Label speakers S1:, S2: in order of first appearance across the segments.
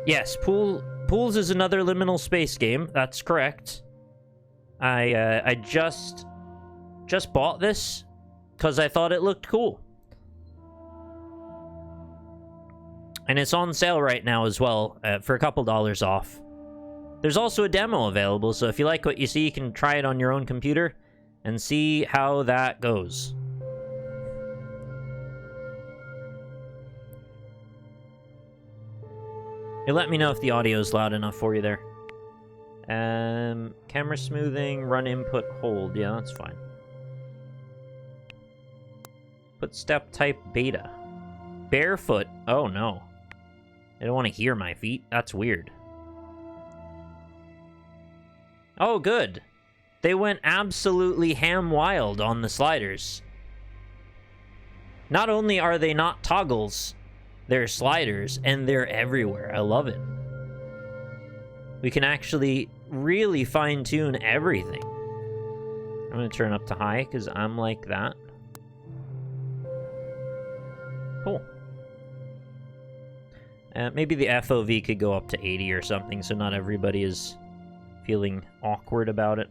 S1: Yes, Pools is another liminal space game. That's correct. I just bought this because I thought it looked cool. And it's on sale right now as well, for a couple dollars off. There's also a demo available, so if you like what you see, you can try it on your own computer and see how that goes. You let me know if the audio is loud enough for you there. Camera smoothing, run input, hold. Yeah, that's fine. Footstep type beta. Barefoot. Oh no. I don't want to hear my feet. That's weird. Oh, good. They went absolutely ham wild on the sliders. Not only are they not toggles, they're sliders, and they're everywhere. I love it. We can actually really fine-tune everything. I'm going to turn up to high, because I'm like that. Cool. Maybe the FOV could go up to 80 or something, so not everybody is feeling awkward about it.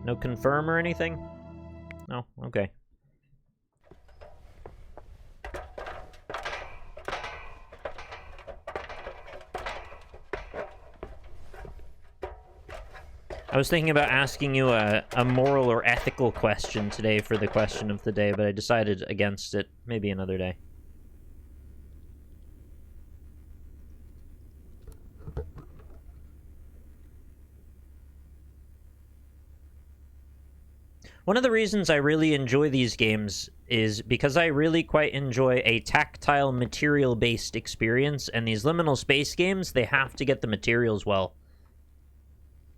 S1: No confirm or anything? No? Okay. I was thinking about asking you a moral or ethical question today for the question of the day, but I decided against it. Maybe another day. One of the reasons I really enjoy these games is because I really quite enjoy a tactile material-based experience, and these liminal space games, they have to get the materials well.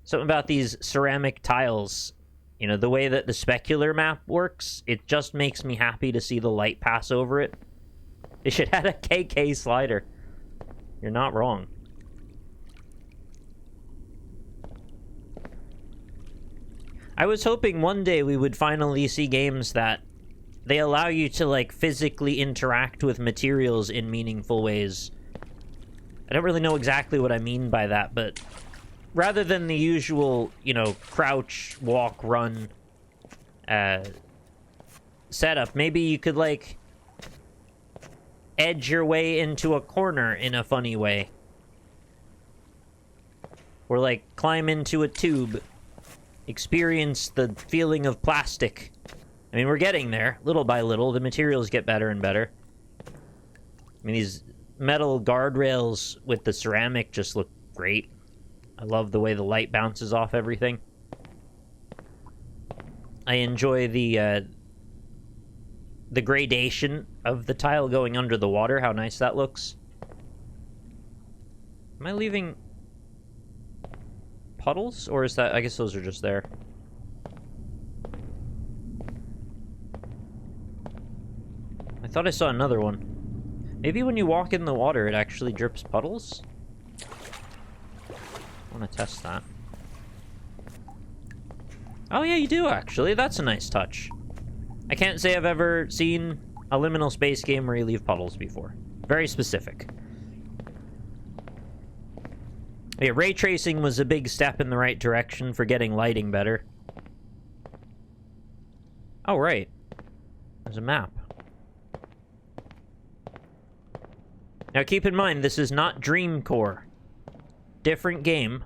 S1: Something about these ceramic tiles, you know, the way that the specular map works, it just makes me happy to see the light pass over it. They should add a KK slider. You're not wrong. I was hoping one day we would finally see games that they allow you to, like, physically interact with materials in meaningful ways. I don't really know exactly what I mean by that, but rather than the usual, you know, crouch, walk, run setup, maybe you could, like, edge your way into a corner in a funny way. Or, like, climb into a tube. Experience the feeling of plastic. I mean, we're getting there, little by little. The materials get better and better. I mean, these metal guardrails with the ceramic just look great. I love the way the light bounces off everything. I enjoy the gradation of the tile going under the water, how nice that looks. Am I leaving puddles? Or is that... I guess those are just there. I thought I saw another one. Maybe when you walk in the water, it actually drips puddles? I want to test that. Oh yeah, you do actually. That's a nice touch. I can't say I've ever seen a liminal space game where you leave puddles before. Very specific. Yeah, ray tracing was a big step in the right direction for getting lighting better. Oh, right. There's a map. Now, keep in mind, this is not Dream Core. Different game.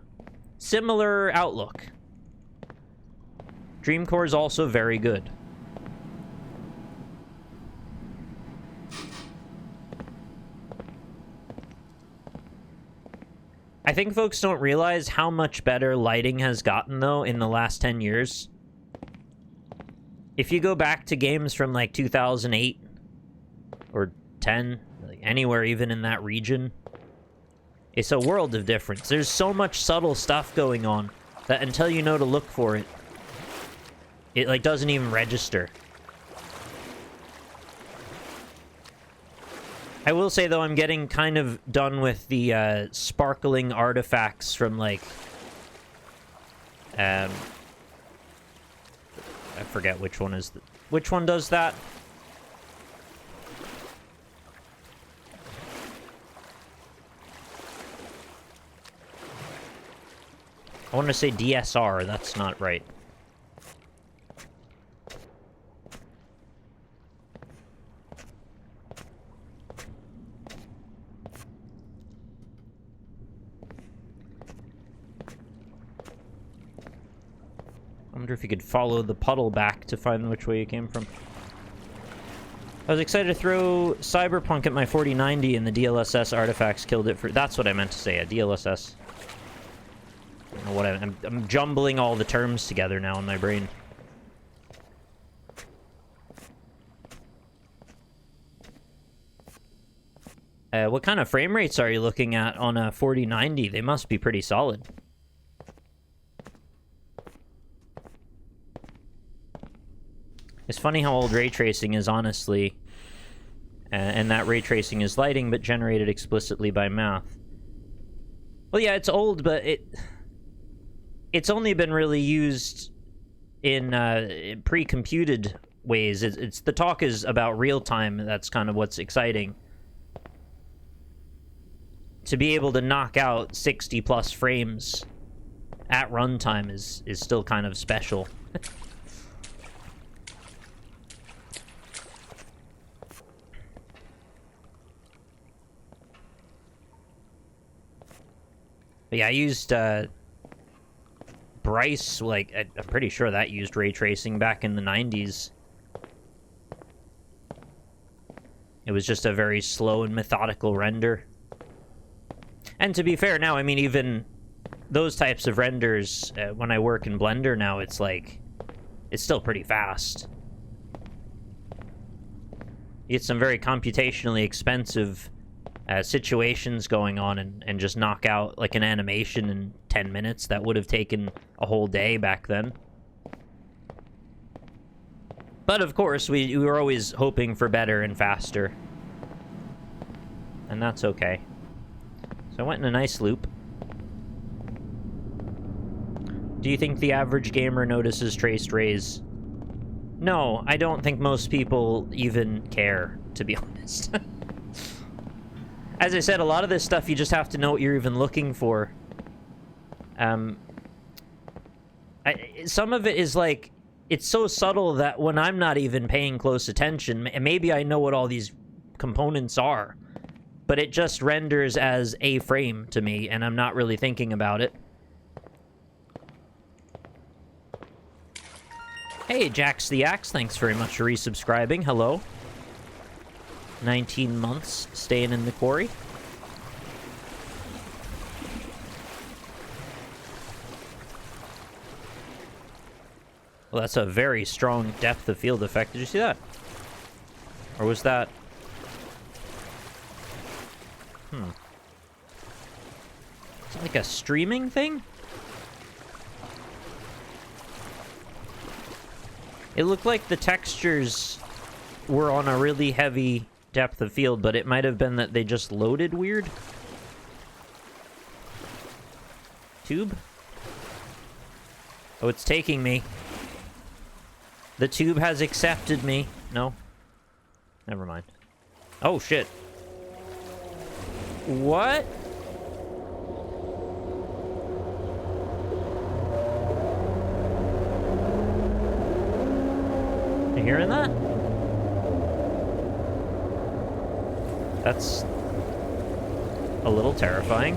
S1: Similar outlook. Dream Core is also very good. I think folks don't realize how much better lighting has gotten, though, in the last 10 years. If you go back to games from, like, 2008 or 10, like, anywhere even in that region, it's a world of difference. There's so much subtle stuff going on that until you know to look for it, it, like, doesn't even register. I will say, though, I'm getting kind of done with the sparkling artifacts from, like, I forget which one is... Which one does that? I want to say DSR, that's not right. I wonder if you could follow the puddle back to find which way you came from. I was excited to throw Cyberpunk at my 4090 and the DLSS artifacts killed it for... That's what I meant to say, a DLSS. I don't know what I'm jumbling all the terms together now in my brain. What kind of frame rates are you looking at on a 4090? They must be pretty solid. It's funny how old ray tracing is, honestly. And that ray tracing is lighting, but generated explicitly by math. Well, yeah, it's old, but it's only been really used in pre-computed ways. It's the talk is about real time. That's kind of what's exciting. To be able to knock out 60 plus frames at runtime is still kind of special. But yeah, I used Bryce, like, I'm pretty sure that used ray tracing back in the 90s. It was just a very slow and methodical render. And to be fair now, I mean, even those types of renders, when I work in Blender now, it's like, it's still pretty fast. You get some very computationally expensive situations going on and just knock out like an animation in 10 minutes that would have taken a whole day back then. But of course, we were always hoping for better and faster. And that's okay. So I went in a nice loop. Do you think the average gamer notices traced rays? No, I don't think most people even care, to be honest. As I said, a lot of this stuff, you just have to know what you're even looking for. Some of it is like, it's so subtle that when I'm not even paying close attention, maybe I know what all these components are, but it just renders as a frame to me, and I'm not really thinking about it. Hey, Jax the Axe, thanks very much for resubscribing. Hello. 19 months staying in the quarry. Well, that's a very strong depth of field effect. Did you see that? Or was that... Is it like a streaming thing? It looked like the textures were on a really heavy depth of field, but it might have been that they just loaded weird. Tube? Oh, it's taking me. The tube has accepted me. No. Never mind. Oh, shit. What? You hearing that? That's a little terrifying.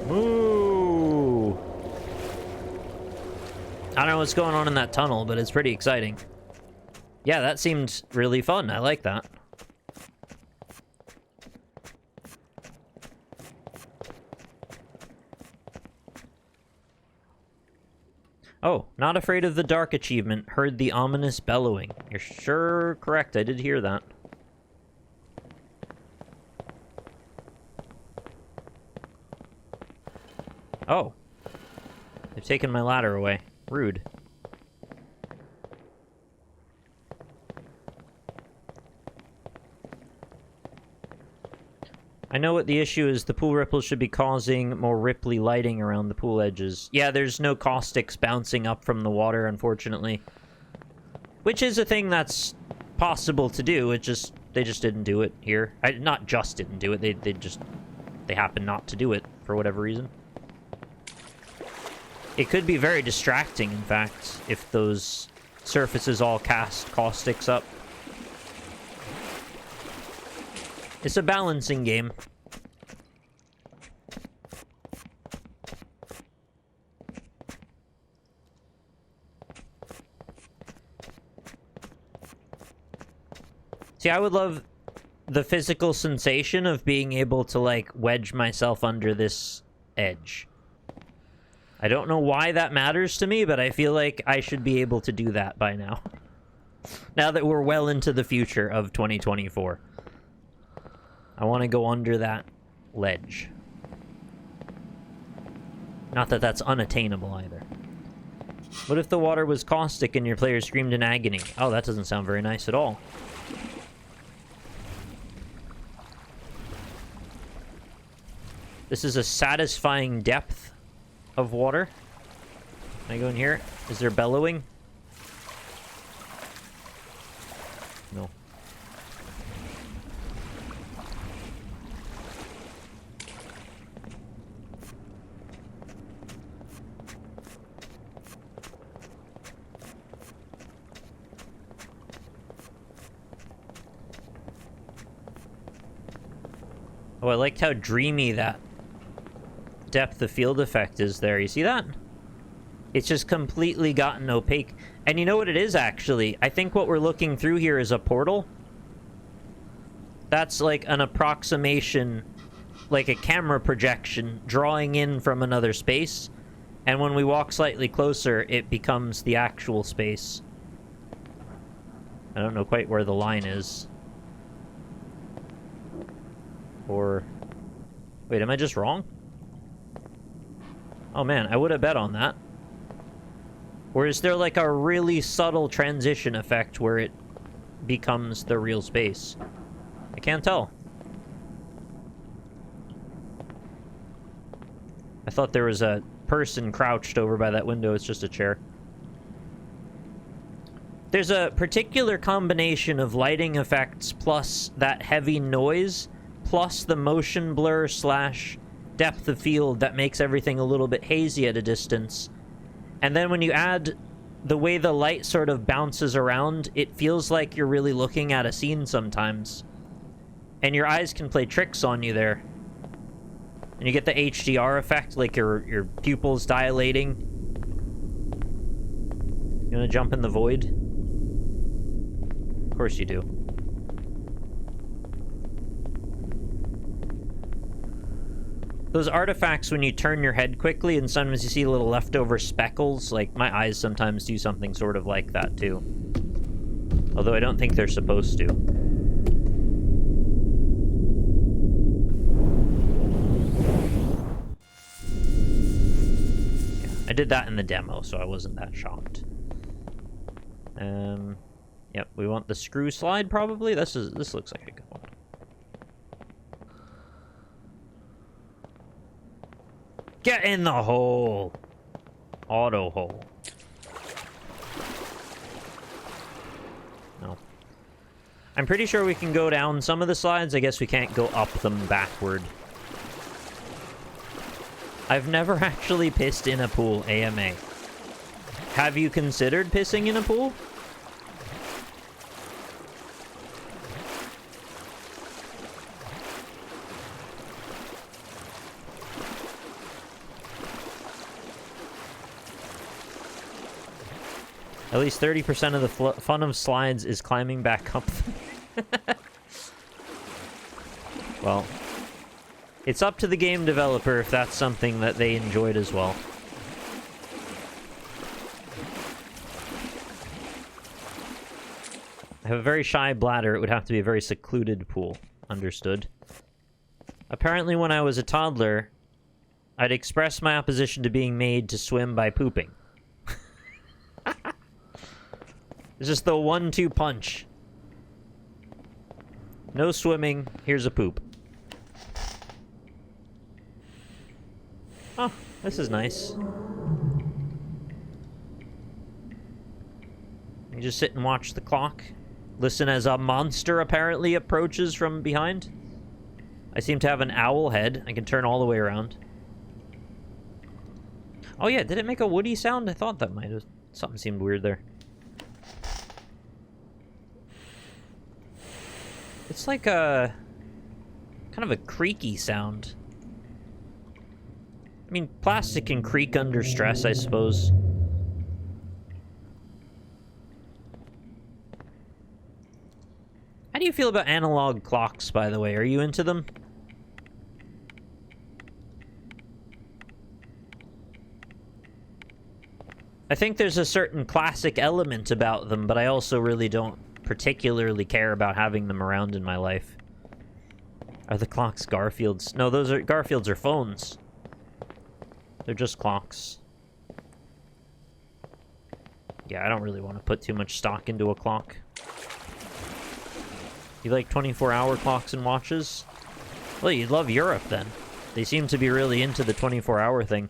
S1: Moo! I don't know what's going on in that tunnel, but it's pretty exciting. Yeah, that seemed really fun. I like that. Oh, not afraid of the dark achievement. Heard the ominous bellowing. You're sure correct. I did hear that. Oh. They've taken my ladder away. Rude. I know what the issue is. The pool ripples should be causing more ripply lighting around the pool edges. Yeah, there's no caustics bouncing up from the water, unfortunately. Which is a thing that's possible to do. It just They just didn't do it here. Not just didn't do it. They happened not to do it for whatever reason. It could be very distracting, in fact, if those surfaces all cast caustics up. It's a balancing game. See, I would love the physical sensation of being able to, like, wedge myself under this edge. I don't know why that matters to me, but I feel like I should be able to do that by now. Now that we're well into the future of 2024. I want to go under that ledge. Not that that's unattainable either. What if the water was caustic and your player screamed in agony? Oh, that doesn't sound very nice at all. This is a satisfying depth of water. Can I go in here? Is there bellowing? No. Oh, I liked how dreamy that depth of field effect is there. You see that? It's just completely gotten opaque. And you know what it is, actually? I think what we're looking through here is a portal. That's like an approximation, like a camera projection drawing in from another space. And when we walk slightly closer, it becomes the actual space. I don't know quite where the line is. Or... wait, am I just wrong? Oh man, I would have bet on that. Or is there like a really subtle transition effect where it becomes the real space? I can't tell. I thought there was a person crouched over by that window. It's just a chair. There's a particular combination of lighting effects plus that heavy noise plus the motion blur slash depth of field that makes everything a little bit hazy at a distance. And then when you add the way the light sort of bounces around, it feels like you're really looking at a scene sometimes. And your eyes can play tricks on you there. And you get the HDR effect, like your pupils dilating. You wanna jump in the void? Of course you do. Those artifacts, when you turn your head quickly and sometimes you see little leftover speckles, like my eyes sometimes do something sort of like that too. Although I don't think they're supposed to. Yeah, I did that in the demo, so I wasn't that shocked. Yep, we want the screw slide probably. This looks like a good one. Get in the hole! Auto hole. No. I'm pretty sure we can go down some of the slides. I guess we can't go up them backward. I've never actually pissed in a pool, AMA. Have you considered pissing in a pool? At least 30% of the fun of slides is climbing back up. Well, it's up to the game developer if that's something that they enjoyed as well. I have a very shy bladder. It would have to be a very secluded pool. Understood. Apparently, when I was a toddler, I'd express my opposition to being made to swim by pooping. It's just the 1-2 punch. No swimming, here's a poop. Oh, this is nice. You just sit and watch the clock. Listen as a monster apparently approaches from behind. I seem to have an owl head. I can turn all the way around. Oh yeah, did it make a woody sound? I thought that might have. Something seemed weird there. It's like a... kind of a creaky sound. I mean, plastic can creak under stress, I suppose. How do you feel about analog clocks, by the way? Are you into them? I think there's a certain classic element about them, but I also really don't particularly care about having them around in my life. Are the clocks Garfield's? No, those are... Garfield's are phones. They're just clocks. Yeah, I don't really want to put too much stock into a clock. You like 24-hour clocks and watches? Well, you'd love Europe, then. They seem to be really into the 24-hour thing.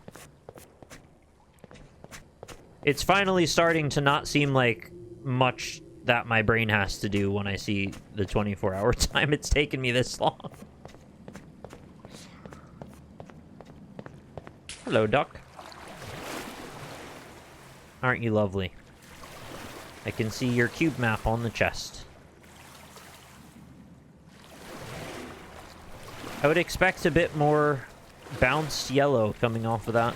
S1: It's finally starting to not seem like much that my brain has to do when I see the 24-hour time it's taken me this long. Hello, duck. Aren't you lovely? I can see your cube map on the chest. I would expect a bit more bounced yellow coming off of that.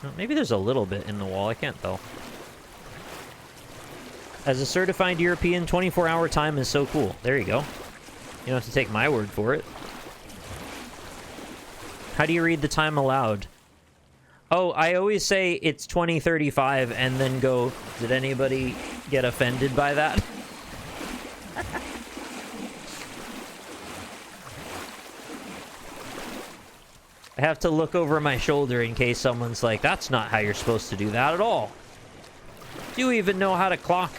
S1: Well, maybe there's a little bit in the wall. I can't tell. As a certified European, 24-hour time is so cool. There you go. You don't have to take my word for it. How do you read the time aloud? Oh, I always say it's 20:35 and then go, did anybody get offended by that? I have to look over my shoulder in case someone's like, that's not how you're supposed to do that at all. Do you even know how to clock?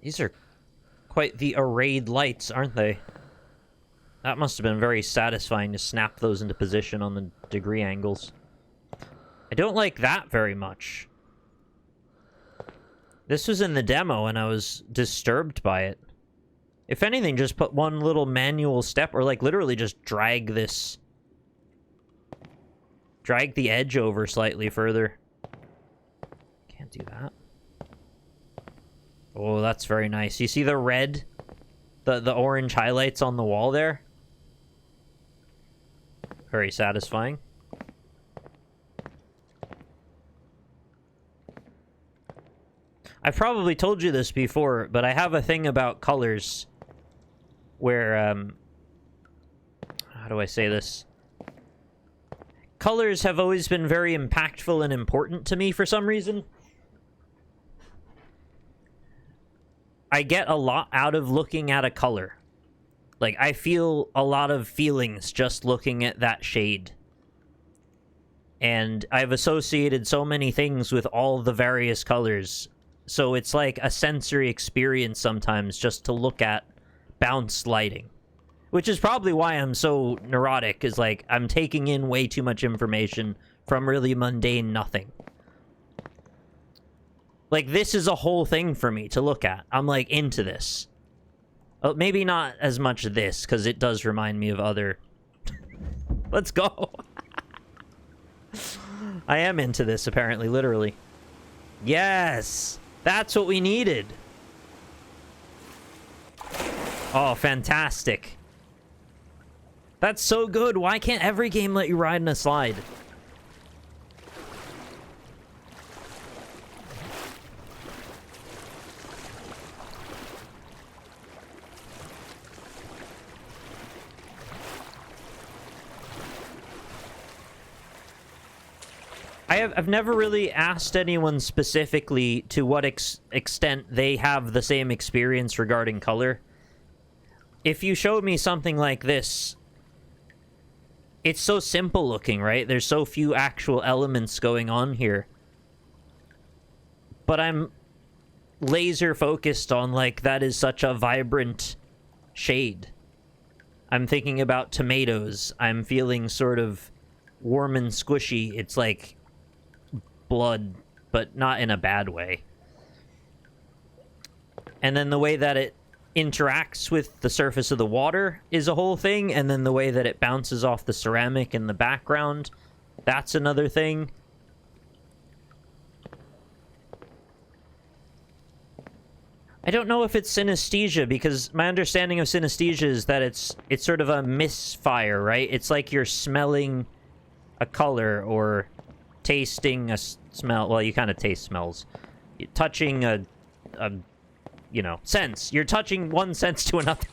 S1: These are quite the arrayed lights, aren't they? That must have been very satisfying to snap those into position on the degree angles. I don't like that very much. This was in the demo and I was disturbed by it. If anything, just put one little manual step, or like literally just drag this. Drag the edge over slightly further. Can't do that. Oh, that's very nice. You see the red? The orange highlights on the wall there? Very satisfying. I've probably told you this before, but I have a thing about colors where, how do I say this? Colors have always been very impactful and important to me for some reason. I get a lot out of looking at a color. Like, I feel a lot of feelings just looking at that shade. And I've associated so many things with all the various colors. So it's like a sensory experience sometimes just to look at bounced lighting. Which is probably why I'm so neurotic, is like, I'm taking in way too much information from really mundane nothing. Like, this is a whole thing for me to look at. I'm, like, into this. Oh, maybe not as much this, because it does remind me of other... Let's go! I am into this, apparently, literally. Yes! That's what we needed! Oh, fantastic. That's so good! Why can't every game let you ride in a slide? I've never really asked anyone specifically to what extent they have the same experience regarding color. If you showed me something like this, it's so simple looking, right? There's so few actual elements going on here. but I'm laser focused on, like, that is such a vibrant shade. I'm thinking about tomatoes. I'm feeling sort of warm and squishy. It's like blood, but not in a bad way. And then the way that it interacts with the surface of the water is a whole thing, and then the way that it bounces off the ceramic in the background, that's another thing. I don't know if it's synesthesia, because my understanding of synesthesia is that it's sort of a misfire, right? It's like you're smelling a color or tasting a smell. Well, you kind of taste smells. You're touching a you know, sense. You're touching one sense to another.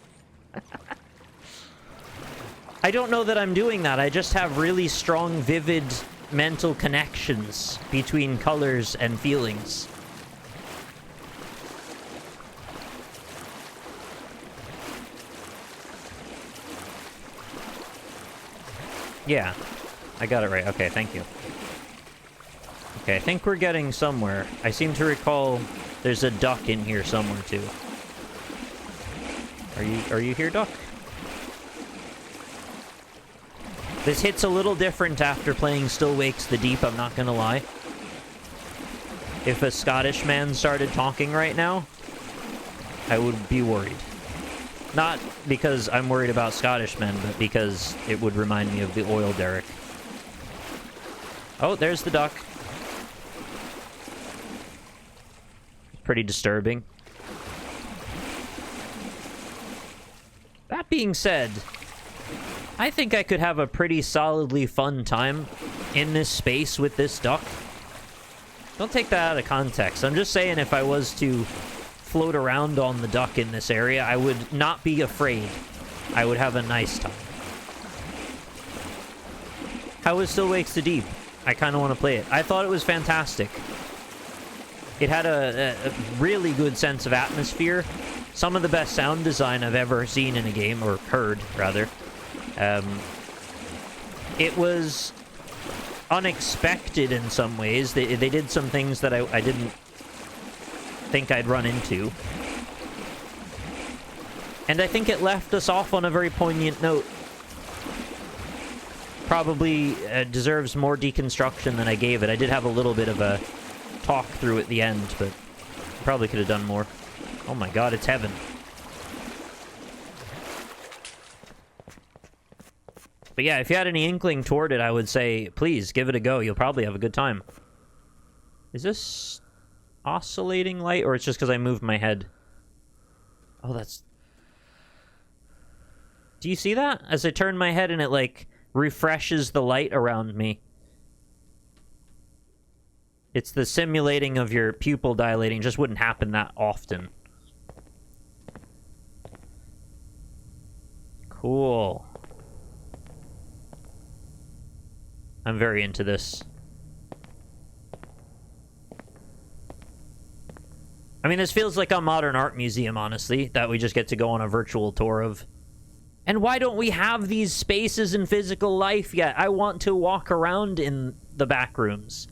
S1: I don't know that I'm doing that. I just have really strong, vivid mental connections between colors and feelings. Yeah, I got it right. Okay, thank you. Okay, I think we're getting somewhere. I seem to recall there's a duck in here somewhere, too. Are you here, duck? This hits a little different after playing Still Wakes the Deep, I'm not gonna lie. If a Scottish man started talking right now, I would be worried. Not because I'm worried about Scottish men, but because it would remind me of the oil derrick. Oh, there's the duck. Pretty disturbing. That being said, I think I could have a pretty solidly fun time in this space with this duck. Don't take that out of context. I'm just saying if I was to float around on the duck in this area, I would not be afraid. I would have a nice time. How was Still Wakes the Deep? I kind of want to play it. I thought it was fantastic. It had a really good sense of atmosphere. Some of the best sound design I've ever seen in a game, or heard, rather. It was unexpected in some ways. They did some things that I didn't think I'd run into. And I think it left us off on a very poignant note. Probably deserves more deconstruction than I gave it. I did have a little bit of a talk through at the end, but probably could have done more. Oh my god, it's heaven. But yeah, if you had any inkling toward it, I would say, please, give it a go. You'll probably have a good time. Is this oscillating light, or it's just because I moved my head? Oh, that's... Do you see that? As I turn my head and it, like, refreshes the light around me. It's the simulating of your pupil dilating. Just wouldn't happen that often. Cool. I'm very into this. I mean, this feels like a modern art museum, honestly, that we just get to go on a virtual tour of. And why don't we have these spaces in physical life yet? I want to walk around in the back rooms.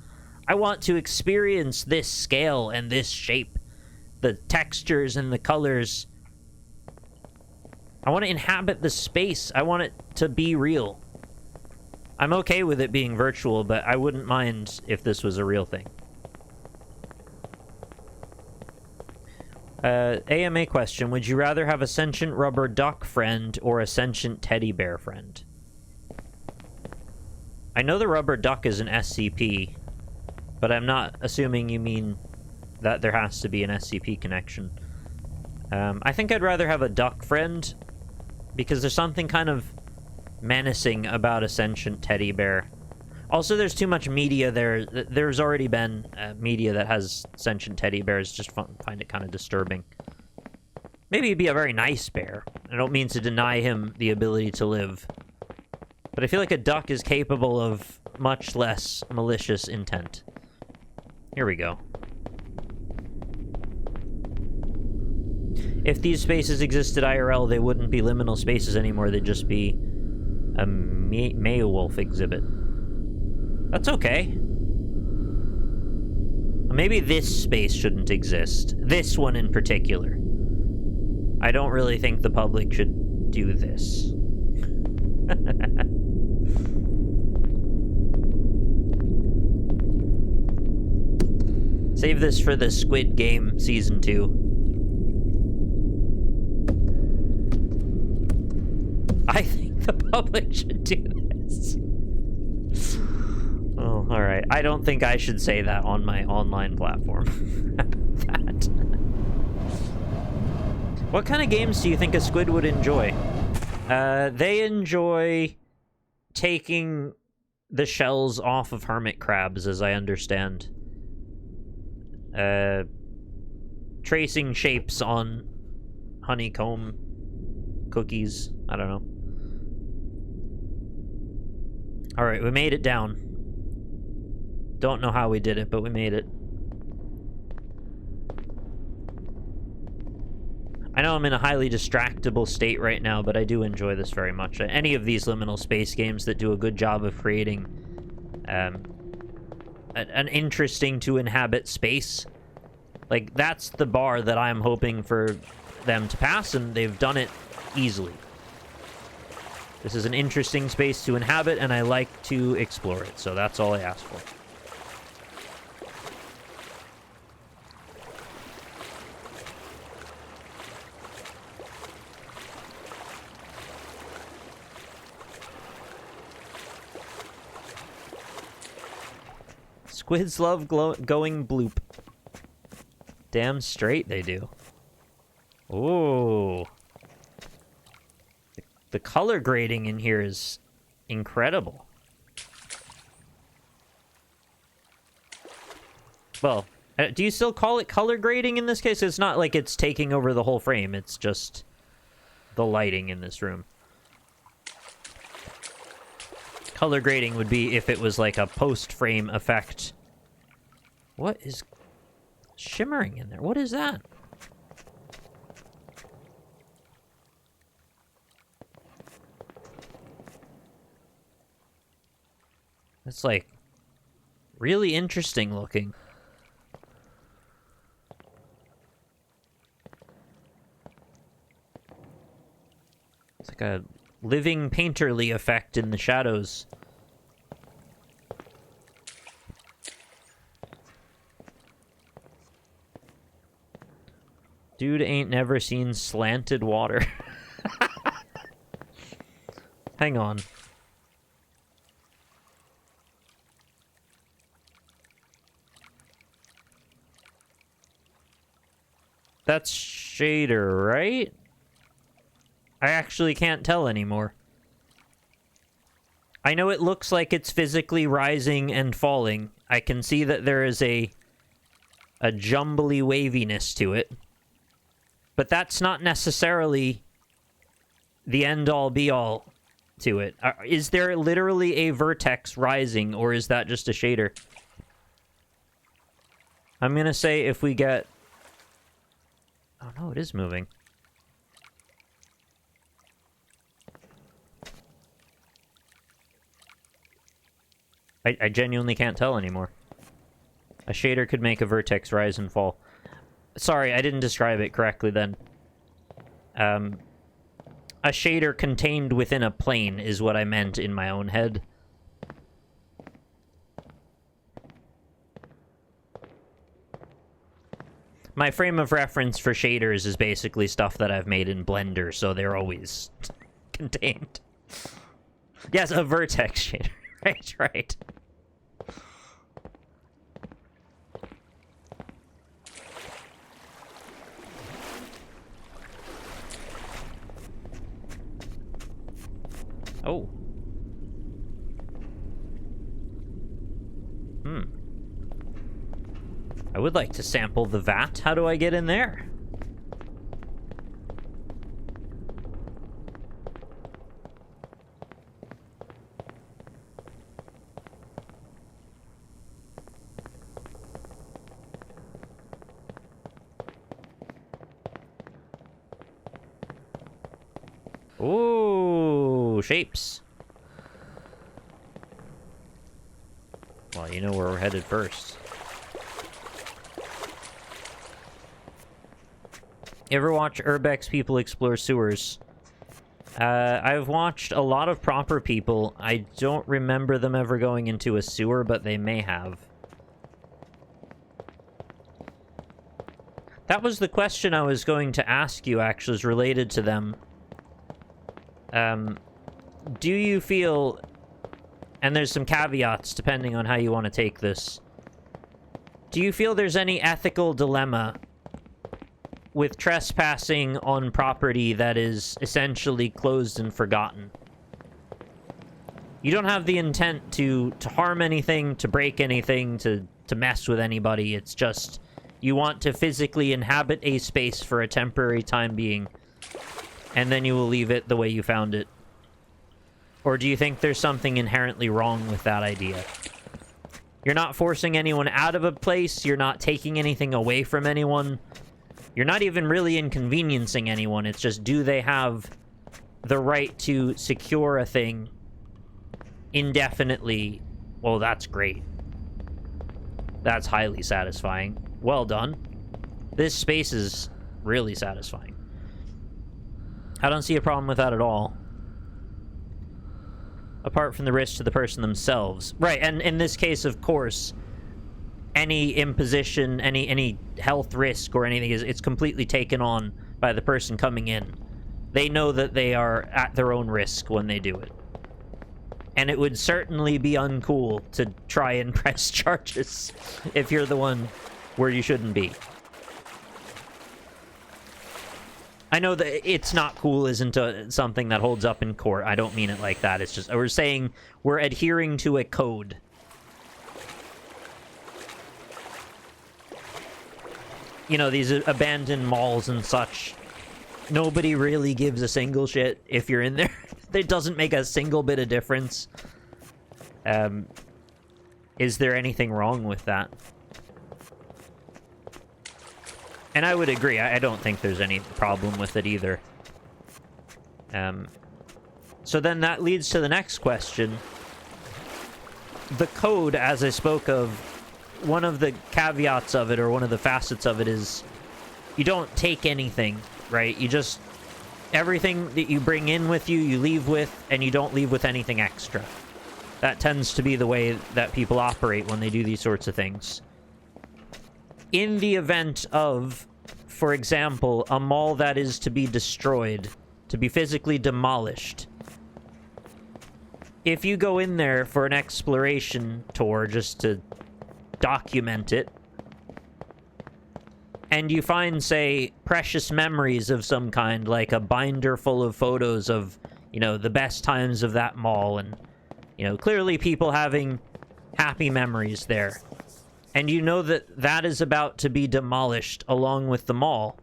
S1: I want to experience this scale and this shape. The textures and the colors. I want to inhabit the space. I want it to be real. I'm okay with it being virtual, but I wouldn't mind if this was a real thing. AMA question. Would you rather have a sentient rubber duck friend or a sentient teddy bear friend? I know the rubber duck is an SCP, but I'm not assuming you mean that there has to be an SCP connection. I think I'd rather have a duck friend, because there's something kind of menacing about a sentient teddy bear. Also, there's too much media there. There's already been media that has sentient teddy bears. Just find it kind of disturbing. Maybe he'd be a very nice bear. I don't mean to deny him the ability to live. But I feel like a duck is capable of much less malicious intent. Here we go. If these spaces existed IRL, they wouldn't be liminal spaces anymore. They'd just be a Maywolf exhibit. That's okay. I'm Maybe this space shouldn't exist. This one in particular. I don't really think the public should do this. Save this for the Squid Game Season 2. I think the public should do this. Oh, alright. I don't think I should say that on my online platform. About that. What kind of games do you think a squid would enjoy? They enjoy taking the shells off of hermit crabs, as I understand. Tracing shapes on honeycomb cookies. I don't know. Alright, we made it down. Don't know how we did it, but we made it. I know I'm in a highly distractible state right now, but I do enjoy this very much. Any of these liminal space games that do a good job of creating an interesting to inhabit space, like, that's the bar that I'm hoping for them to pass, and they've done it easily. This is an interesting space to inhabit, and I like to explore it, so that's all I ask for. Squids love going bloop. Damn straight they do. Ooh. The color grading in here is incredible. Well, do you still call it color grading in this case? It's not like it's taking over the whole frame. It's just the lighting in this room. Color grading would be if it was like a post-frame effect. What is shimmering in there? What is that? It's like really interesting looking. It's like a living painterly effect in the shadows. Dude ain't never seen slanted water. Hang on. That's shader, right? I actually can't tell anymore. I know it looks like it's physically rising and falling. I can see that there is a jumbly waviness to it. But that's not necessarily the end-all, be-all to it. Is there literally a vertex rising, or is that just a shader? I'm gonna say if we get... Oh no, it is moving. I genuinely can't tell anymore. A shader could make a vertex rise and fall. Sorry, I didn't describe it correctly then. A shader contained within a plane is what I meant in my own head. My frame of reference for shaders is basically stuff that I've made in Blender, so they're always contained. Yes, a vertex shader. Right, right. Oh. I would like to sample the vat. How do I get in there? Ooh, shapes. Well, you know where we're headed first. You ever watch Urbex People Explore Sewers? I've watched a lot of Proper People. I don't remember them ever going into a sewer, but they may have. That was the question I was going to ask you, actually, is related to them. Do you feel... And there's some caveats, depending on how you want to take this. Do you feel there's any ethical dilemma with trespassing on property that is essentially closed and forgotten? You don't have the intent to harm anything, to break anything, to mess with anybody. It's just you want to physically inhabit a space for a temporary time being, and then you will leave it the way you found it. Or do you think there's something inherently wrong with that idea? You're not forcing anyone out of a place, you're not taking anything away from anyone, you're not even really inconveniencing anyone. It's just, do they have the right to secure a thing indefinitely? Well, that's great. That's highly satisfying. Well done. This space is really satisfying. I don't see a problem with that at all. Apart from the risk to the person themselves. Right, and in this case, of course, any imposition, any health risk or anything, it's completely taken on by the person coming in. They know that they are at their own risk when they do it. And it would certainly be uncool to try and press charges if you're the one where you shouldn't be. I know that it's not cool isn't something that holds up in court. I don't mean it like that. It's just, we're saying we're adhering to a code. You know, these abandoned malls and such. Nobody really gives a single shit if you're in there. It doesn't make a single bit of difference. Is there anything wrong with that? And I would agree. I don't think there's any problem with it either. So then that leads to the next question. The code, as I spoke of, one of the caveats of it, or one of the facets of it, is you don't take anything, right? You just... Everything that you bring in with you, you leave with, and you don't leave with anything extra. That tends to be the way that people operate when they do these sorts of things. In the event of, for example, a mall that is to be destroyed, to be physically demolished, if you go in there for an exploration tour just to document it, and you find, say, precious memories of some kind, like a binder full of photos of, you know, the best times of that mall, and, you know, clearly people having happy memories there, and you know that that is about to be demolished along with the mall,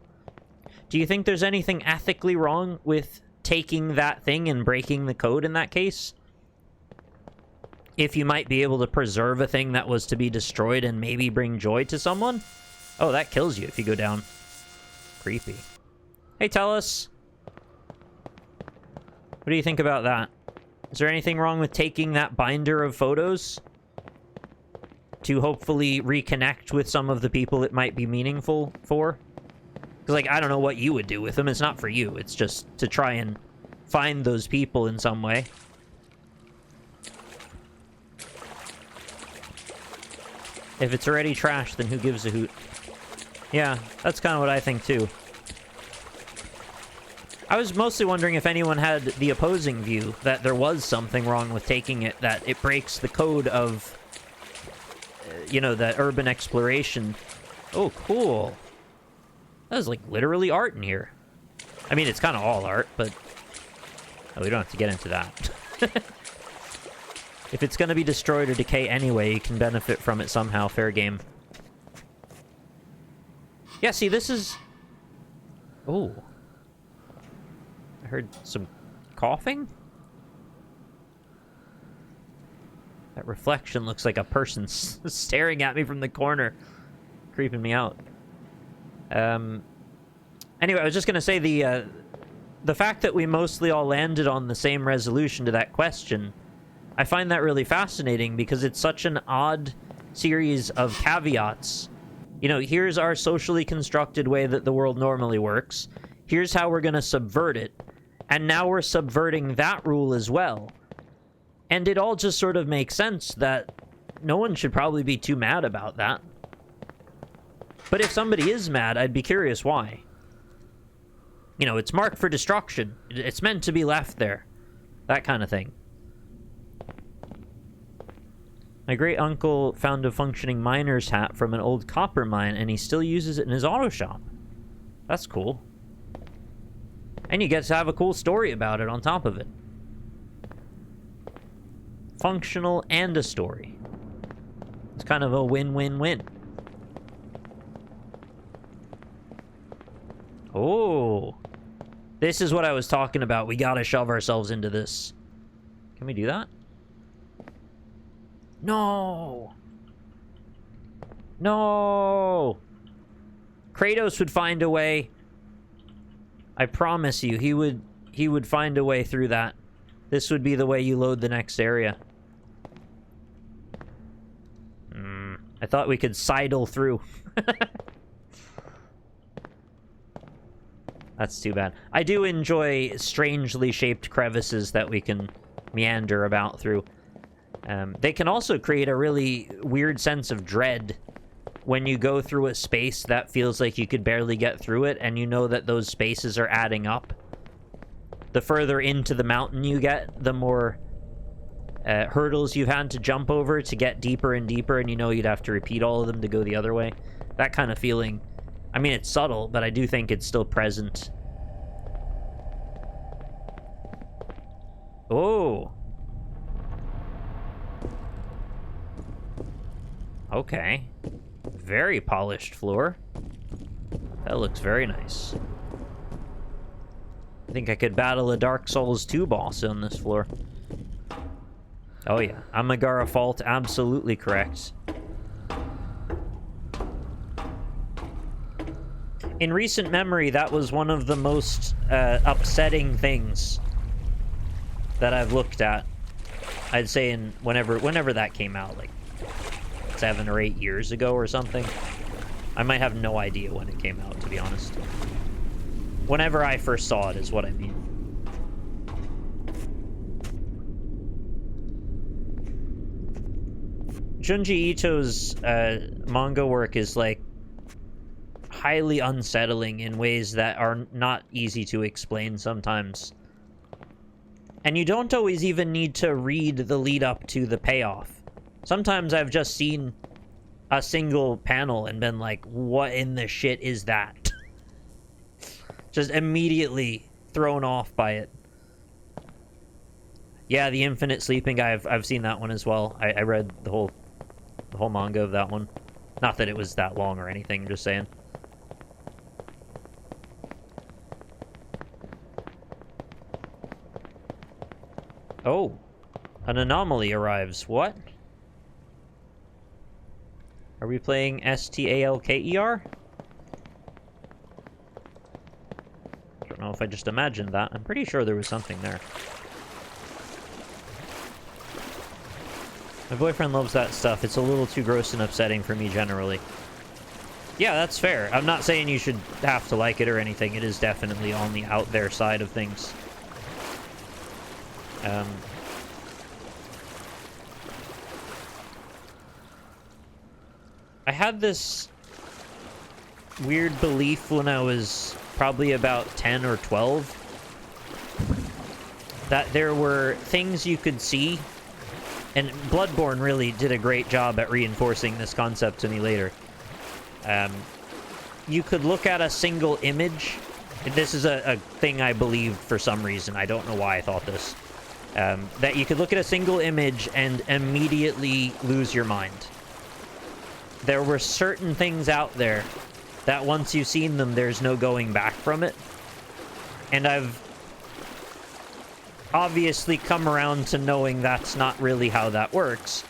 S1: do you think there's anything ethically wrong with taking that thing and breaking the code in that case? If you might be able to preserve a thing that was to be destroyed and maybe bring joy to someone? Oh, that kills you if you go down. Creepy. Hey, tell us. What do you think about that? Is there anything wrong with taking that binder of photos to hopefully reconnect with some of the people it might be meaningful for? Because, like, I don't know what you would do with them. It's not for you. It's just to try and find those people in some way. If it's already trash, then who gives a hoot? Yeah, that's kind of what I think, too. I was mostly wondering if anyone had the opposing view, that there was something wrong with taking it, that it breaks the code of, you know, that urban exploration. Oh, cool. That is, like, literally art in here. I mean, it's kind of all art, but... Oh, we don't have to get into that. If it's going to be destroyed or decay anyway, you can benefit from it somehow. Fair game. Yeah, see, this is... Oh. I heard some coughing? That reflection looks like a person staring at me from the corner. Creeping me out. Anyway, I was just going to say the fact that we mostly all landed on the same resolution to that question, I find that really fascinating because it's such an odd series of caveats You know, here's our socially constructed way that the world normally works. Here's how we're going to subvert it. And now we're subverting that rule as well. And it all just sort of makes sense that no one should probably be too mad about that. But if somebody is mad, I'd be curious why. You know, it's marked for destruction. It's meant to be left there. That kind of thing. My great uncle found a functioning miner's hat from an old copper mine, and he still uses it in his auto shop. That's cool. And you get to have a cool story about it on top of it. Functional and a story. It's kind of a win-win-win. Oh. This is what I was talking about. We gotta shove ourselves into this. Can we do that? No! No! Kratos would find a way. I promise you, he would find a way through that. This would be the way you load the next area. I thought we could sidle through. That's too bad. I do enjoy strangely shaped crevices that we can meander about through. They can also create a really weird sense of dread when you go through a space that feels like you could barely get through it, and you know that those spaces are adding up. The further into the mountain you get, the more hurdles you've had to jump over to get deeper and deeper, and you know you'd have to repeat all of them to go the other way. That kind of feeling. I mean, it's subtle, but I do think it's still present. Oh. Okay. Very polished floor. That looks very nice. I think I could battle a Dark Souls 2 boss on this floor. Oh yeah, Amagara Fault, absolutely correct. In recent memory, that was one of the most upsetting things that I've looked at. I'd say in whenever that came out, like 7 or 8 years ago or something. I might have no idea when it came out, to be honest. Whenever I first saw it is what I mean. Junji Ito's manga work is, like, highly unsettling in ways that are not easy to explain sometimes. And you don't always even need to read the lead up to the payoff. Sometimes I've just seen a single panel and been like, what in the shit is that? Just immediately thrown off by it. Yeah, the Infinite Sleeping Guy, I've seen that one as well. I read the whole manga of that one. Not that it was that long or anything, just saying. Oh, an anomaly arrives. What? Are we playing Stalker? I don't know if I just imagined that. I'm pretty sure there was something there. My boyfriend loves that stuff. It's a little too gross and upsetting for me generally. Yeah, that's fair. I'm not saying you should have to like it or anything. It is definitely on the out there side of things. I had this weird belief when I was probably about 10 or 12 that there were things you could see, and Bloodborne really did a great job at reinforcing this concept to me later. You could look at a single image. This is a thing I believed for some reason. I don't know why I thought this. That you could look at a single image and immediately lose your mind. There were certain things out there that once you've seen them, there's no going back from it. And I've obviously come around to knowing that's not really how that works.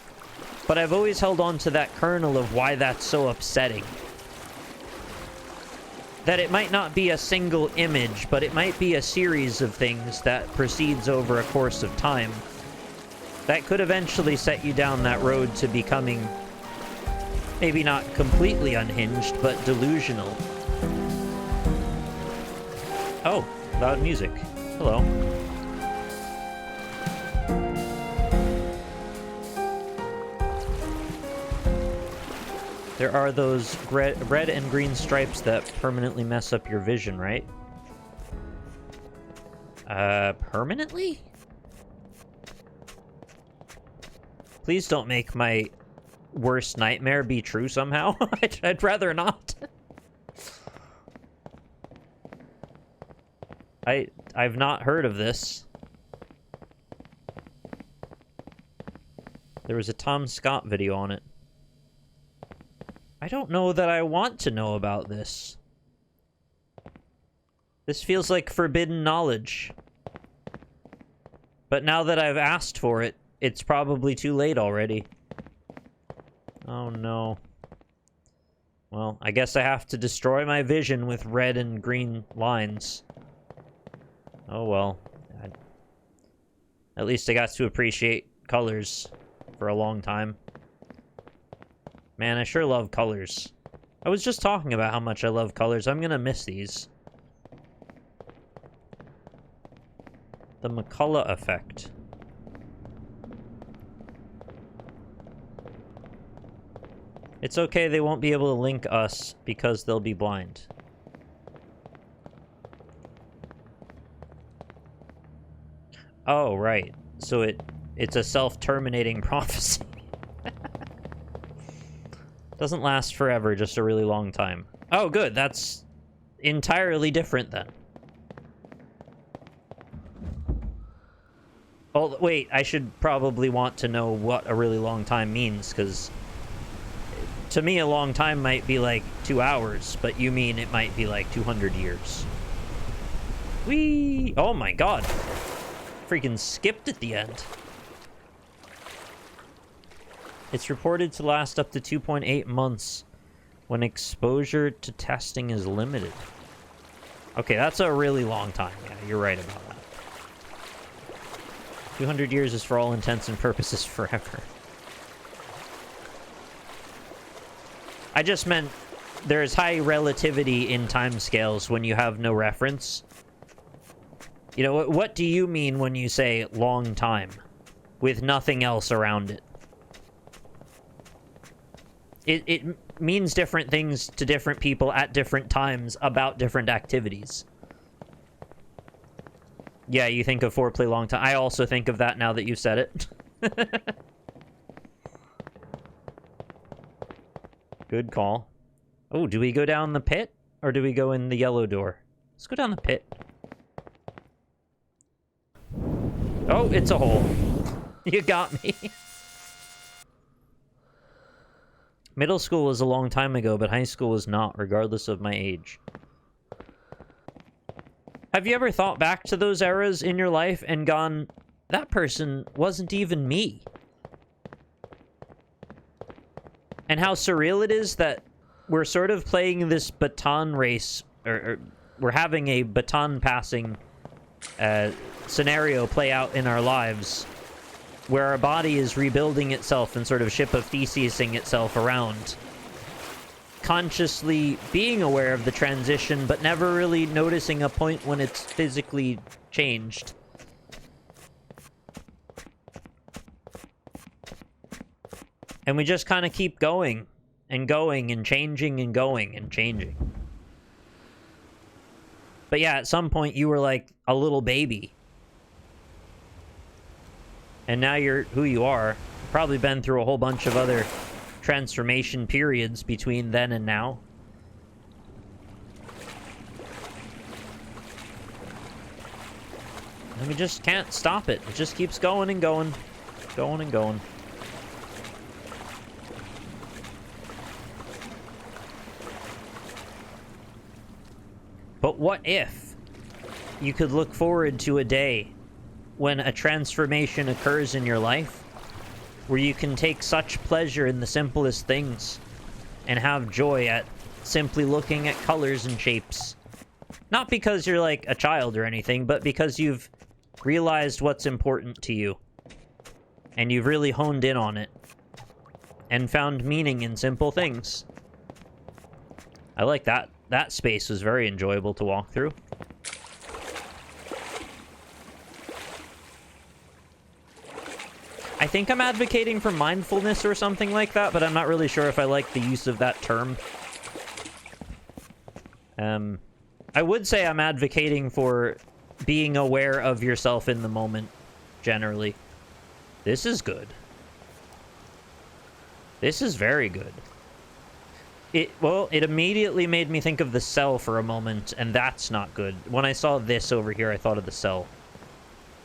S1: But I've always held on to that kernel of why that's so upsetting. That it might not be a single image, but it might be a series of things that proceeds over a course of time that could eventually set you down that road to becoming Maybe not completely unhinged, but delusional. Oh, loud music. Hello. There are those red and green stripes that permanently mess up your vision, right? Permanently? Please don't make my worst nightmare be true somehow. I'd rather not. I've not heard of this. There was a Tom Scott video on it. I don't know that I want to know about this. This feels like forbidden knowledge. But now that I've asked for it, it's probably too late already. Oh no. Well, I guess I have to destroy my vision with red and green lines. Oh well. At least I got to appreciate colors for a long time. Man, I sure love colors. I was just talking about how much I love colors. I'm gonna miss these. The McCullough effect. It's okay, they won't be able to link us because they'll be blind. Oh, right. So it's a self-terminating prophecy. Doesn't last forever, just a really long time. Oh, good. That's entirely different then. Oh, wait. I should probably want to know what a really long time means, because to me, a long time might be like 2 hours, but you mean it might be like 200 years. Whee! Oh my god. Freaking skipped at the end. It's reported to last up to 2.8 months when exposure to testing is limited. Okay, that's a really long time. Yeah, you're right about that. 200 years is for all intents and purposes forever. I just meant there's high relativity in timescales when you have no reference. You know, what do you mean when you say long time with nothing else around it? It means different things to different people at different times about different activities. Yeah, you think of foreplay long time. I also think of that now that you've said it. Good call. Oh, do we go down the pit? Or do we go in the yellow door? Let's go down the pit. Oh, it's a hole. You got me. Middle school was a long time ago, but high school was not, regardless of my age. Have you ever thought back to those eras in your life and gone, that person wasn't even me? And how surreal it is that we're sort of playing this baton race, or we're having a baton passing scenario play out in our lives, where our body is rebuilding itself and sort of ship of thesising itself around, consciously being aware of the transition, but never really noticing a point when it's physically changed. And we just kind of keep going and going and changing and going and changing. But yeah, at some point you were like a little baby. And now you're who you are. Probably been through a whole bunch of other transformation periods between then and now. And we just can't stop it. It just keeps going and going. Going and going. But what if you could look forward to a day when a transformation occurs in your life where you can take such pleasure in the simplest things and have joy at simply looking at colors and shapes? Not because you're like a child or anything, but because you've realized what's important to you and you've really honed in on it and found meaning in simple things. I like that. That space was very enjoyable to walk through. I think I'm advocating for mindfulness or something like that, but I'm not really sure if I like the use of that term. I would say I'm advocating for being aware of yourself in the moment, generally. This is good. This is very good. Well, it immediately made me think of the cell for a moment, and that's not good. When I saw this over here, I thought of the cell.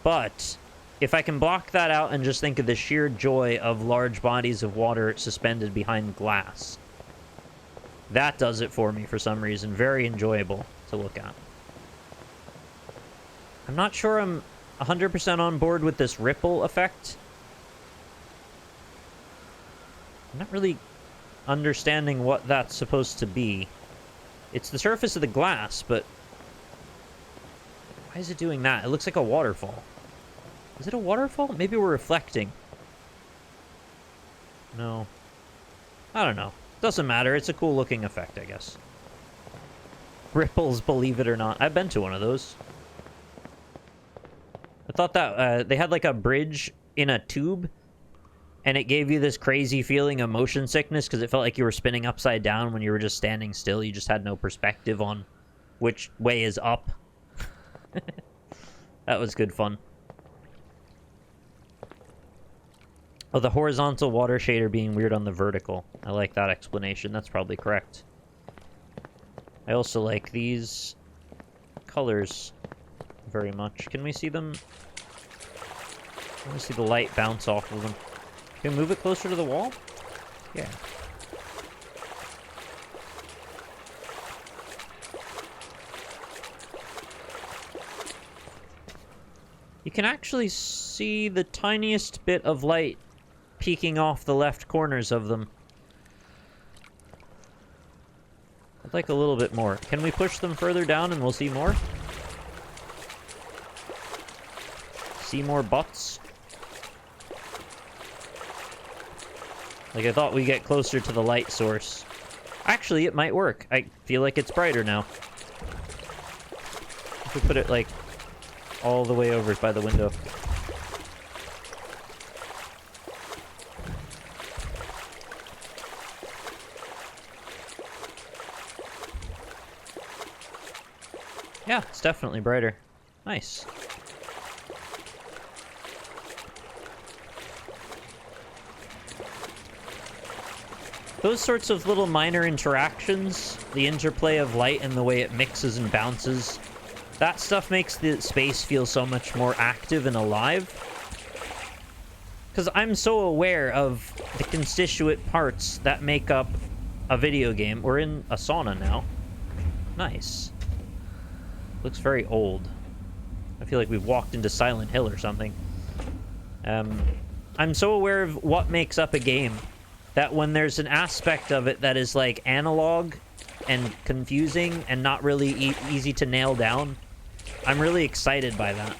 S1: But if I can block that out and just think of the sheer joy of large bodies of water suspended behind glass, that does it for me for some reason. Very enjoyable to look at. I'm not sure I'm 100% on board with this ripple effect. I'm not really understanding what that's supposed to be. It's the surface of the glass, but why is it doing that? It looks like a waterfall. Is it a waterfall? Maybe we're reflecting. No. I don't know. Doesn't matter. It's a cool looking effect, I guess. Ripples, believe it or not. I've been to one of those. I thought that they had like a bridge in a tube, and it gave you this crazy feeling of motion sickness because it felt like you were spinning upside down when you were just standing still. You just had no perspective on which way is up. That was good fun. Oh, the horizontal water shader being weird on the vertical. I like that explanation. That's probably correct. I also like these colors very much. Can we see them? I want to see the light bounce off of them. Can we move it closer to the wall? Yeah. You can actually see the tiniest bit of light peeking off the left corners of them. I'd like a little bit more. Can we push them further down and we'll see more? See more butts? Like, I thought we'd get closer to the light source. Actually, it might work. I feel like it's brighter now. If we put it, like, all the way over by the window. Yeah, it's definitely brighter. Nice. Those sorts of little minor interactions, the interplay of light and the way it mixes and bounces, that stuff makes the space feel so much more active and alive. Because I'm so aware of the constituent parts that make up a video game. We're in a sauna now. Nice. Looks very old. I feel like we've walked into Silent Hill or something. I'm so aware of what makes up a game that when there's an aspect of it that is like analog and confusing and not really easy to nail down, I'm really excited by that.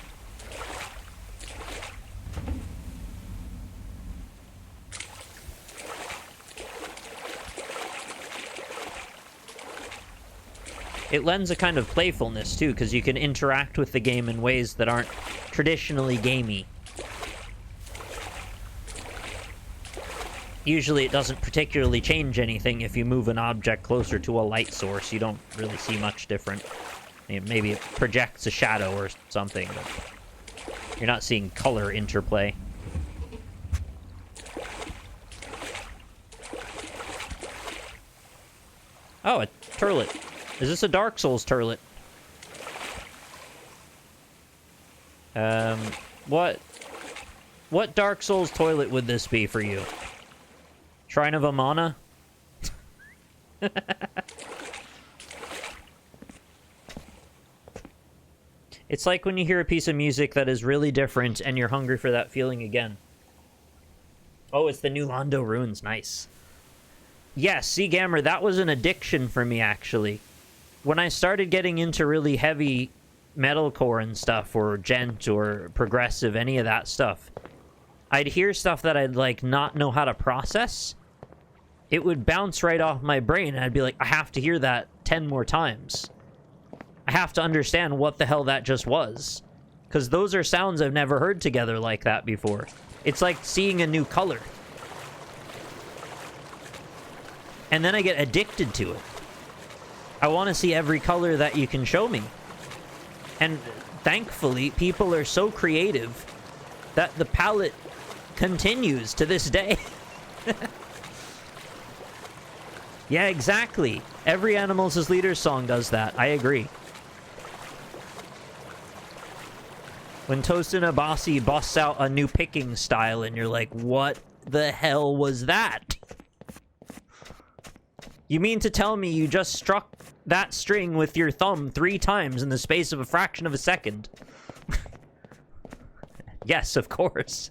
S1: It lends a kind of playfulness, too, because you can interact with the game in ways that aren't traditionally gamey. Usually it doesn't particularly change anything if you move an object closer to a light source. You don't really see much different. Maybe it projects a shadow or something, but you're not seeing color interplay. Oh, a turlet. Is this a Dark Souls turlet? What Dark Souls toilet would this be for you? Shrine of Amana? It's like when you hear a piece of music that is really different and you're hungry for that feeling again. Oh, it's the new Londo Ruins. Nice. Yes, see, Gammer, that was an addiction for me, actually. When I started getting into really heavy metalcore and stuff, or gent, or progressive, any of that stuff, I'd hear stuff that I'd, like, not know how to process, it would bounce right off my brain, and I'd be like, I have to hear that 10 more times. I have to understand what the hell that just was. Because those are sounds I've never heard together like that before. It's like seeing a new color. And then I get addicted to it. I want to see every color that you can show me. And thankfully, people are so creative that the palette continues to this day. Yeah, exactly. Every Animals as Leaders song does that. I agree. When Tosin Abasi busts out a new picking style and you're like, what the hell was that? You mean to tell me you just struck that string with your thumb 3 times in the space of a fraction of a second? Yes, of course.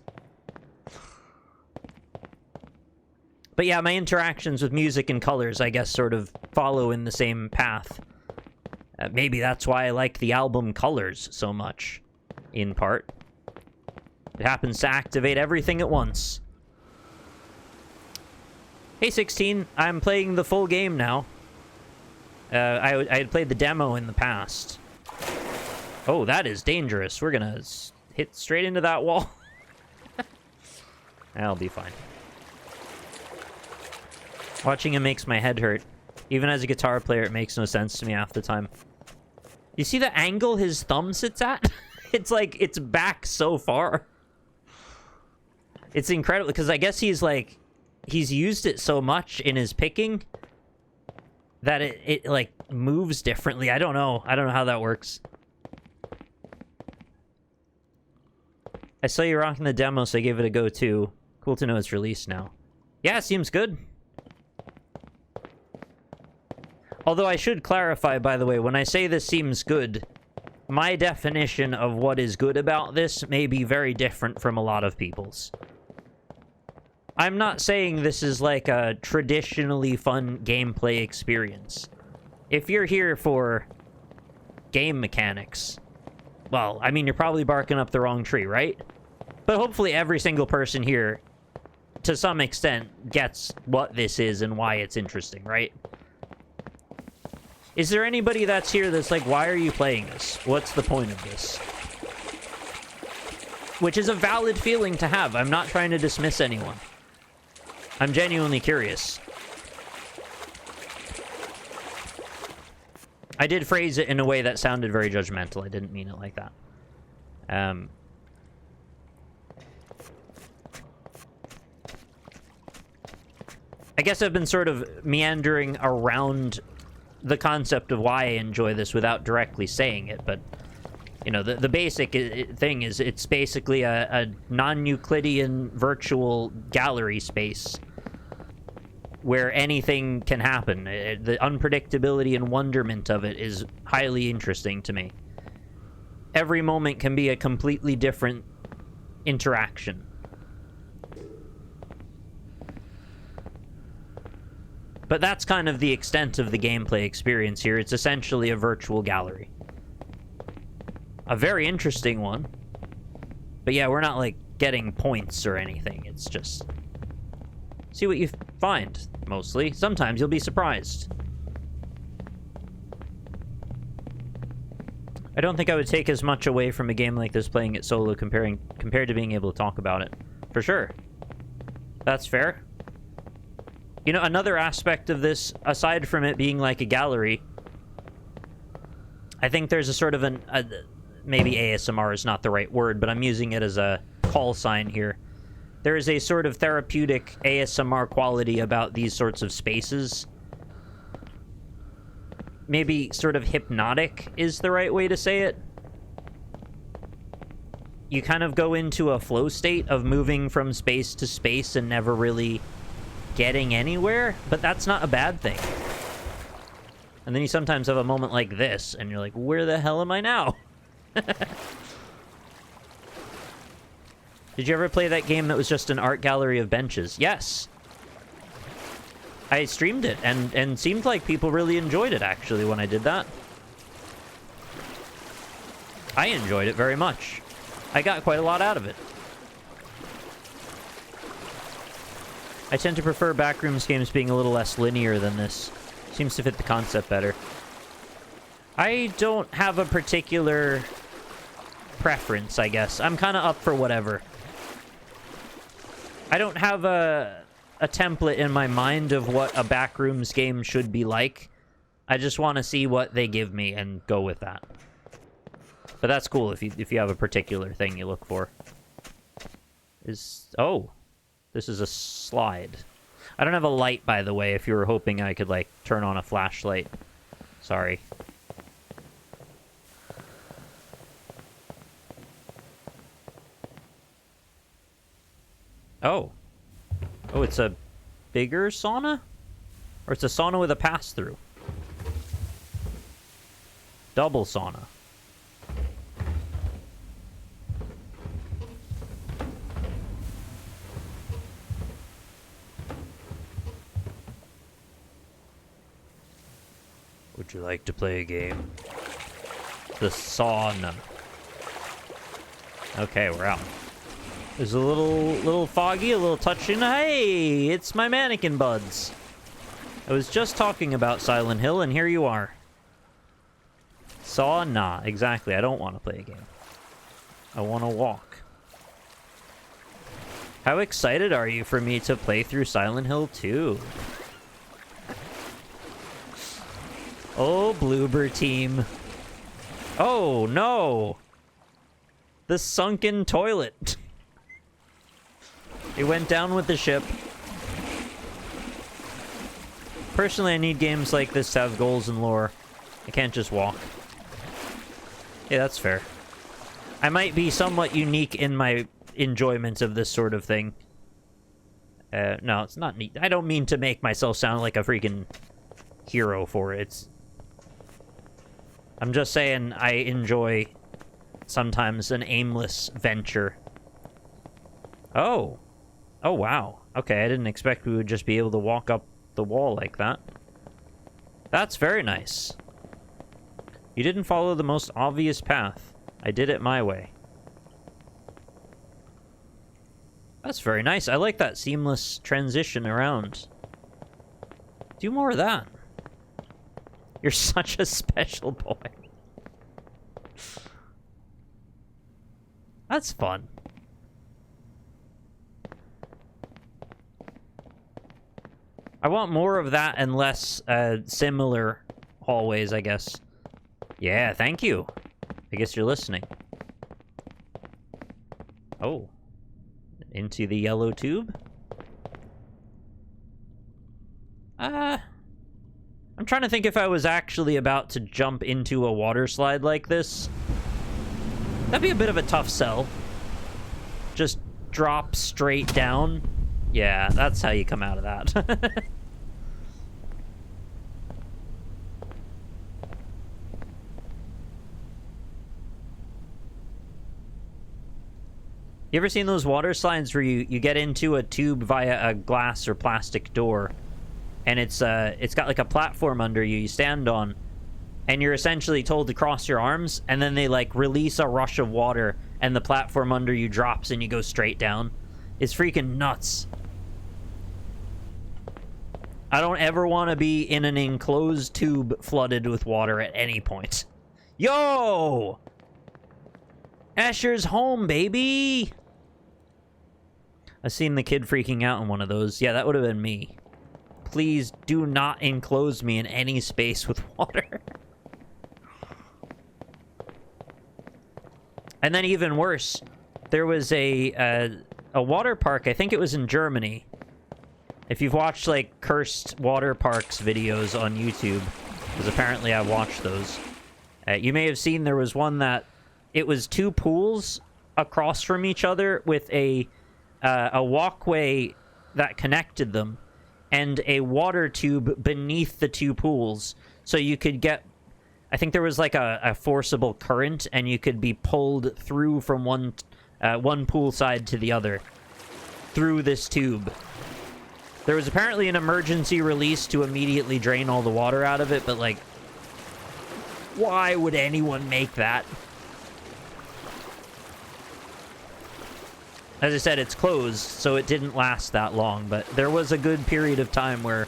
S1: But yeah, my interactions with music and colors, I guess, sort of follow in the same path. Maybe that's why I like the album Colors so much, in part. It happens to activate everything at once. Hey, 16, I'm playing the full game now. I had played the demo in the past. Oh, that is dangerous. We're gonna hit straight into that wall. That'll be fine. Watching him makes my head hurt. Even as a guitar player, it makes no sense to me half the time. You see the angle his thumb sits at? It's like, it's back so far. It's incredible, because I guess he's used it so much in his picking that it like, moves differently. I don't know how that works. I saw you rocking the demo, so I gave it a go, too. Cool to know it's released now. Yeah, seems good. Although I should clarify, by the way, when I say this seems good, my definition of what is good about this may be very different from a lot of people's. I'm not saying this is like a traditionally fun gameplay experience. If you're here for game mechanics, well, I mean, you're probably barking up the wrong tree, right? But hopefully every single person here, to some extent, gets what this is and why it's interesting, right? Is there anybody that's here that's like, why are you playing this? What's the point of this? Which is a valid feeling to have. I'm not trying to dismiss anyone. I'm genuinely curious. I did phrase it in a way that sounded very judgmental. I didn't mean it like that. I guess I've been sort of meandering around the concept of why I enjoy this without directly saying it, but you know, the basic thing is it's basically a non-Euclidean virtual gallery space where anything can happen. The unpredictability and wonderment of it is highly interesting to me. Every moment can be a completely different interaction. But that's kind of the extent of the gameplay experience here. It's essentially a virtual gallery. A very interesting one. But yeah, we're not, like, getting points or anything. It's just see what you find, mostly. Sometimes you'll be surprised. I don't think I would take as much away from a game like this playing it solo compared to being able to talk about it. For sure. That's fair. You know, another aspect of this, aside from it being like a gallery, I think there's a sort of maybe ASMR is not the right word, but I'm using it as a call sign here. There is a sort of therapeutic ASMR quality about these sorts of spaces. Maybe sort of hypnotic is the right way to say it. You kind of go into a flow state of moving from space to space and never really getting anywhere, but that's not a bad thing. And then you sometimes have a moment like this, and you're like, where the hell am I now? Did you ever play that game that was just an art gallery of benches? Yes. I streamed it, and seemed like people really enjoyed it, actually, when I did that. I enjoyed it very much. I got quite a lot out of it. I tend to prefer backrooms games being a little less linear than this. Seems to fit the concept better. I don't have a particular preference, I guess. I'm kind of up for whatever. I don't have a template in my mind of what a backrooms game should be like. I just want to see what they give me and go with that. But that's cool if you have a particular thing you look for. Oh, this is a slide. I don't have a light, by the way, if you were hoping I could, like, turn on a flashlight. Sorry. Oh. Oh, it's a bigger sauna? Or it's a sauna with a pass-through? Double sauna. Would you like to play a game? The sauna. Okay, we're out. It's a little foggy, a little touching. Hey, it's my mannequin buds. I was just talking about Silent Hill, and here you are. Sauna, exactly. I don't want to play a game. I want to walk. How excited are you for me to play through Silent Hill 2? Oh, Bloober team. Oh, no. The sunken toilet. It went down with the ship. Personally, I need games like this to have goals and lore. I can't just walk. Yeah, that's fair. I might be somewhat unique in my enjoyment of this sort of thing. No, it's not neat. I don't mean to make myself sound like a freaking hero for it. I'm just saying I enjoy sometimes an aimless venture. Oh. Oh, wow. Okay, I didn't expect we would just be able to walk up the wall like that. That's very nice. You didn't follow the most obvious path. I did it my way. That's very nice. I like that seamless transition around. Do more of that. You're such a special boy. That's fun. I want more of that and less similar hallways, I guess. Yeah, thank you. I guess you're listening. Oh. Into the yellow tube? I'm trying to think if I was actually about to jump into a water slide like this. That'd be a bit of a tough sell. Just drop straight down. Yeah, that's how you come out of that. You ever seen those water slides where you get into a tube via a glass or plastic door, and it's got like a platform under you stand on, and you're essentially told to cross your arms, and then they like release a rush of water, and the platform under you drops, and you go straight down? It's freaking nuts. I don't ever want to be in an enclosed tube flooded with water at any point. Yo! Asher's home, baby! I seen the kid freaking out in one of those. Yeah, that would have been me. Please do not enclose me in any space with water. And then even worse, there was a water park, I think it was in Germany. If you've watched, like, cursed water parks videos on YouTube, because apparently I watched those, you may have seen there was one that it was two pools across from each other with a walkway that connected them and a water tube beneath the two pools. So you could get, I think there was like a forcible current, and you could be pulled through from one pool side to the other through this tube. There was apparently an emergency release to immediately drain all the water out of it, but, like, why would anyone make that? As I said, it's closed, so it didn't last that long, but there was a good period of time where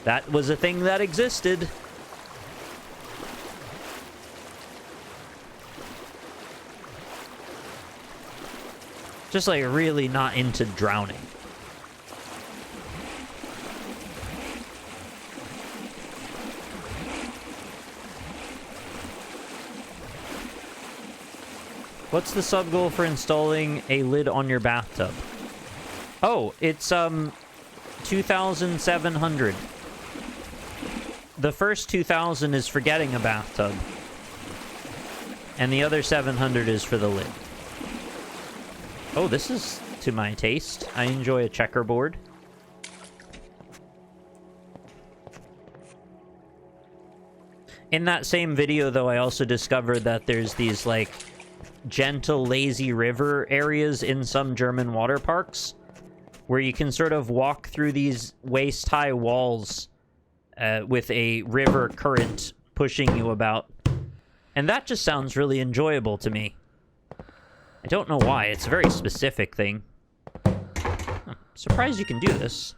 S1: that was a thing that existed. Just, like, really not into drowning. What's the sub goal for installing a lid on your bathtub? Oh, it's 2,700. The first 2,000 is for getting a bathtub. And the other 700 is for the lid. Oh, this is to my taste. I enjoy a checkerboard. In that same video, though, I also discovered that there's these, like, gentle, lazy river areas in some German water parks where you can sort of walk through these waist-high walls with a river current pushing you about. And that just sounds really enjoyable to me. I don't know why. It's a very specific thing. I'm surprised you can do this.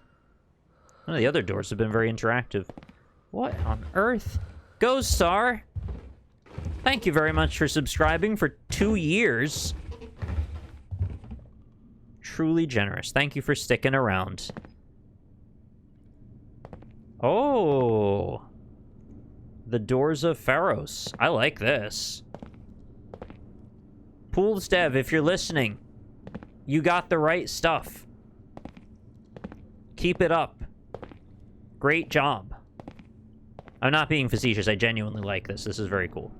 S1: None of the other doors have been very interactive. What on earth? Ghost Star! Thank you very much for subscribing for 2 years. Truly generous. Thank you for sticking around. Oh. The Doors of Pharos. I like this. Pools Dev, if you're listening, you got the right stuff. Keep it up. Great job. I'm not being facetious. I genuinely like this. This is very cool.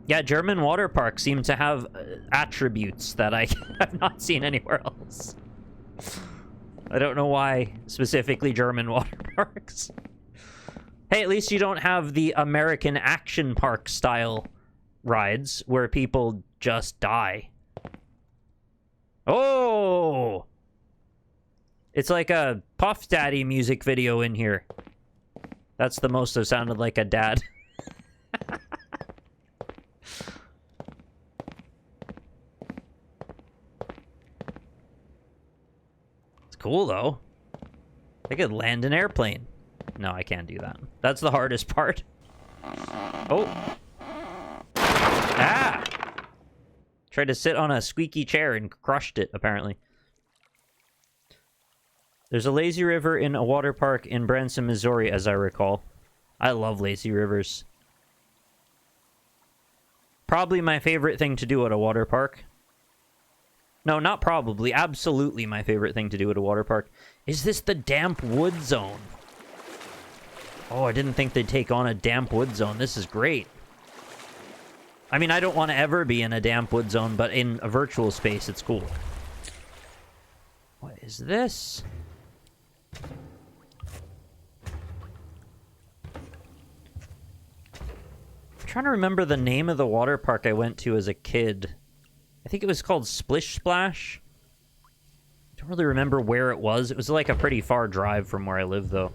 S1: Yeah, German water parks seem to have attributes that I have not seen anywhere else. I don't know why specifically German water parks. Hey, at least you don't have the American action park style rides where people just die. Oh! It's like a Puff Daddy music video in here. That's the most I've sounded like a dad. Cool, though. I could land an airplane. No, I can't do that. That's the hardest part. Oh. Ah! Tried to sit on a squeaky chair and crushed it, apparently. There's a lazy river in a water park in Branson, Missouri, as I recall. I love lazy rivers. Probably my favorite thing to do at a water park. No, not probably. Absolutely my favorite thing to do at a water park. Is this the damp wood zone? Oh, I didn't think they'd take on a damp wood zone. This is great. I mean, I don't want to ever be in a damp wood zone, but in a virtual space, it's cool. What is this? I'm trying to remember the name of the water park I went to as a kid. I think it was called Splish Splash. I don't really remember where it was. It was like a pretty far drive from where I live, though.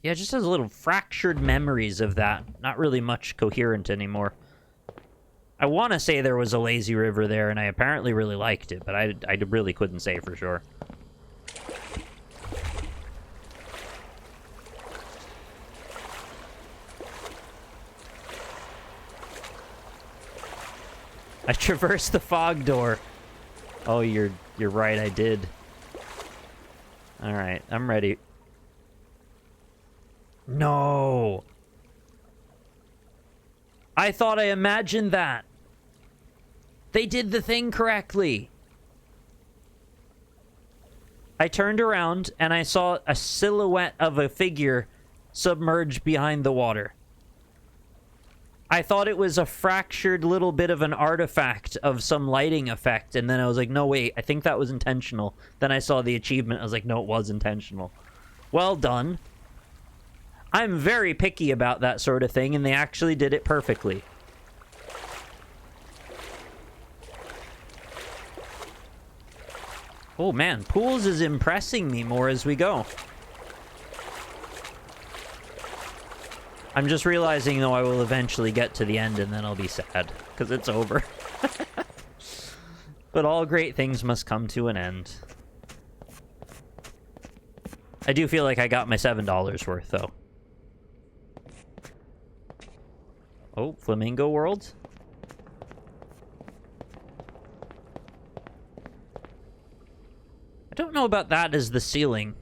S1: Yeah, just has little fractured memories of that. Not really much coherent anymore. I want to say there was a lazy river there, and I apparently really liked it, but I really couldn't say for sure. I traversed the fog door. Oh, you're right, I did. Alright, I'm ready. No! I thought I imagined that. They did the thing correctly. I turned around and I saw a silhouette of a figure submerged behind the water. I thought it was a fractured little bit of an artifact of some lighting effect, and then I was like, no, wait, I think that was intentional. Then I saw the achievement, I was like, no, it was intentional. Well done. I'm very picky about that sort of thing, and they actually did it perfectly. Oh man, Pools is impressing me more as we go. I'm just realizing, though, I will eventually get to the end and then I'll be sad, because it's over. But all great things must come to an end. I do feel like I got my $7 worth, though. Oh, Flamingo World? I don't know about that as the ceiling.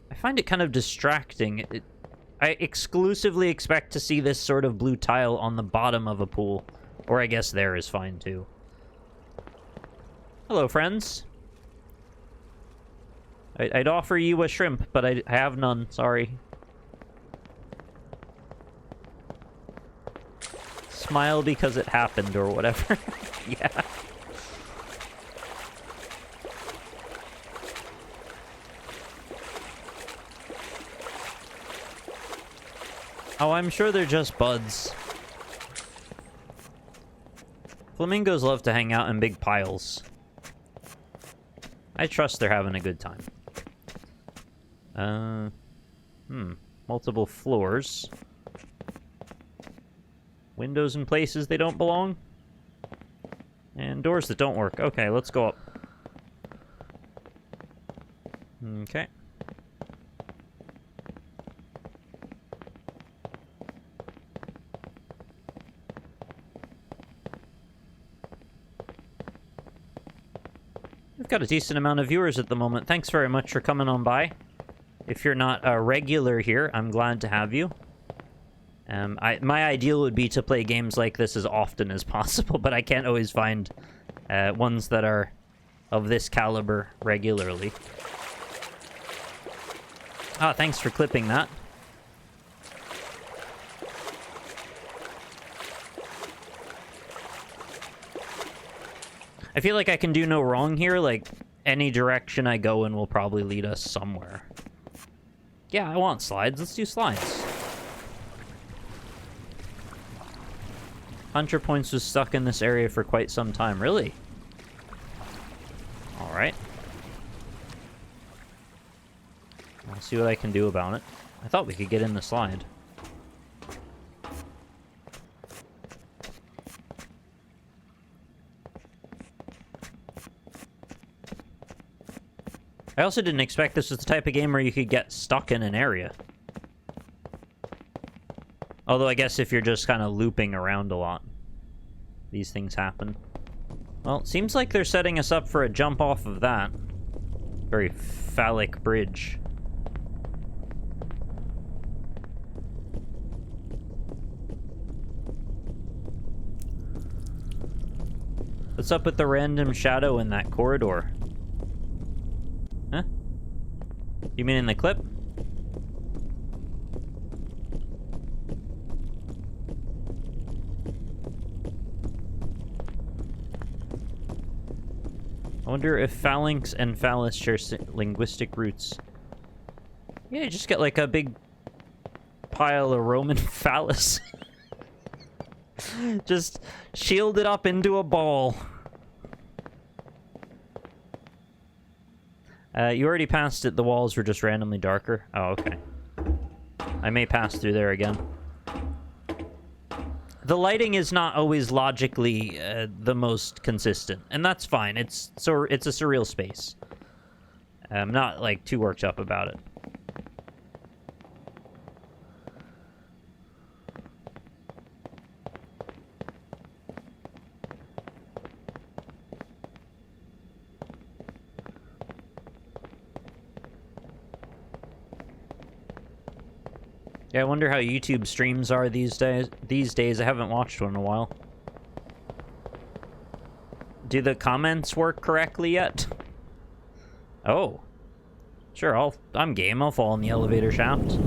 S1: I find it kind of distracting. I exclusively expect to see this sort of blue tile on the bottom of a pool. Or I guess there is fine, too. Hello, friends. I'd offer you a shrimp, but I have none. Sorry. Smile because it happened, or whatever. Yeah. Oh, I'm sure they're just buds. Flamingos love to hang out in big piles. I trust they're having a good time. Multiple floors. Windows in places they don't belong. And doors that don't work. Okay, let's go up. Okay. We've got a decent amount of viewers at the moment. Thanks very much for coming on by. If you're not a regular here, I'm glad to have you. My ideal would be to play games like this as often as possible, but I can't always find ones that are of this caliber regularly. Ah, thanks for clipping that. I feel like I can do no wrong here. Like, any direction I go in will probably lead us somewhere. Yeah, I want slides. Let's do slides. Hunter Points was stuck in this area for quite some time. Really? Alright. I'll see what I can do about it. I thought we could get in the slide. I also didn't expect this was the type of game where you could get stuck in an area. Although I guess if you're just kind of looping around a lot, these things happen. Well, it seems like they're setting us up for a jump off of that. Very phallic bridge. What's up with the random shadow in that corridor? Huh? You mean in the clip? I wonder if phalanx and phallus share linguistic roots. Yeah, just get like a big pile of Roman phallus. Just shield it up into a ball. You already passed it. The walls were just randomly darker. Oh, okay. I may pass through there again. The lighting is not always logically the most consistent, and that's fine. It's a surreal space. I'm not, like, too worked up about it. Yeah, I wonder how YouTube streams are these days. I haven't watched one in a while. Do the comments work correctly yet? Oh. Sure, I'm game. I'll fall in the elevator shaft.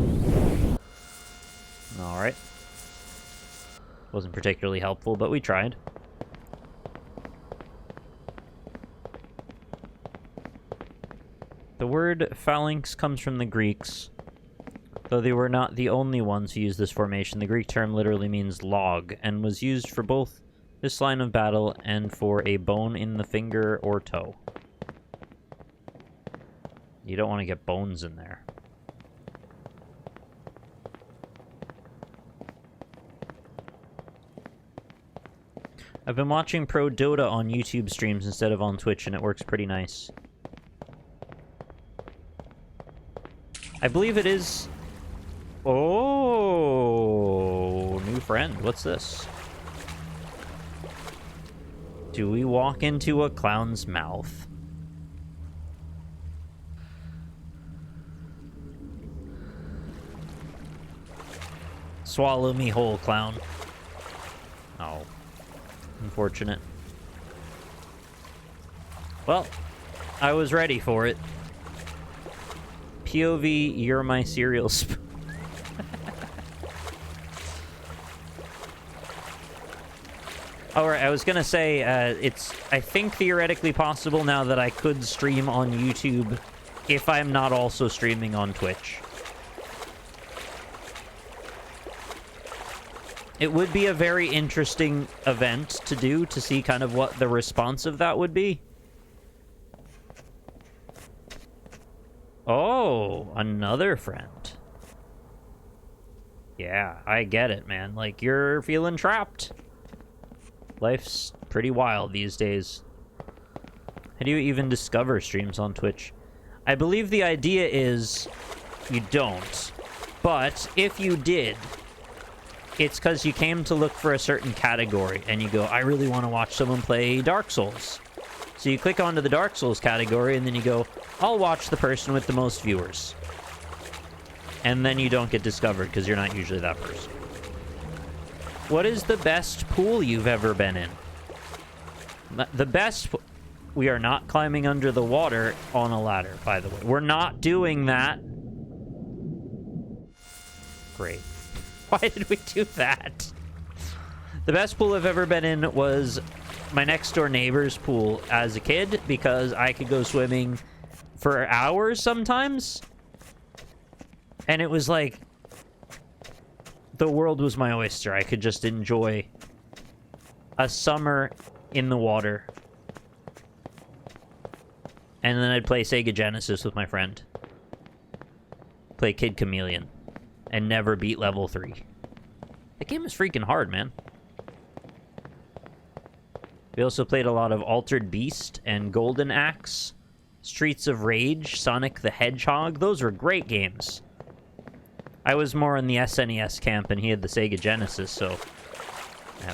S1: Alright. Wasn't particularly helpful, but we tried. The word phalanx comes from the Greeks. Though they were not the only ones who used this formation, the Greek term literally means log, and was used for both this line of battle and for a bone in the finger or toe. You don't want to get bones in there. I've been watching Pro Dota on YouTube streams instead of on Twitch, and it works pretty nice. I believe it is... Oh, new friend. What's this? Do we walk into a clown's mouth? Swallow me whole, clown. Oh. Unfortunate. Well, I was ready for it. POV, you're my cereal spoon. Alright, I was gonna say, it's, I think, theoretically possible now that I could stream on YouTube if I'm not also streaming on Twitch. It would be a very interesting event to do, to see kind of what the response of that would be. Oh, another friend. Yeah, I get it, man. Like, you're feeling trapped. Life's pretty wild these days. How do you even discover streams on Twitch? I believe the idea is you don't. But if you did, it's because you came to look for a certain category, and you go, I really want to watch someone play Dark Souls. So you click onto the Dark Souls category, and then you go, I'll watch the person with the most viewers. And then you don't get discovered, because you're not usually that person. What is the best pool you've ever been in? The best... We are not climbing under the water on a ladder, by the way. We're not doing that. Great. Why did we do that? The best pool I've ever been in was my next-door neighbor's pool as a kid, because I could go swimming for hours sometimes. And it was like... the world was my oyster. I could just enjoy a summer in the water. And then I'd play Sega Genesis with my friend. Play Kid Chameleon. And never beat level 3. The game is freaking hard, man. We also played a lot of Altered Beast and Golden Axe. Streets of Rage, Sonic the Hedgehog. Those were great games. I was more in the SNES camp, and he had the Sega Genesis, so...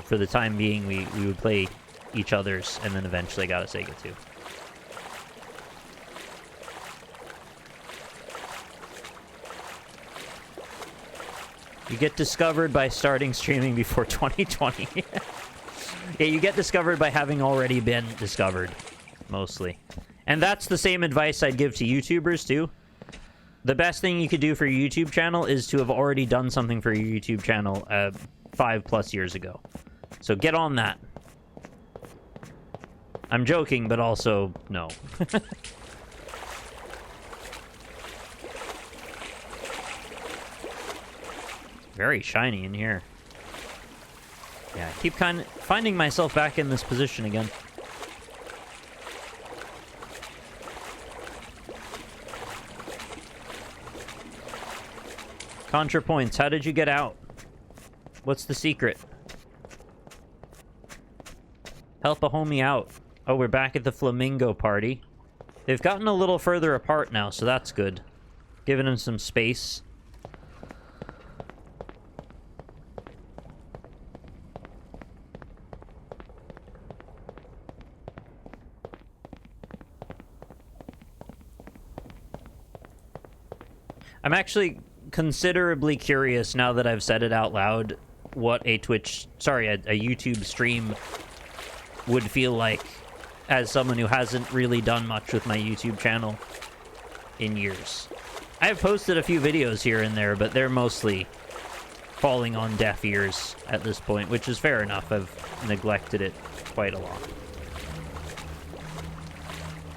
S1: for the time being, we would play each other's, and then eventually got a Sega too. You get discovered by starting streaming before 2020. Yeah, you get discovered by having already been discovered, mostly. And that's the same advice I'd give to YouTubers, too. The best thing you could do for your YouTube channel is to have already done something for your YouTube channel 5+ years ago. So get on that. I'm joking, but also, no. Very shiny in here. Yeah, I keep kind of finding myself back in this position again. ContraPoints, how did you get out? What's the secret? Help a homie out. Oh, we're back at the Flamingo party. They've gotten a little further apart now, so that's good. Giving him some space. I'm actually considerably curious, now that I've said it out loud, what a YouTube stream would feel like as someone who hasn't really done much with my YouTube channel in years. I have posted a few videos here and there, but they're mostly falling on deaf ears at this point, which is fair enough. I've neglected it quite a lot.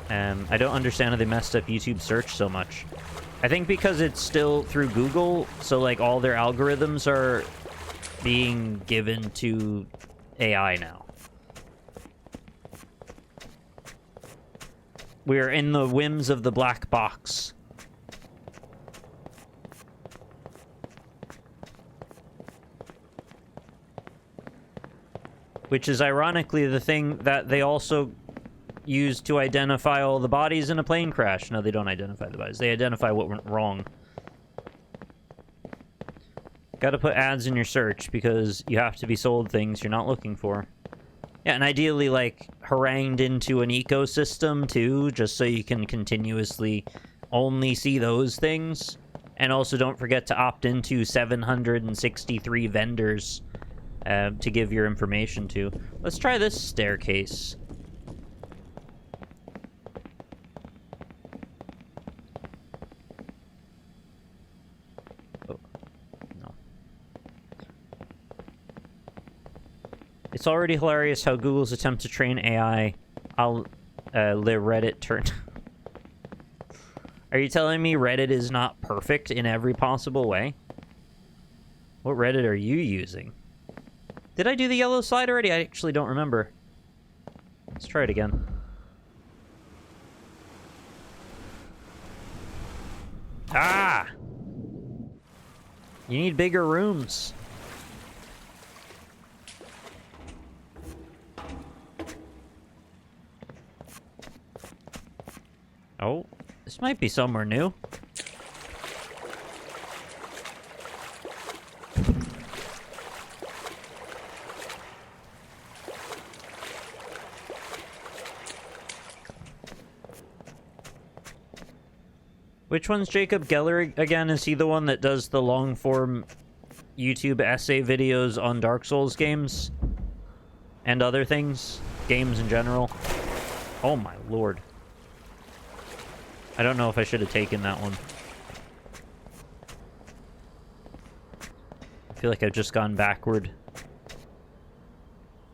S1: I don't understand how they messed up YouTube search so much. I think because it's still through Google, so like all their algorithms are being given to AI now. We're in the whims of the black box. Which is ironically the thing that they also use to identify all the bodies in a plane crash. No, they don't identify the bodies. They identify what went wrong. Gotta put ads in your search because you have to be sold things you're not looking for. Yeah, and ideally, like, harangued into an ecosystem, too, just so you can continuously only see those things. And also don't forget to opt into 763 vendors to give your information to. Let's try this staircase. Oh, no. It's already hilarious how Google's attempt to train AI, I'll let Reddit turn... Are you telling me Reddit is not perfect in every possible way? What Reddit are you using? Did I do the yellow slide already? I actually don't remember. Let's try it again. Ah! You need bigger rooms. Oh. This might be somewhere new. Which one's Jacob Geller again? Is he the one that does the long-form YouTube essay videos on Dark Souls games? And other things? Games in general? Oh my lord. I don't know if I should have taken that one. I feel like I've just gone backward.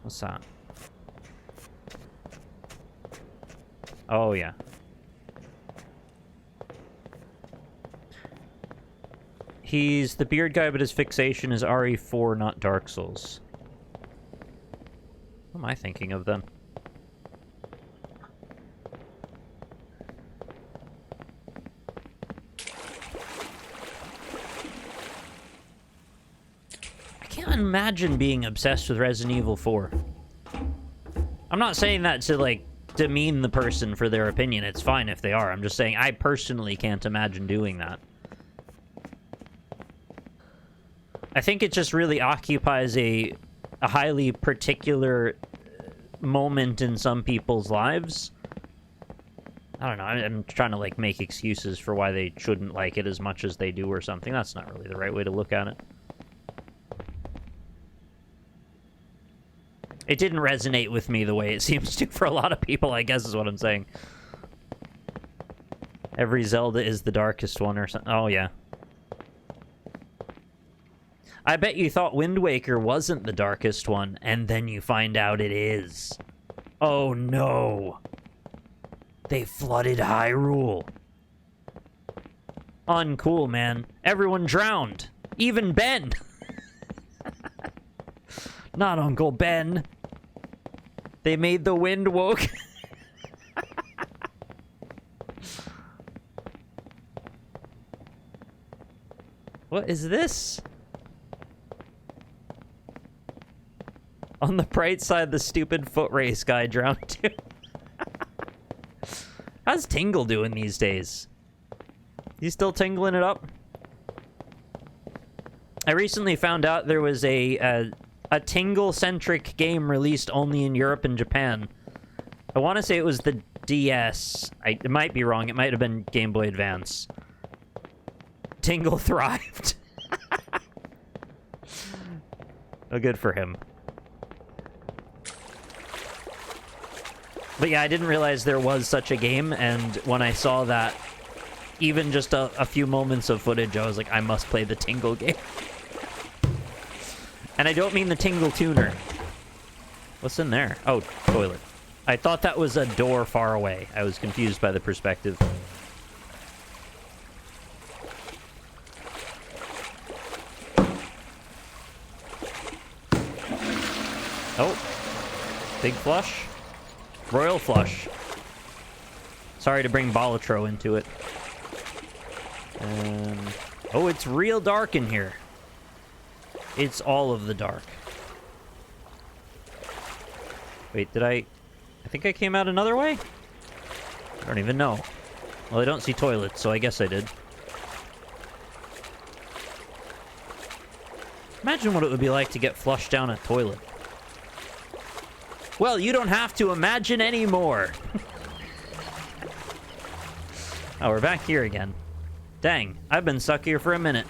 S1: What's that? Oh, yeah. He's the beard guy, but his fixation is RE4, not Dark Souls. What am I thinking of, then? Imagine being obsessed with Resident Evil 4. I'm not saying that to, like, demean the person for their opinion. It's fine if they are. I'm just saying I personally can't imagine doing that. I think it just really occupies a highly particular moment in some people's lives. I don't know. I'm trying to, like, make excuses for why they shouldn't like it as much as they do or something. That's not really the right way to look at it. It didn't resonate with me the way it seems to for a lot of people, I guess is what I'm saying. Every Zelda is the darkest one or something. Oh, yeah. I bet you thought Wind Waker wasn't the darkest one, and then you find out it is. Oh, no. They flooded Hyrule. Uncool, man. Everyone drowned. Even Ben. Not Uncle Ben. They made the wind woke. What is this? On the bright side, the stupid foot race guy drowned too. How's Tingle doing these days? You still tingling it up? I recently found out there was a Tingle-centric game released only in Europe and Japan. I want to say it was the DS. It might be wrong. It might have been Game Boy Advance. Tingle thrived. Oh, good for him. But yeah, I didn't realize there was such a game, and when I saw that, even just a few moments of footage, I was like, I must play the Tingle game. And I don't mean the Tingle tuner. What's in there? Oh, toilet. I thought that was a door far away. I was confused by the perspective. Oh. Big flush. Royal flush. Sorry to bring Balatro into it. Oh, it's real dark in here. It's all of the dark. Wait, did I think I came out another way? I don't even know. Well, I don't see toilets, so I guess I did. Imagine what it would be like to get flushed down a toilet. Well, you don't have to imagine anymore. Oh, we're back here again. Dang, I've been stuck here for a minute.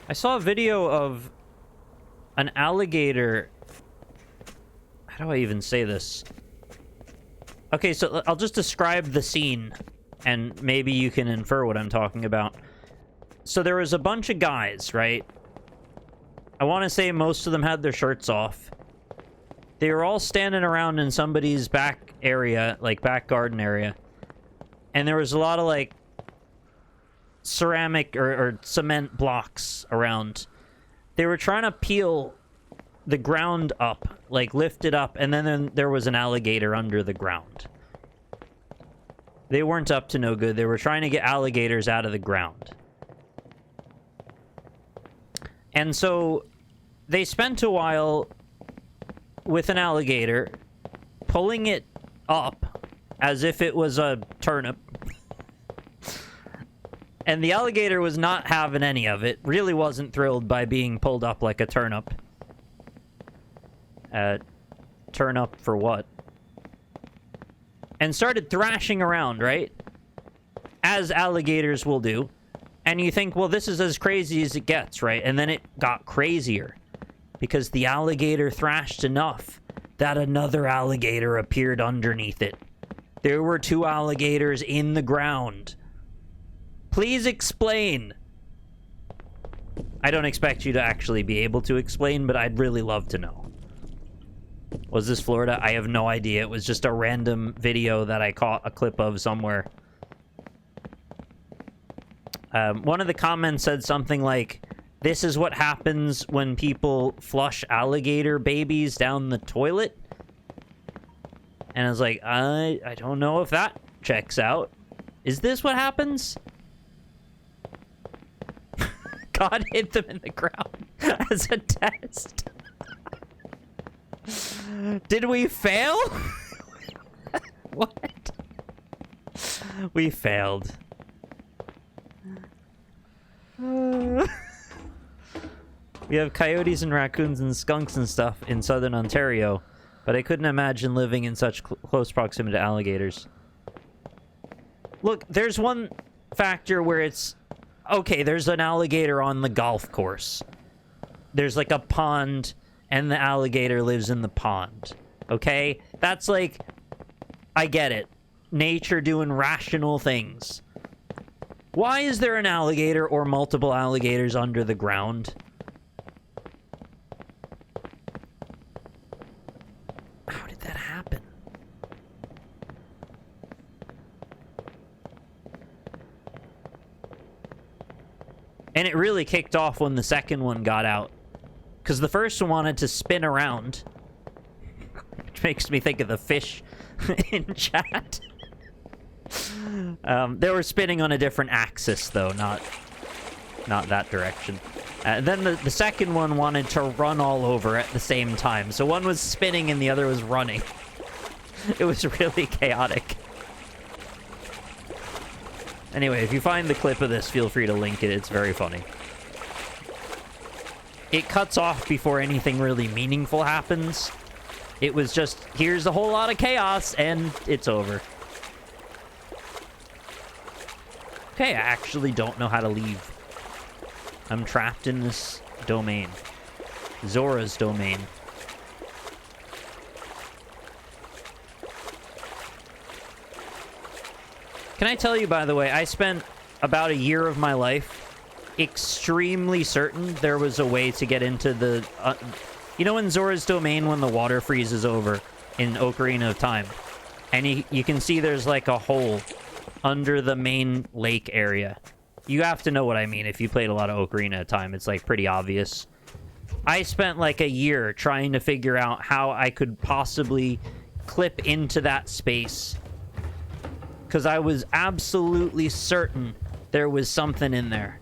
S1: I saw a video of an alligator. How do I even say this? Okay, so I'll just describe the scene, and maybe you can infer what I'm talking about. So there was a bunch of guys, right? I want to say most of them had their shirts off. They were all standing around in somebody's back area, like back garden area. And there was a lot of, like, ceramic or cement blocks around. They were trying to peel the ground up, like lift it up, and then there was an alligator under the ground. They weren't up to no good. They were trying to get alligators out of the ground. And so they spent a while with an alligator, pulling it up as if it was a turnip. And the alligator was not having any of it. Really wasn't thrilled by being pulled up like a turnip. Turn up for what? And started thrashing around, right? As alligators will do. And you think, well, this is as crazy as it gets, right? And then it got crazier. Because the alligator thrashed enough that another alligator appeared underneath it. There were two alligators in the ground. Please explain. I don't expect you to actually be able to explain, but I'd really love to know. Was this Florida? I have no idea. It was just a random video that I caught a clip of somewhere. One of the comments said something like, "This is what happens when people flush alligator babies down the toilet." And I was like, I don't know if that checks out. Is this what happens? God hit them in the ground as a test. Did we fail? What? We failed. We have coyotes and raccoons and skunks and stuff in southern Ontario, but I couldn't imagine living in such close proximity to alligators. Look, there's one factor where it's... Okay, there's an alligator on the golf course. There's like a pond, and the alligator lives in the pond. Okay? That's like... I get it. Nature doing rational things. Why is there an alligator or multiple alligators under the ground? How did that happen? And it really kicked off when the second one got out. Because the first one wanted to spin around. Which makes me think of the fish in chat. They were spinning on a different axis, though, not that direction. Then the second one wanted to run all over at the same time. So one was spinning and the other was running. It was really chaotic. Anyway, if you find the clip of this, feel free to link it. It's very funny. It cuts off before anything really meaningful happens. It was just, here's a whole lot of chaos, and it's over. Okay, I actually don't know how to leave. I'm trapped in this domain. Zora's domain. Can I tell you, by the way, I spent about a year of my life extremely certain there was a way to get into the... you know in Zora's domain when the water freezes over in Ocarina of Time? And you can see there's like a hole under the main lake area. You have to know what I mean if you played a lot of Ocarina of Time. It's like pretty obvious. I spent like a year trying to figure out how I could possibly clip into that space. Because I was absolutely certain there was something in there.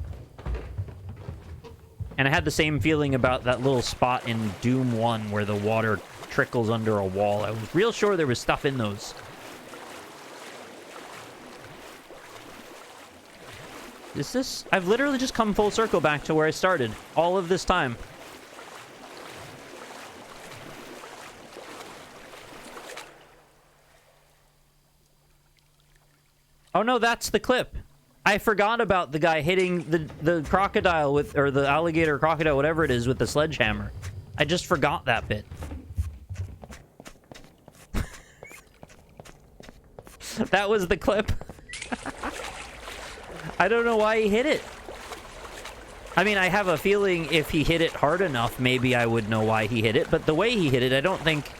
S1: And I had the same feeling about that little spot in Doom 1 where the water trickles under a wall. I was real sure there was stuff in those. Is this... I've literally just come full circle back to where I started. All of this time. Oh no, that's the clip. I forgot about the guy hitting the crocodile with... Or the alligator crocodile, whatever it is, with the sledgehammer. I just forgot that bit. That was the clip. I don't know why he hit it. I mean, I have a feeling if he hit it hard enough, maybe I would know why he hit it. But the way he hit it, I don't think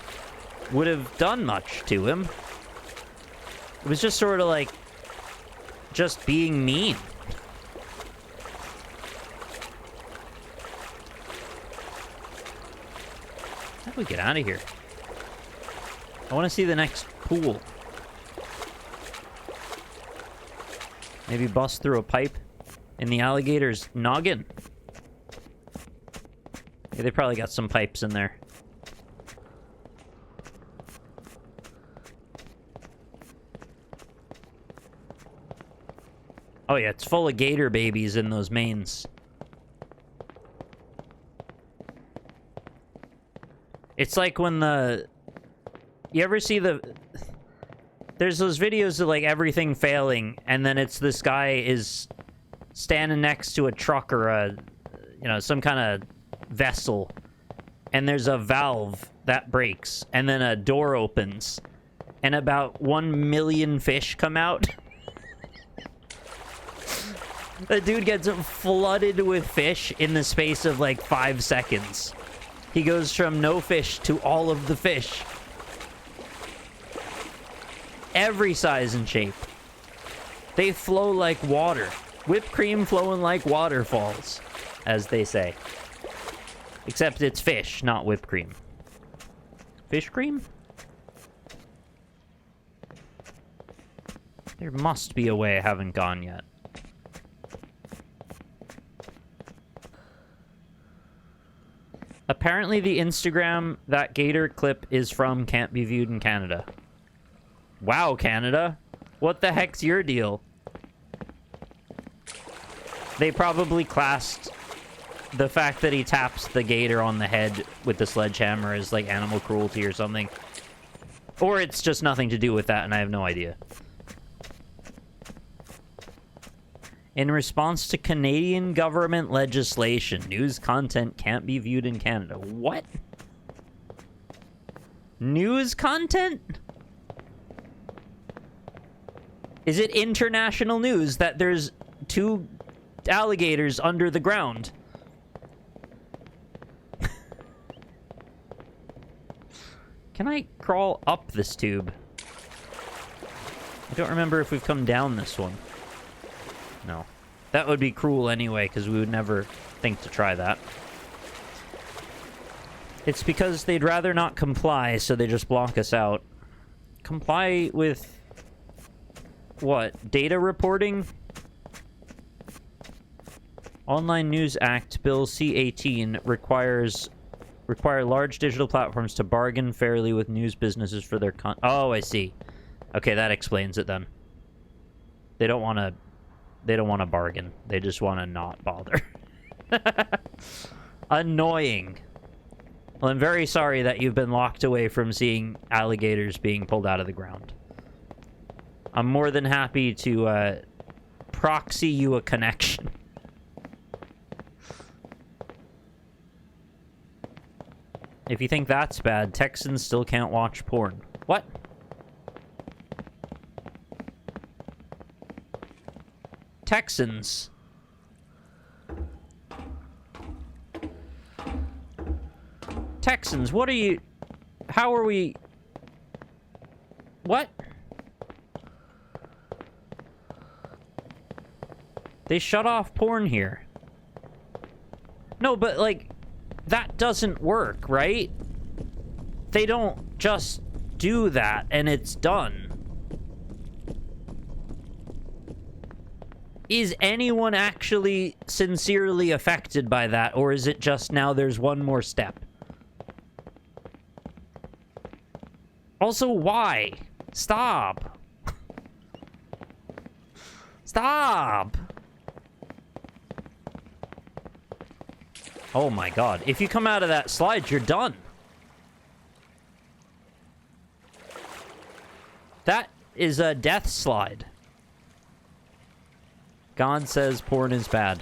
S1: would have done much to him. It was just sort of like... just being mean. How do we get out of here? I want to see the next pool. Maybe bust through a pipe in the alligator's noggin. Yeah, they probably got some pipes in there. Oh yeah, it's full of gator babies in those mains. It's like when the... You ever see the... There's those videos of, like, everything failing, and then it's this guy is standing next to a truck or a... You know, some kind of vessel. And there's a valve that breaks, and then a door opens. And about 1 million fish come out. The dude gets flooded with fish in the space of, like, 5 seconds. He goes from no fish to all of the fish. Every size and shape. They flow like water. Whipped cream flowing like waterfalls, as they say. Except it's fish, not whipped cream. Fish cream? There must be a way I haven't gone yet. Apparently the Instagram that gator clip is from can't be viewed in Canada. Wow, Canada. What the heck's your deal? They probably classed the fact that he taps the gator on the head with the sledgehammer as, like, animal cruelty or something. Or it's just nothing to do with that, and I have no idea. In response to Canadian government legislation, news content can't be viewed in Canada. What? News content? Is it international news that there's 2 alligators under the ground? Can I crawl up this tube? I don't remember if we've come down this one. No. That would be cruel anyway, because we would never think to try that. It's because they'd rather not comply, so they just block us out. Comply with... what? Data reporting? Online News Act Bill C-18 require large digital platforms to bargain fairly with news businesses for their Oh, I see. Okay, that explains it then. They don't want to bargain. They just want to not bother. Annoying. Well, I'm very sorry that you've been locked away from seeing alligators being pulled out of the ground. I'm more than happy to proxy you a connection. If you think that's bad, Texans still can't watch porn. What? Texans. Texans, what are you... How are we... What? They shut off porn here. No, but, like... that doesn't work, right? They don't just do that and it's done. Is anyone actually sincerely affected by that, or is it just now there's one more step? Also, why? Stop. Stop. Oh my god. If you come out of that slide, you're done. That is a death slide. God says porn is bad.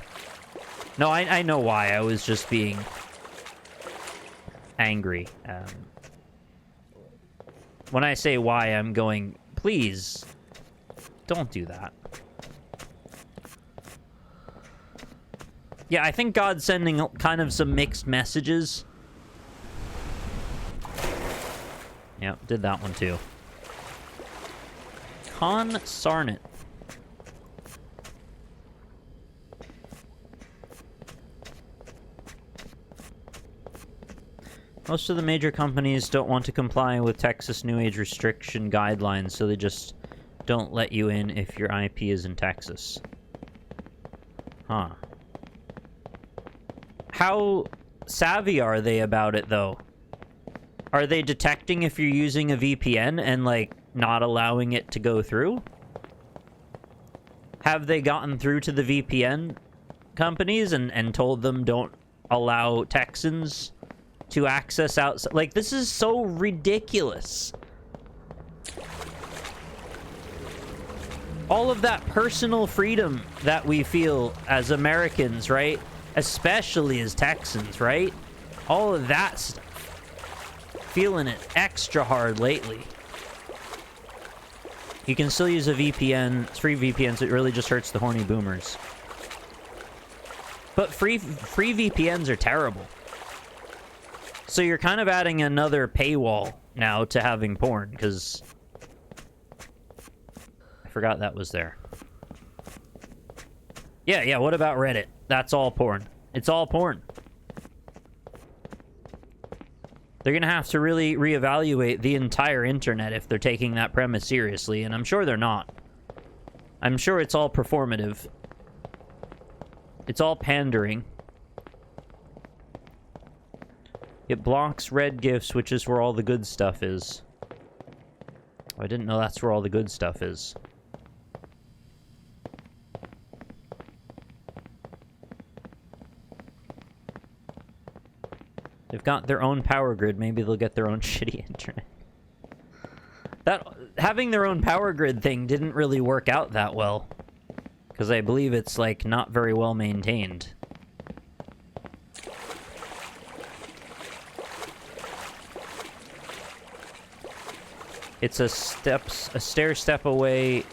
S1: No, I know why. I was just being angry. When I say why, I'm going, please, don't do that. Yeah, I think God's sending kind of some mixed messages. Yeah, did that one too. Consarnate. Most of the major companies don't want to comply with Texas New Age restriction guidelines, so they just don't let you in if your IP is in Texas. Huh. How savvy are they about it, though? Are they detecting if you're using a VPN and, like, not allowing it to go through? Have they gotten through to the VPN companies and told them don't allow Texans to access outside? Like, this is so ridiculous. All of that personal freedom that we feel as Americans, right? Especially as Texans, right? All of that stuff. Feeling it extra hard lately. You can still use a VPN. It's free VPNs. It really just hurts the horny boomers. But free VPNs are terrible. So you're kind of adding another paywall now to having porn, because I forgot that was there. Yeah, what about Reddit? That's all porn. It's all porn. They're going to have to really reevaluate the entire internet if they're taking that premise seriously, and I'm sure they're not. I'm sure it's all performative. It's all pandering. It blocks red gifts, which is where all the good stuff is. Oh, I didn't know that's where all the good stuff is. They've got their own power grid. Maybe they'll get their own shitty internet. That having their own power grid thing didn't really work out that well, because I believe it's, like, not very well maintained. It's a stair step away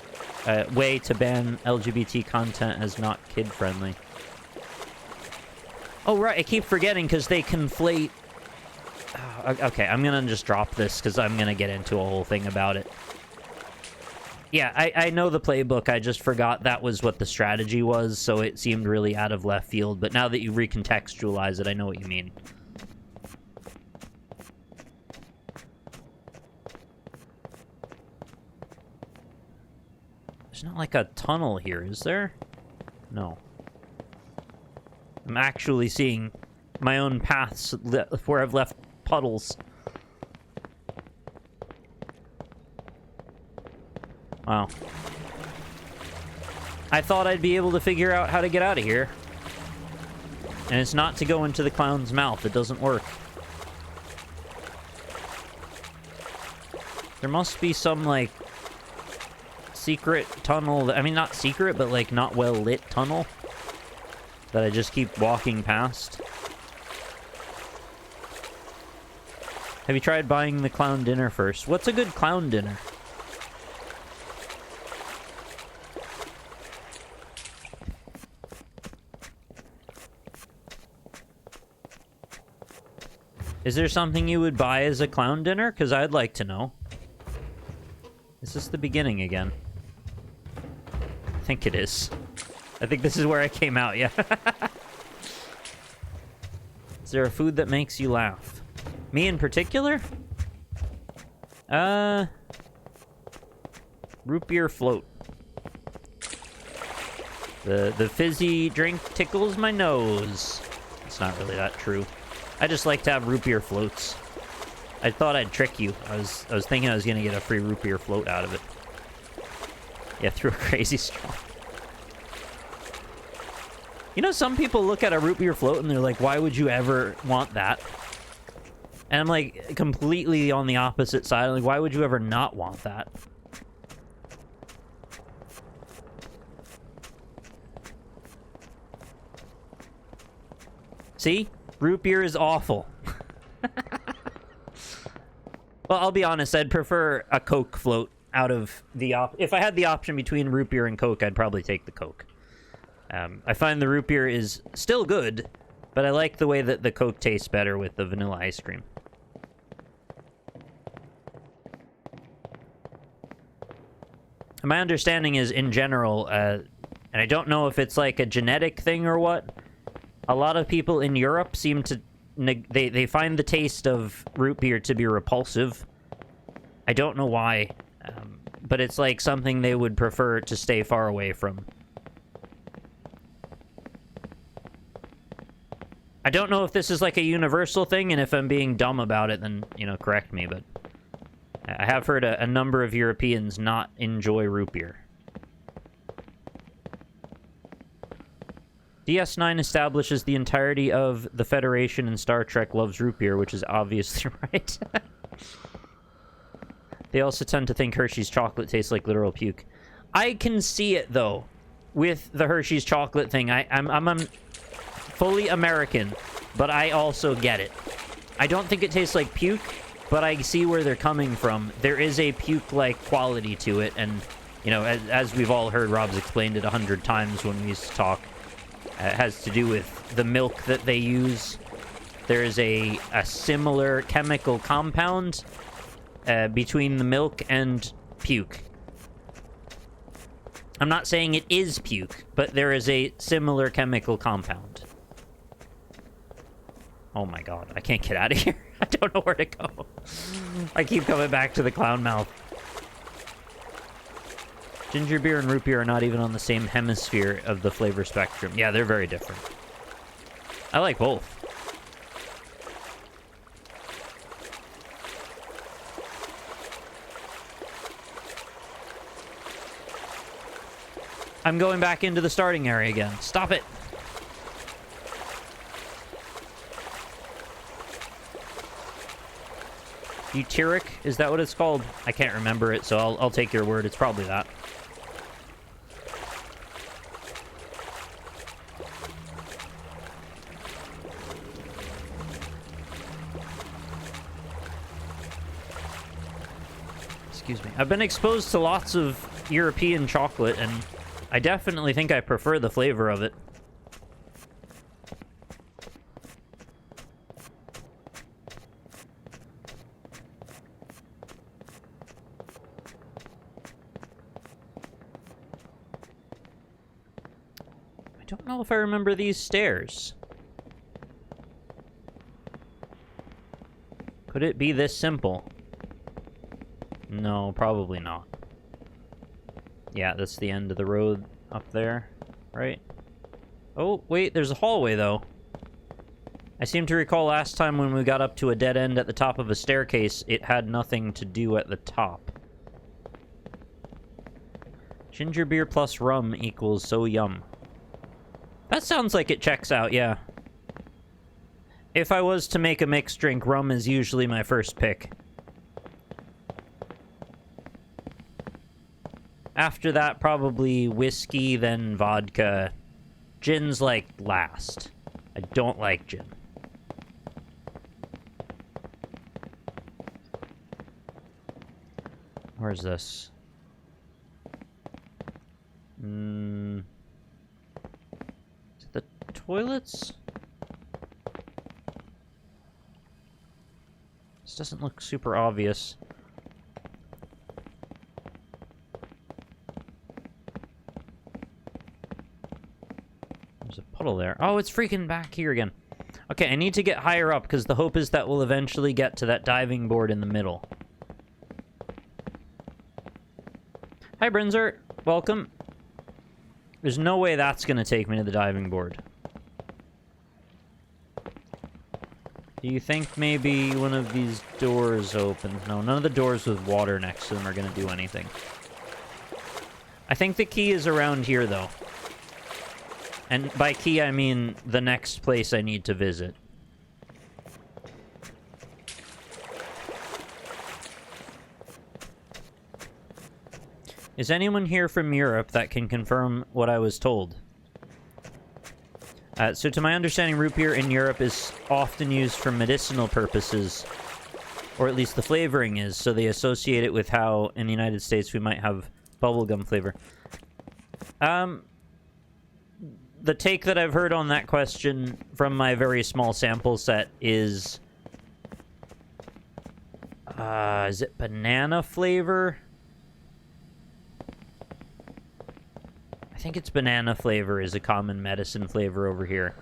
S1: way to ban LGBT content as not kid-friendly. Oh, right, I keep forgetting because they conflate... okay, I'm gonna just drop this because I'm gonna get into a whole thing about it. Yeah, I know the playbook, I just forgot that was what the strategy was, so it seemed really out of left field, but now that you recontextualize it, I know what you mean. There's not like a tunnel here, is there? No. I'm actually seeing my own paths where I've left puddles. Wow. I thought I'd be able to figure out how to get out of here. And it's not to go into the clown's mouth. It doesn't work. There must be some, like, secret tunnel. I mean, not secret, but, like, not well-lit tunnel that I just keep walking past. Have you tried buying the clown dinner first? What's a good clown dinner? Is there something you would buy as a clown dinner? Because I'd like to know. Is this the beginning again? I think it is. I think this is where I came out, yeah. Is there a food that makes you laugh? Me in particular? Root beer float. The fizzy drink tickles my nose. It's not really that true. I just like to have root beer floats. I thought I'd trick you. I was thinking I was gonna get a free root beer float out of it. Yeah, through a crazy straw. You know, some people look at a root beer float and they're like, why would you ever want that? And I'm like, completely on the opposite side. I'm like, why would you ever not want that? See? Root beer is awful. Well, I'll be honest, I'd prefer a Coke float out of the if I had the option between root beer and Coke, I'd probably take the Coke. I find the root beer is still good, but I like the way that the Coke tastes better with the vanilla ice cream. My understanding is, in general, and I don't know if it's like a genetic thing or what, a lot of people in Europe seem to... They find the taste of root beer to be repulsive. I don't know why, but it's like something they would prefer to stay far away from. I don't know if this is like a universal thing, and if I'm being dumb about it, then, you know, correct me, but I have heard a number of Europeans not enjoy root beer. DS9 establishes the entirety of the Federation in Star Trek loves root beer, which is obviously right. They also tend to think Hershey's chocolate tastes like literal puke. I can see it, though, with the Hershey's chocolate thing. I'm fully American, but I also get it. I don't think it tastes like puke, but I see where they're coming from. There is a puke-like quality to it, and, you know, as we've all heard, Rob's explained it 100 times when we used to talk. It has to do with the milk that they use. There is a similar chemical compound between the milk and puke. I'm not saying it is puke, but there is a similar chemical compound. Oh my god, I can't get out of here. I don't know where to go. I keep coming back to the clown mouth. Ginger beer and root beer are not even on the same hemisphere of the flavor spectrum. Yeah, they're very different. I like both. I'm going back into the starting area again. Stop it. Butyric? Is that what it's called? I can't remember it, so I'll take your word. It's probably that. Excuse me. I've been exposed to lots of European chocolate, and I definitely think I prefer the flavor of it. I don't know if I remember these stairs. Could it be this simple? No, probably not. Yeah, that's the end of the road up there, right? Oh, wait, there's a hallway, though. I seem to recall last time when we got up to a dead end at the top of a staircase, it had nothing to do at the top. Ginger beer plus rum equals so yum. That sounds like it checks out, yeah. If I was to make a mixed drink, rum is usually my first pick. After that, probably whiskey, then vodka. Gin's, like, last. I don't like gin. Where's this? Is it the toilets? This doesn't look super obvious. There's a puddle there. Oh, it's freaking back here again. Okay, I need to get higher up, because the hope is that we'll eventually get to that diving board in the middle. Hi, Brinzer. Welcome. There's no way that's going to take me to the diving board. Do you think maybe one of these doors opens? No, none of the doors with water next to them are going to do anything. I think the key is around here, though. And by key, I mean the next place I need to visit. Is anyone here from Europe that can confirm what I was told? So to my understanding, root beer in Europe is often used for medicinal purposes. Or at least the flavoring is, so they associate it with how in the United States we might have bubblegum flavor. The take that I've heard on that question from my very small sample set is it banana flavor? I think it's banana flavor is a common medicine flavor over here.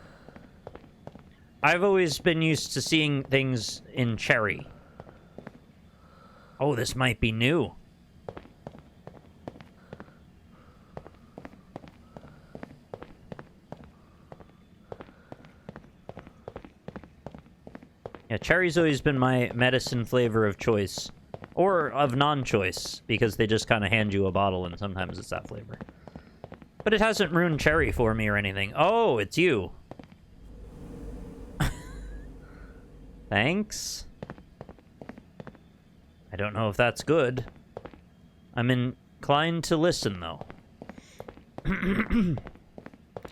S1: I've always been used to seeing things in cherry. Oh, this might be new. Yeah, cherry's always been my medicine flavor of choice. Or of non-choice, because they just kind of hand you a bottle and sometimes it's that flavor. But it hasn't ruined cherry for me or anything. Oh, it's you. Thanks. I don't know if that's good. I'm inclined to listen, though.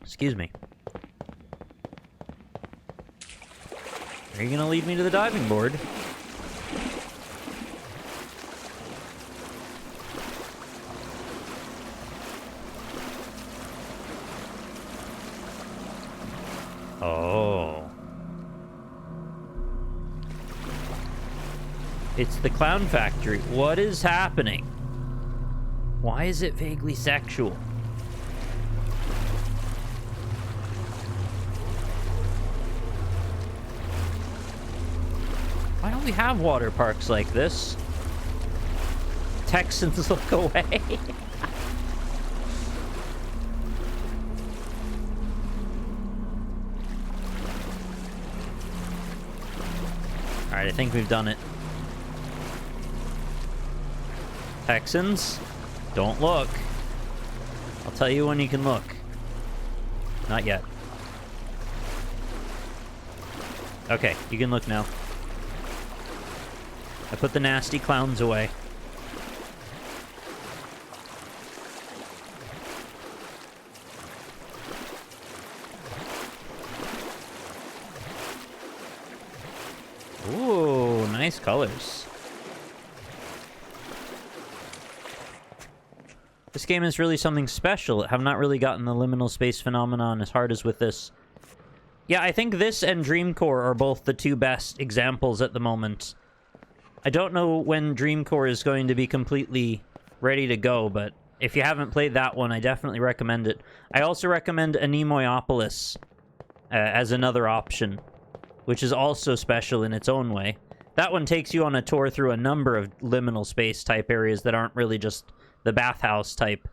S1: Excuse me. Are you gonna lead me to the diving board? Oh. It's the clown factory. What is happening? Why is it vaguely sexual? Why don't we have water parks like this? Texans look away. Alright, I think we've done it. Texans, don't look. I'll tell you when you can look. Not yet. Okay, you can look now. I put the nasty clowns away. Ooh, nice colors. This game is really something special. I have not really gotten the liminal space phenomenon as hard as with this. Yeah, I think this and Dreamcore are both the two best examples at the moment. I don't know when Dreamcore is going to be completely ready to go, but if you haven't played that one, I definitely recommend it. I also recommend Anemoiopolis as another option, which is also special in its own way. That one takes you on a tour through a number of liminal space type areas that aren't really just the bathhouse type.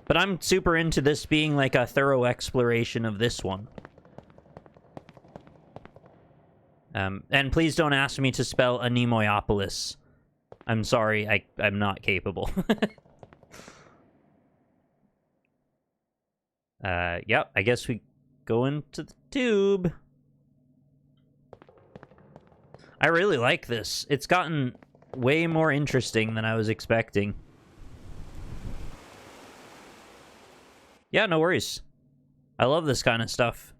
S1: But I'm super into this being like a thorough exploration of this one. And please don't ask me to spell Anemoiopolis. I'm sorry, I'm not capable. Yep, I guess we go into the tube. I really like this. It's gotten way more interesting than I was expecting. Yeah, no worries. I love this kind of stuff.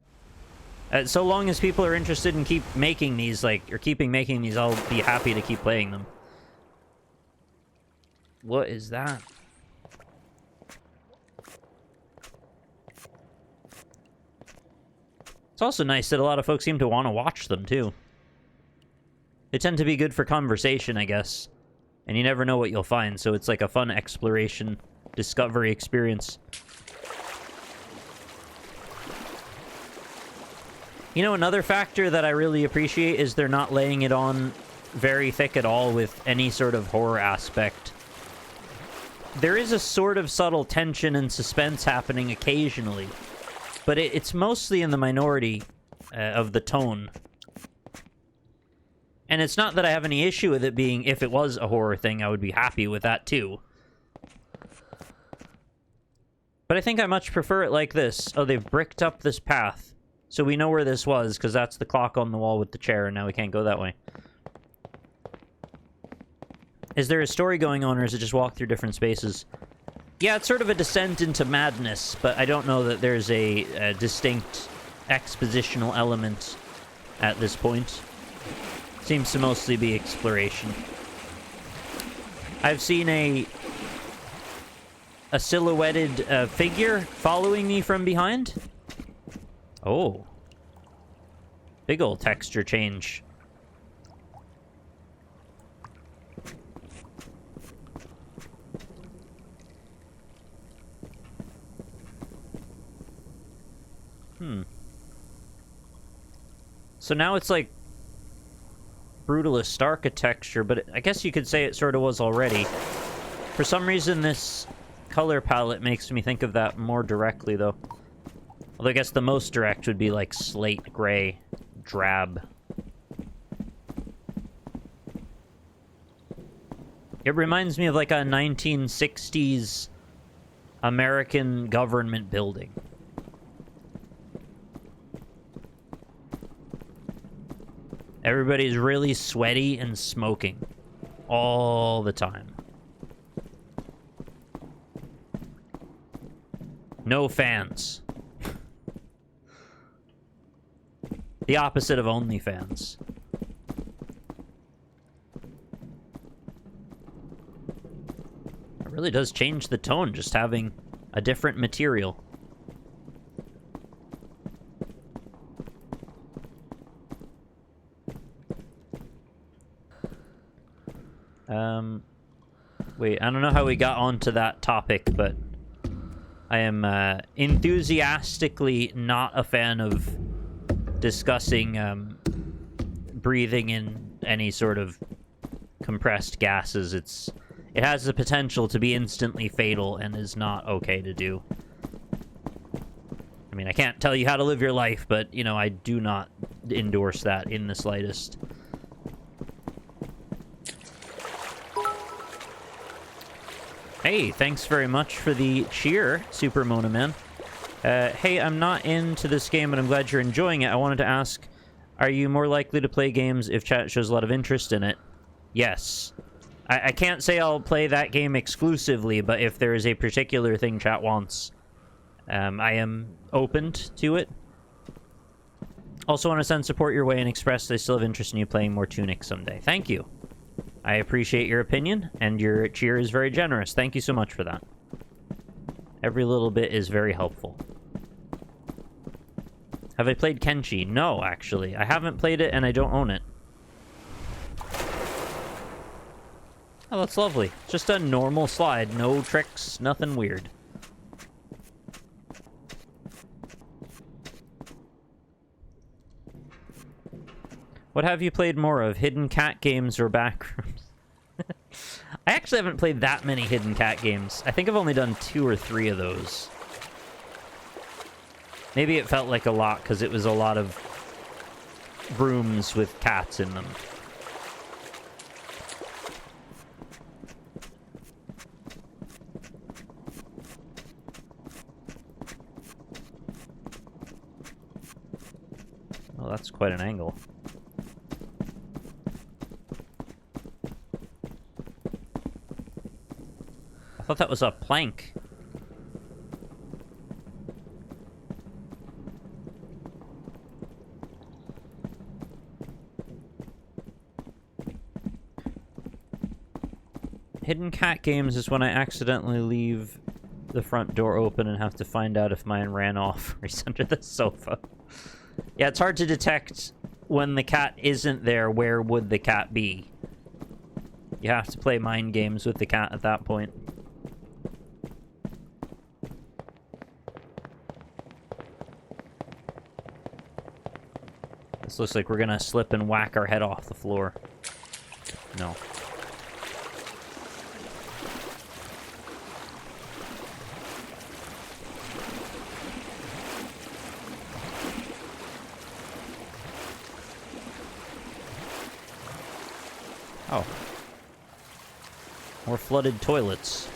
S1: So long as people are interested in keep making these, like, or keeping making these, I'll be happy to keep playing them. What is that? It's also nice that a lot of folks seem to want to watch them, too. They tend to be good for conversation, I guess. And you never know what you'll find, so it's like a fun exploration, discovery experience. You know, another factor that I really appreciate is they're not laying it on very thick at all with any sort of horror aspect. There is a sort of subtle tension and suspense happening occasionally, but it's mostly in the minority of the tone. And it's not that I have any issue with it being, if it was a horror thing, I would be happy with that too. But I think I much prefer it like this. Oh, they've bricked up this path. So we know where this was, because that's the clock on the wall with the chair, and now we can't go that way. Is there a story going on, or is it just walk through different spaces? Yeah, it's sort of a descent into madness, but I don't know that there's a distinct expositional element at this point. Seems to mostly be exploration. I've seen a silhouetted figure following me from behind. Oh. Big ol' texture change. So now it's like Brutalist architecture, but I guess you could say it sort of was already. For some reason, this color palette makes me think of that more directly, though. Although I guess the most direct would be like slate gray, drab. It reminds me of like a 1960s American government building. Everybody's really sweaty and smoking all the time. No fans. The opposite of OnlyFans. It really does change the tone just having a different material. Wait, I don't know how we got onto that topic, but I am enthusiastically not a fan of discussing breathing in any sort of compressed gases. It has the potential to be instantly fatal and is not okay to do. I mean, I can't tell you how to live your life, but, you know, I do not endorse that in the slightest. Hey, thanks very much for the cheer, Super Mona Man. Hey, I'm not into this game, but I'm glad you're enjoying it. I wanted to ask, are you more likely to play games if chat shows a lot of interest in it? Yes. I can't say I'll play that game exclusively, but if there is a particular thing chat wants, I am opened to it. Also want to send support your way and express that I still have interest in you playing more Tunic someday. Thank you. I appreciate your opinion, and your cheer is very generous. Thank you so much for that. Every little bit is very helpful. Have I played Kenshi? No, actually. I haven't played it, and I don't own it. Oh, that's lovely. Just a normal slide. No tricks, nothing weird. What have you played more of, hidden cat games or backrooms? I actually haven't played that many hidden cat games. I think I've only done 2 or 3 of those. Maybe it felt like a lot because it was a lot of rooms with cats in them. Oh, that's quite an angle. I thought that was a plank. Hidden cat games is when I accidentally leave the front door open and have to find out if mine ran off or he's under the sofa. Yeah, it's hard to detect when the cat isn't there. Where would the cat be? You have to play mind games with the cat at that point. This looks like we're gonna slip and whack our head off the floor. No. Oh. More flooded toilets.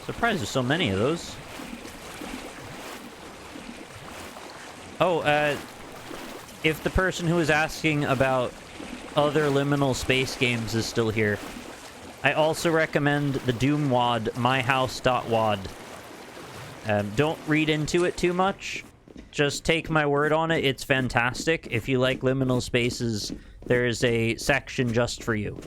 S1: Surprised there's so many of those. Oh, if the person who was asking about other liminal space games is still here, I also recommend the Doom WAD, myhouse.wad. Don't read into it too much. Just take my word on it, it's fantastic. If you like liminal spaces, there's a section just for you.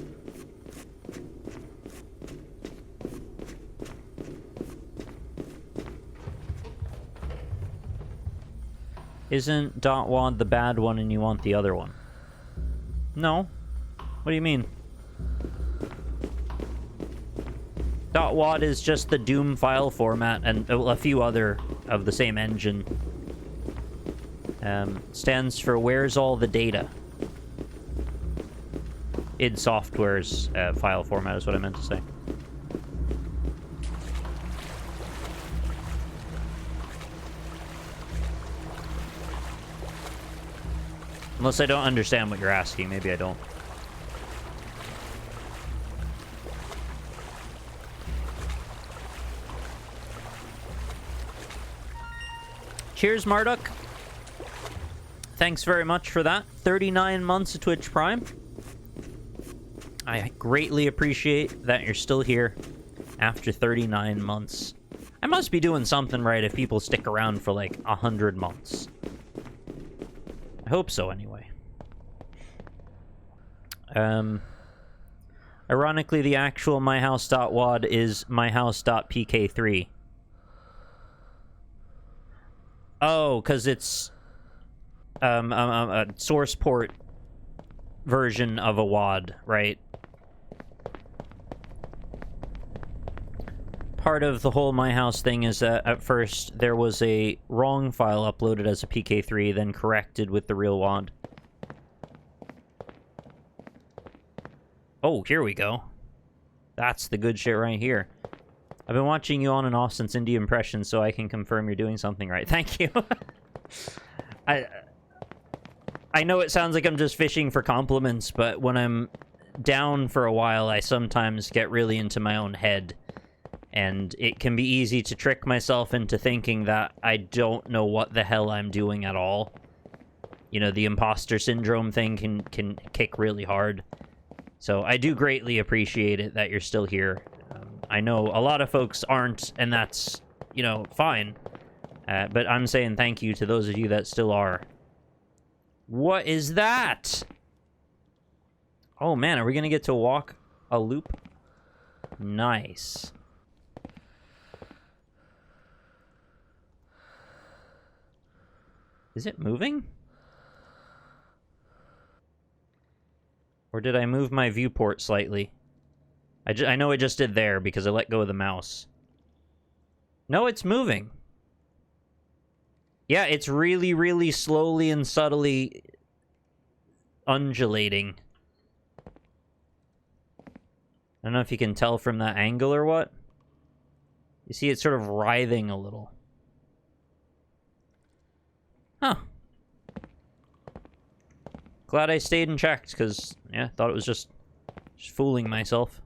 S1: Isn't .wad the bad one and you want the other one? No. What do you mean? .wad is just the Doom file format and a few other of the same engine. Stands for Where's All the Data? id Software's file format is what I meant to say. Unless I don't understand what you're asking. Maybe I don't. Cheers, Marduk. Thanks very much for that. 39 months of Twitch Prime. I greatly appreciate that you're still here after 39 months. I must be doing something right if people stick around for like 100 months. I hope so, anyway. Ironically, the actual myhouse.wad is myhouse.pk3. Oh, because it's a source port version of a WAD, right? Part of the whole My House thing is that at first there was a wrong file uploaded as a PK3, then corrected with the real WAD. Oh, here we go. That's the good shit right here. I've been watching you on and off since Indie Impressions, so I can confirm you're doing something right. Thank you. I know it sounds like I'm just fishing for compliments, but when I'm down for a while, I sometimes get really into my own head. And it can be easy to trick myself into thinking that I don't know what the hell I'm doing at all. You know, the imposter syndrome thing can kick really hard. So I do greatly appreciate it that you're still here. I know a lot of folks aren't, and that's, you know, fine. But I'm saying thank you to those of you that still are. What is that? Oh, man, are we going to get to walk a loop? Nice. Is it moving? Or did I move my viewport slightly? I know I just did there because I let go of the mouse. No, it's moving. Yeah, it's really, really slowly and subtly undulating. I don't know if you can tell from that angle or what. You see it sort of writhing a little. Huh. Glad I stayed and checked, because, yeah, thought it was just fooling myself.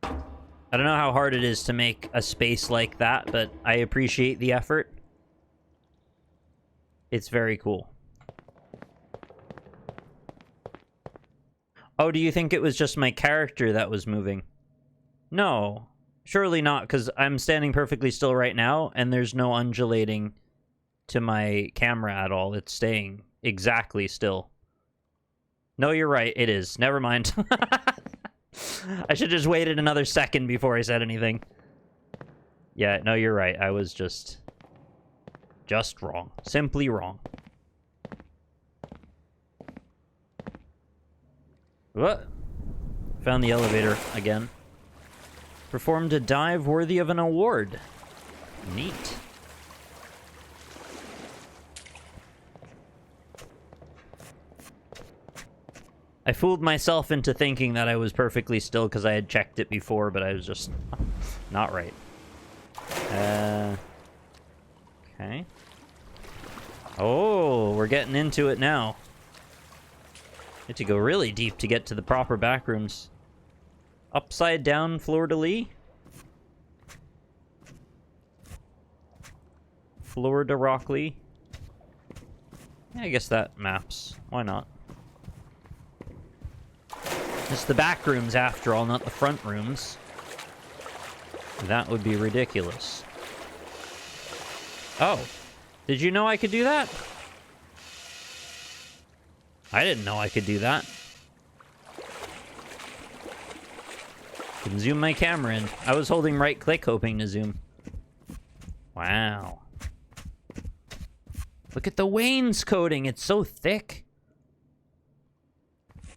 S1: I don't know how hard it is to make a space like that, but I appreciate the effort. It's very cool. Oh, do you think it was just my character that was moving? No, surely not, because I'm standing perfectly still right now, and there's no undulating to my camera at all. It's staying exactly still. No, you're right, it is. Never mind. I should have just waited another second before I said anything. Yeah, no, you're right. I was just wrong. Simply wrong. What? Found the elevator again. Performed a dive worthy of an award. Neat. I fooled myself into thinking that I was perfectly still because I had checked it before, but I was just not right. Okay. Oh, we're getting into it now. You have to go really deep to get to the proper back rooms. Upside down fleur-de-lis? Florida Rocklee? Yeah, I guess that maps. Why not? It's the back rooms after all, not the front rooms. That would be ridiculous. Oh. Did you know I could do that? I didn't know I could do that. Can zoom my camera in. I was holding right click hoping to zoom. Wow. Look at the wainscoting. It's so thick.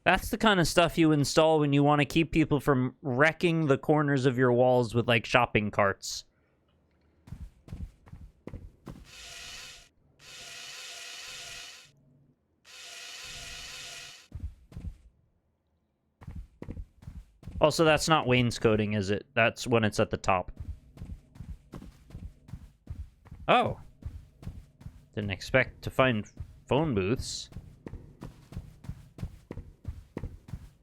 S1: That's the kind of stuff you install when you want to keep people from wrecking the corners of your walls with, like, shopping carts. Also, that's not wainscoting, is it? That's when it's at the top. Oh. Didn't expect to find phone booths.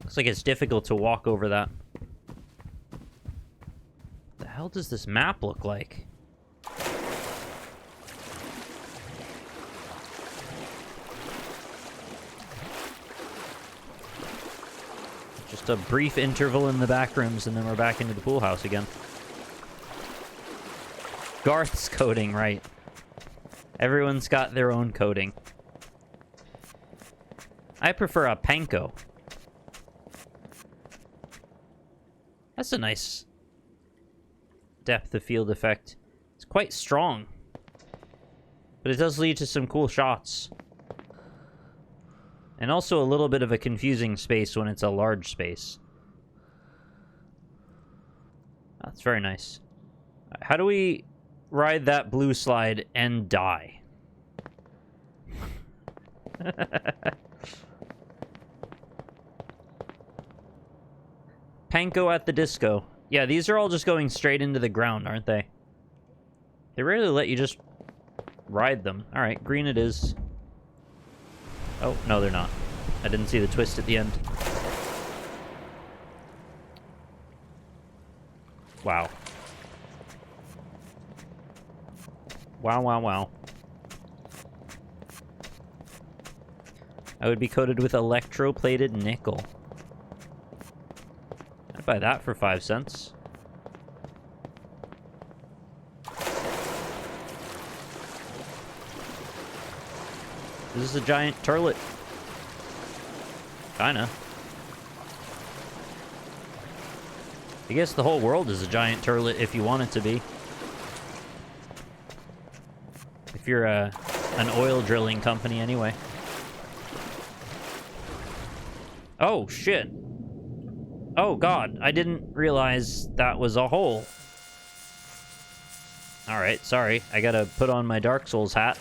S1: Looks like it's difficult to walk over that. What the hell does this map look like? Just a brief interval in the back rooms, and then we're back into the pool house again. Garth's coding, right. Everyone's got their own coding. I prefer a panko. That's a nice depth of field effect. It's quite strong. But it does lead to some cool shots. And also a little bit of a confusing space when it's a large space. That's very nice. How do we ride that blue slide and die? Panko at the disco. Yeah, these are all just going straight into the ground, aren't they? They rarely let you just ride them. Alright, green it is. Oh, no, they're not. I didn't see the twist at the end. Wow. Wow, wow, wow. I would be coated with electroplated nickel. I'd buy that for 5 cents. This is a giant turlet. Kinda. I guess the whole world is a giant turlet if you want it to be. If you're an oil drilling company, anyway. Oh, shit. Oh, God. I didn't realize that was a hole. Alright, sorry. I gotta put on my Dark Souls hat.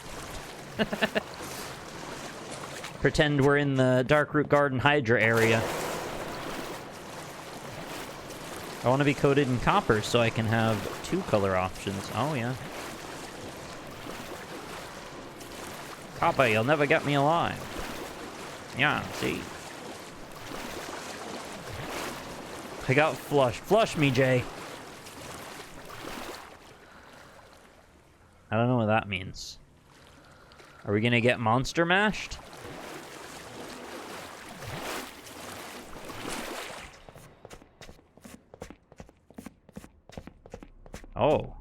S1: Pretend we're in the Darkroot Garden Hydra area. I want to be coated in copper so I can have 2 color options. Oh, yeah. Copper, you'll never get me alive. Yeah, see? I got flushed. Flush me, Jay. I don't know what that means. Are we gonna get monster mashed? Oh.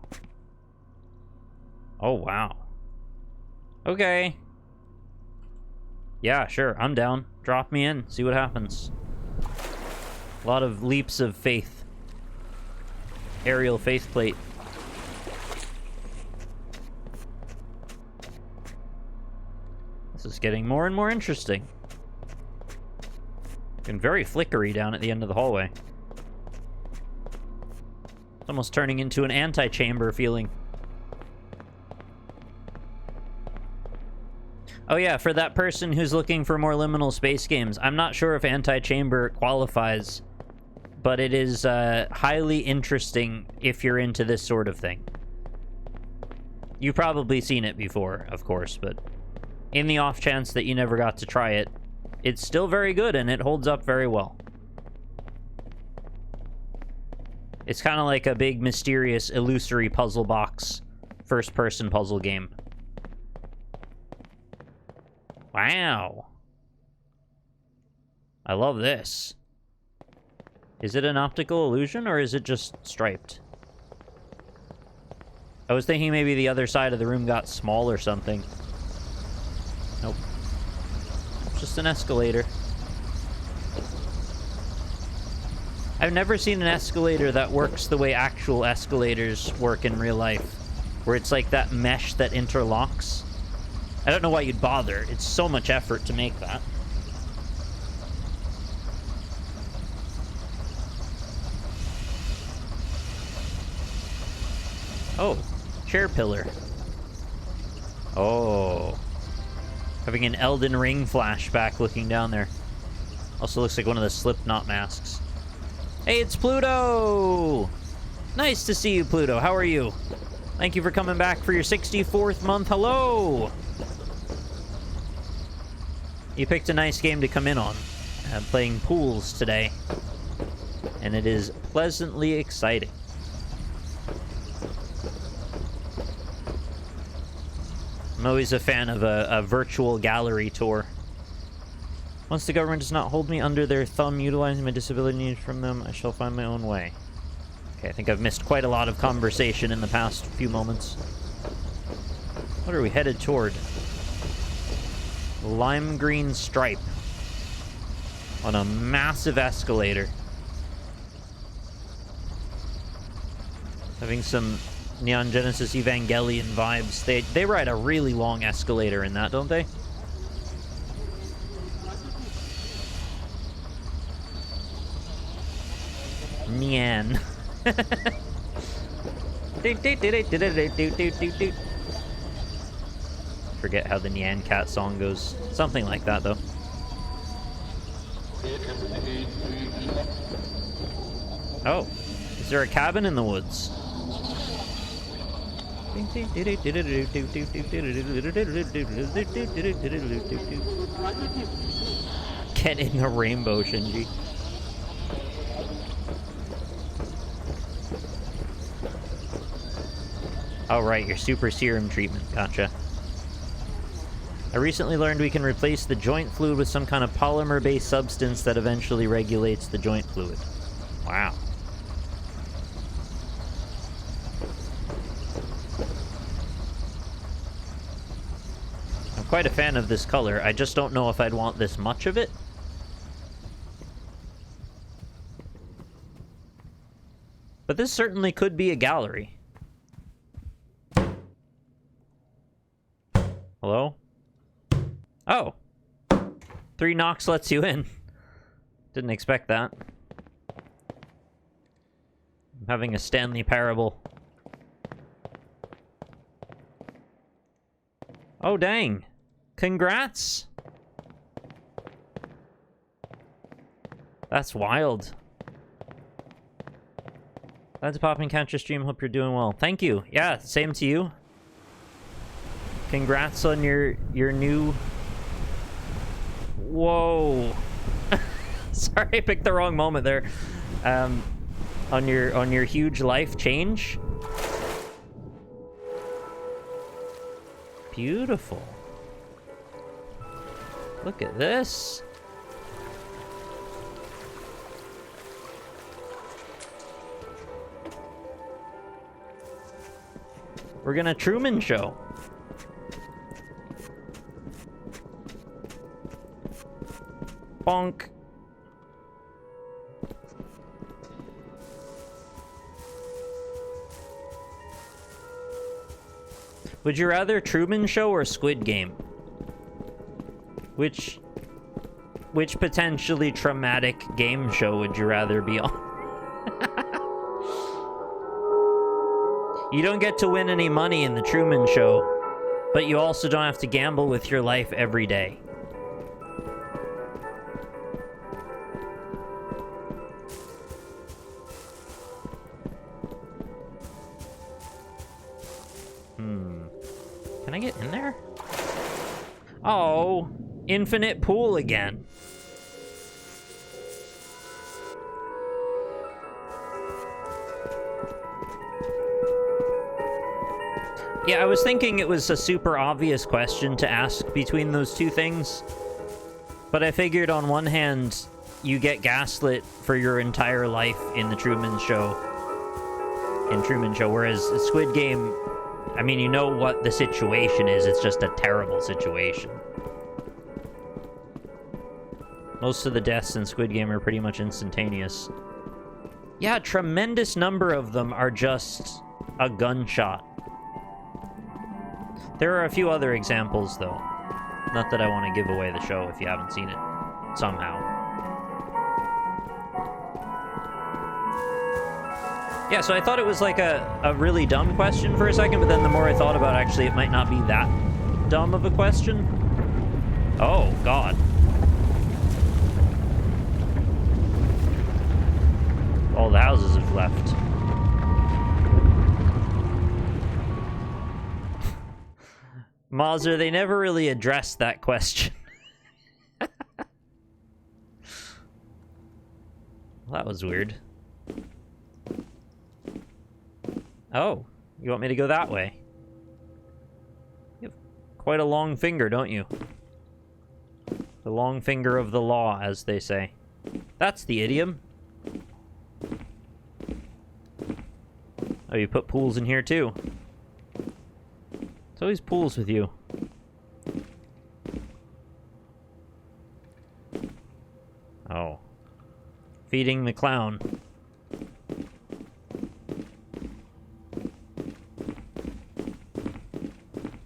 S1: Oh, wow. Okay. Yeah, sure. I'm down. Drop me in. See what happens. A lot of leaps of faith. Aerial faceplate. This is getting more and more interesting. And very flickery down at the end of the hallway. It's almost turning into an antechamber feeling. Oh yeah, for that person who's looking for more liminal space games, I'm not sure if antechamber qualifies, but it is highly interesting if you're into this sort of thing. You've probably seen it before, of course, but in the off chance that you never got to try it, it's still very good and it holds up very well. It's kind of like a big, mysterious, illusory puzzle box, first-person puzzle game. Wow. I love this. Is it an optical illusion, or is it just striped? I was thinking maybe the other side of the room got small or something. Nope. It's just an escalator. I've never seen an escalator that works the way actual escalators work in real life, where it's like that mesh that interlocks. I don't know why you'd bother. It's so much effort to make that. Oh, chair pillar. Oh. Having an Elden Ring flashback looking down there. Also looks like one of the Slipknot masks. Hey, it's Pluto! Nice to see you, Pluto. How are you? Thank you for coming back for your 64th month. Hello! You picked a nice game to come in on. Playing pools today. And it is pleasantly exciting. I'm always a fan of a virtual gallery tour. Once the government does not hold me under their thumb, utilizing my disability needs from them, I shall find my own way. Okay, I think I've missed quite a lot of conversation in the past few moments. What are we headed toward? Lime green stripe. On a massive escalator. Having some Neon Genesis Evangelion vibes. They ride a really long escalator in that, don't they? Nyan. Forget how the Nyan Cat song goes. Something like that, though. Oh. Is there a cabin in the woods? Get in the rainbow, Shinji. Oh, right, your super serum treatment. Gotcha. I recently learned we can replace the joint fluid with some kind of polymer-based substance that eventually regulates the joint fluid. Wow. I'm quite a fan of this color. I just don't know if I'd want this much of it. But this certainly could be a gallery. Hello? Oh. 3 knocks lets you in. Didn't expect that. I'm having a Stanley Parable. Oh, dang. Congrats. That's wild. Glad to pop and catch your stream. Hope you're doing well. Thank you. Yeah, same to you. Congrats on your new... Whoa. Sorry, I picked the wrong moment there. On your huge life change. Beautiful. Look at this. We're gonna Truman Show. Bonk. Would you rather Truman Show or Squid Game? Which Which potentially traumatic game show would you rather be on? You don't get to win any money in the Truman Show, but you also don't have to gamble with your life every day. Can I get in there? Oh, infinite pool again. Yeah, I was thinking it was a super obvious question to ask between those two things. But I figured on one hand, you get gaslit for your entire life in the Truman Show. Whereas Squid Game, I mean, you know what the situation is. It's just a terrible situation. Most of the deaths in Squid Game are pretty much instantaneous. Yeah, a tremendous number of them are just a gunshot. There are a few other examples, though. Not that I want to give away the show if you haven't seen it, somehow. Yeah, so I thought it was like a really dumb question for a second, but then the more I thought about it, actually, it might not be that dumb of a question. Oh, God. All the houses have left. Mazzer, they never really addressed that question. Well, that was weird. Oh, you want me to go that way? You have quite a long finger, don't you? The long finger of the law, as they say. That's the idiom. Oh, you put pools in here, too. It's always pools with you. Oh. Feeding the clown.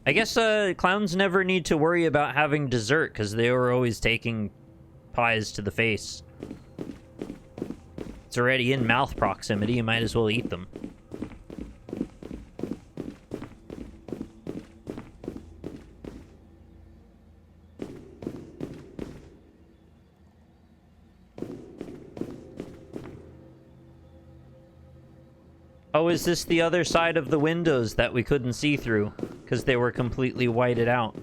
S1: I guess clowns never need to worry about having dessert because they were always taking pies to the face. It's already in mouth proximity, you might as well eat them. Oh, is this the other side of the windows that we couldn't see through? Because they were completely whited out.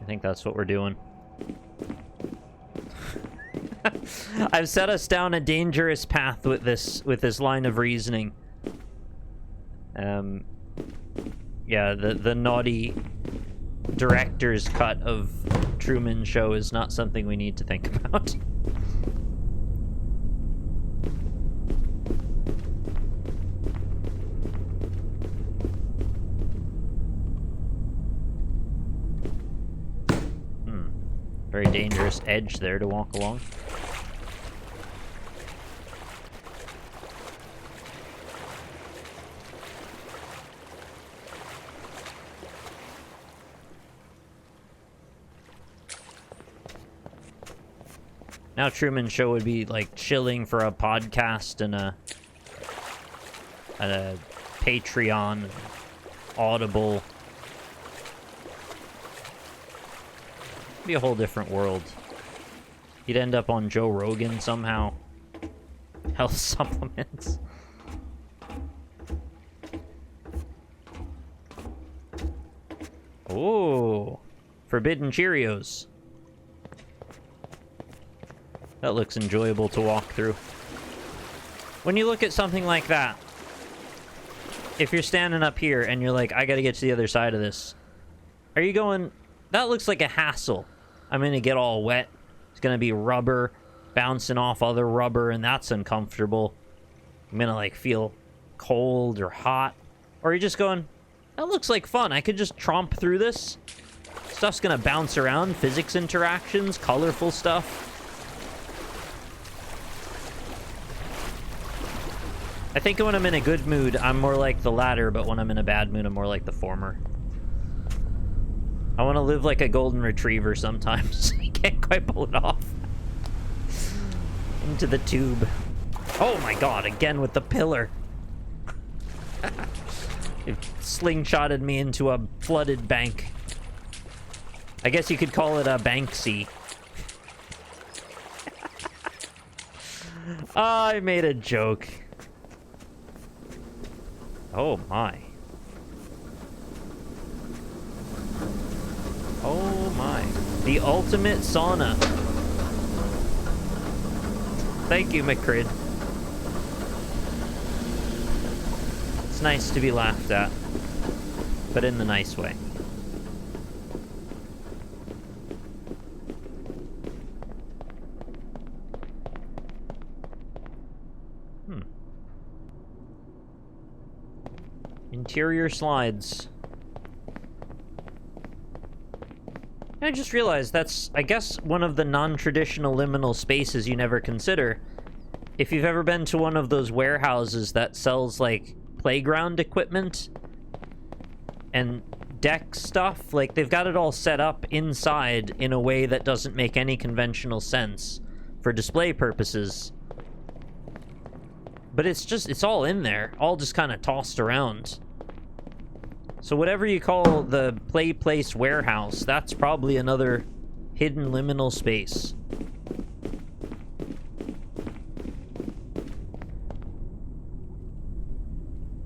S1: I think that's what we're doing. I've set us down a dangerous path with this line of reasoning. Yeah, the naughty director's cut of Truman Show is not something we need to think about. Very dangerous edge there to walk along. Now Truman Show would be like chilling for a podcast and a Patreon, Audible. It'd be a whole different world. You'd end up on Joe Rogan somehow. Health supplements. Ooh, Forbidden Cheerios. That looks enjoyable to walk through. When you look at something like that, if you're standing up here and you're like, I gotta get to the other side of this, are you going, that looks like a hassle. I'm gonna get all wet. It's gonna be rubber bouncing off other rubber, and that's uncomfortable. I'm gonna like feel cold or hot. Or are you just going, that looks like fun. I could just tromp through this. Stuff's gonna bounce around, physics interactions, colorful stuff. I think when I'm in a good mood, I'm more like the latter, but when I'm in a bad mood, I'm more like the former. I want to live like a golden retriever sometimes. I can't quite pull it off. Into the tube. Oh my god, again with the pillar. It slingshotted me into a flooded bank. I guess you could call it a Banksy. I made a joke. Oh my. Oh my. The ultimate sauna. Thank you, McCrid. It's nice to be laughed at, but in the nice way. Interior slides. I just realized that's, I guess, one of the non-traditional liminal spaces you never consider. If you've ever been to one of those warehouses that sells, like, playground equipment and deck stuff, like, they've got it all set up inside in a way that doesn't make any conventional sense for display purposes. But it's just, it's all in there, all just kind of tossed around. So whatever you call the play place warehouse, that's probably another hidden liminal space.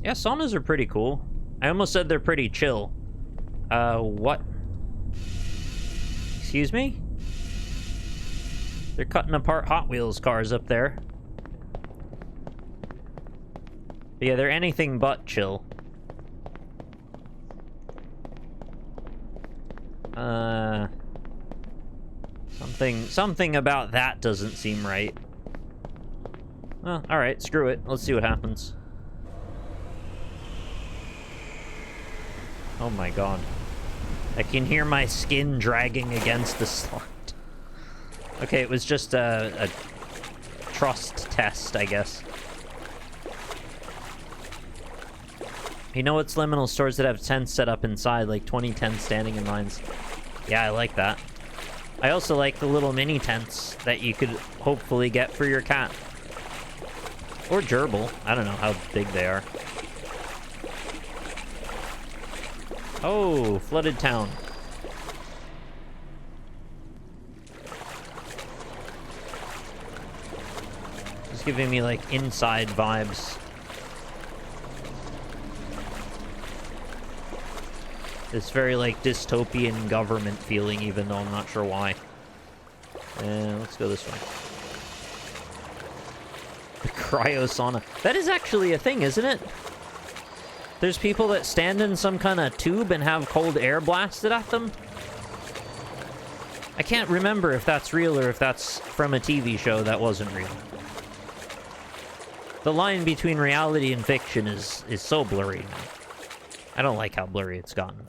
S1: Yeah, saunas are pretty cool. I almost said they're pretty chill. What? Excuse me? They're cutting apart Hot Wheels cars up there. But yeah, they're anything but chill. Something about that doesn't seem right. Well, alright, screw it. Let's see what happens. Oh my god. I can hear my skin dragging against the slide. Okay, it was just a trust test, I guess. You know what's liminal stores that have tents set up inside, like 20 tents standing in lines? Yeah, I like that. I also like the little mini tents that you could hopefully get for your cat. Or gerbil. I don't know how big they are. Oh, flooded town. It's giving me, like, inside vibes. It's very, like, dystopian government feeling, even though I'm not sure why. Let's go this way. The cryo sauna. That is actually a thing, isn't it? There's people that stand in some kind of tube and have cold air blasted at them. I can't remember if that's real or if that's from a TV show that wasn't real. The line between reality and fiction is so blurry now. I don't like how blurry it's gotten.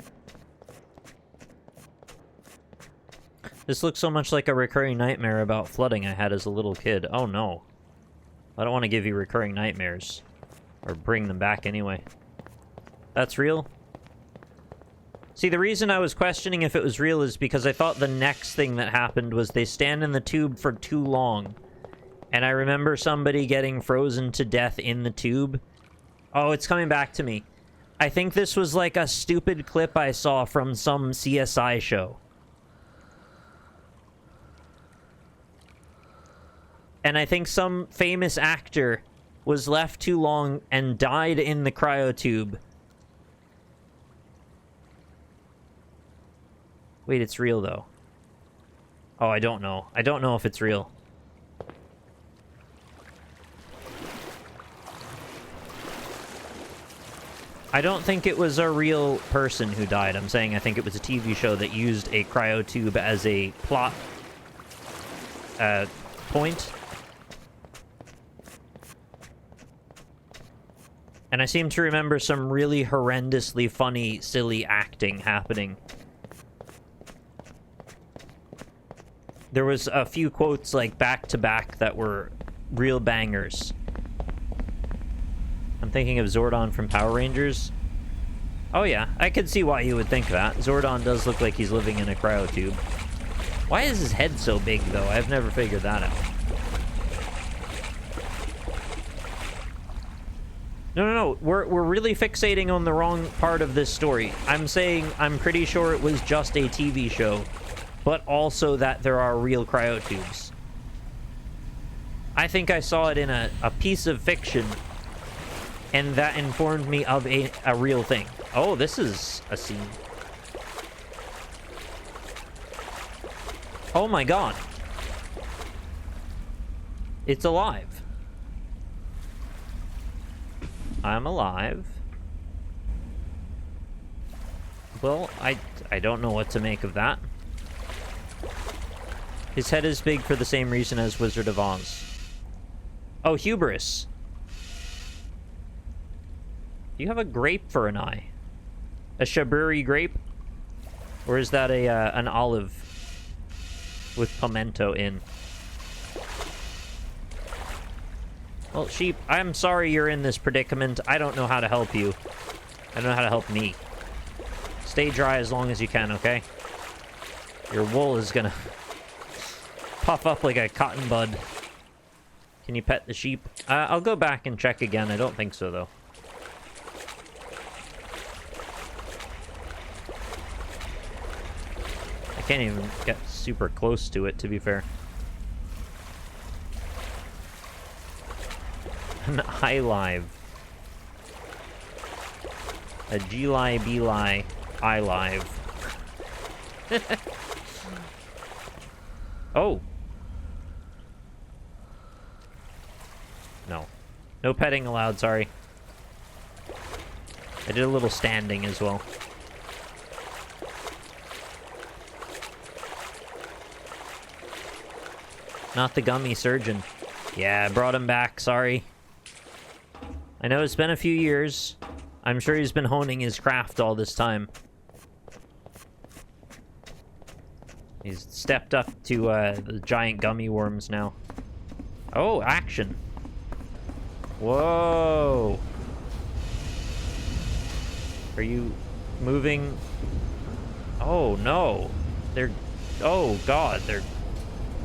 S1: This looks so much like a recurring nightmare about flooding I had as a little kid. Oh no. I don't want to give you recurring nightmares. Or bring them back anyway. That's real? See, the reason I was questioning if it was real is because I thought the next thing that happened was they stand in the tube for too long. And I remember somebody getting frozen to death in the tube. Oh, it's coming back to me. I think this was like a stupid clip I saw from some CSI show. And I think some famous actor was left too long and died in the cryo-tube. Wait, it's real, though. Oh, I don't know. I don't know if it's real. I don't think it was a real person who died. I'm saying I think it was a TV show that used a cryo-tube as a plot point. And I seem to remember some really horrendously funny, silly acting happening. There was a few quotes, like, back-to-back that were real bangers. I'm thinking of Zordon from Power Rangers. Oh yeah, I could see why you would think that. Zordon does look like he's living in a cryo-tube. Why is his head so big, though? I've never figured that out. No. We're really fixating on the wrong part of this story. I'm saying I'm pretty sure it was just a TV show, but also that there are real cryotubes. I think I saw it in a piece of fiction, and that informed me of a real thing. Oh, this is a scene. Oh my god. It's alive. I'm alive. Well, I don't know what to make of that. His head is big for the same reason as Wizard of Oz. Oh, hubris. Do you have a grape for an eye? A Shaburi grape? Or is that an olive with pimento in? Well, sheep, I'm sorry you're in this predicament. I don't know how to help you. I don't know how to help me. Stay dry as long as you can, okay? Your wool is gonna puff up like a cotton bud. Can you pet the sheep? I'll go back and check again. I don't think so, though. I can't even get super close to it, to be fair. An I-live. A G-lie, B-lie, I-live. Oh. No. No petting allowed, sorry. I did a little standing as well. Not the gummy surgeon. Yeah, I brought him back, sorry. I know it's been a few years. I'm sure he's been honing his craft all this time. He's stepped up to the giant gummy worms now. Oh, action. Whoa. Are you moving? Oh, no. They're... Oh, God. They're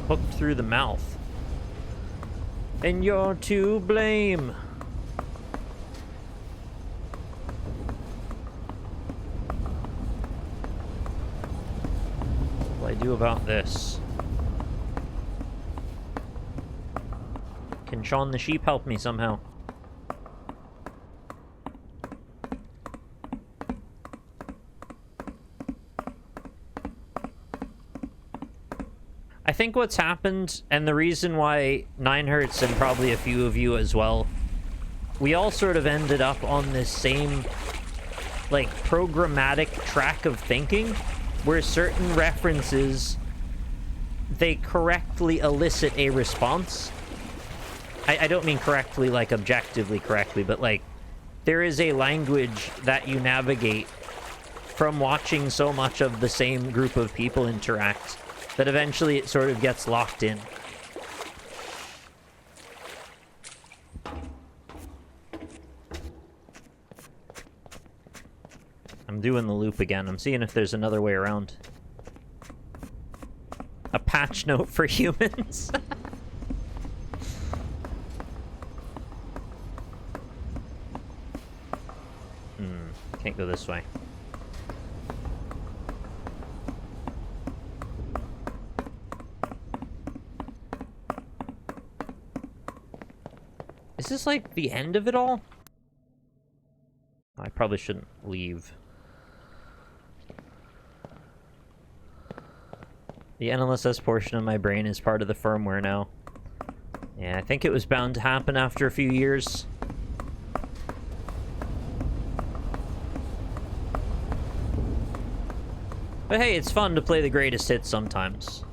S1: hooked through the mouth. And you're to blame. What do I do about this? Can Sean the sheep help me somehow? I think what's happened, and the reason why 9Hertz and probably a few of you as well, we all sort of ended up on this same, like, programmatic track of thinking, where certain references, they correctly elicit a response. I don't mean correctly, like, objectively correctly, but, like, there is a language that you navigate from watching so much of the same group of people interact that eventually it sort of gets locked in. I'm doing the loop again. I'm seeing if there's another way around. A patch note for humans. Can't go this way. Is this like the end of it all? I probably shouldn't leave. The NLSS portion of my brain is part of the firmware now. Yeah, I think it was bound to happen after a few years. But hey, it's fun to play the greatest hits sometimes.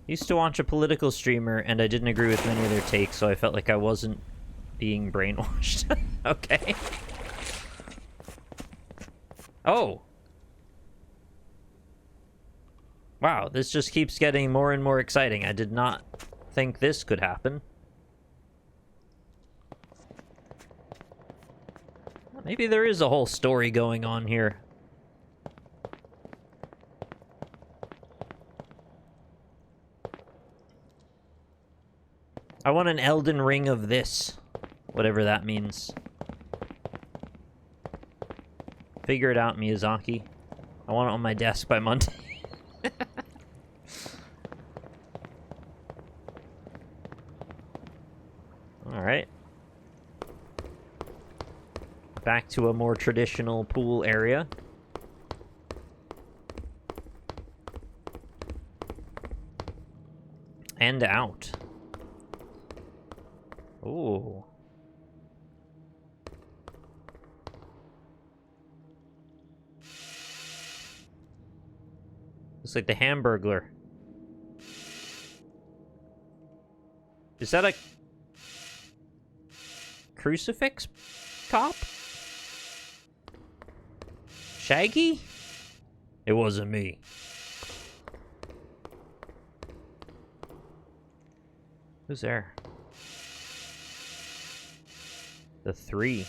S1: Used to watch a political streamer, and I didn't agree with many of their takes, so I felt like I wasn't being brainwashed. Okay. Oh. Wow, this just keeps getting more and more exciting. I did not think this could happen. Maybe there is a whole story going on here. I want an Elden Ring of this. Whatever that means. Figure it out, Miyazaki. I want it on my desk by Monday. Alright. Back to a more traditional pool area. And out. Ooh. Looks like the Hamburglar. Is that a crucifix cop? Shaggy? It wasn't me. Who's there? The 3.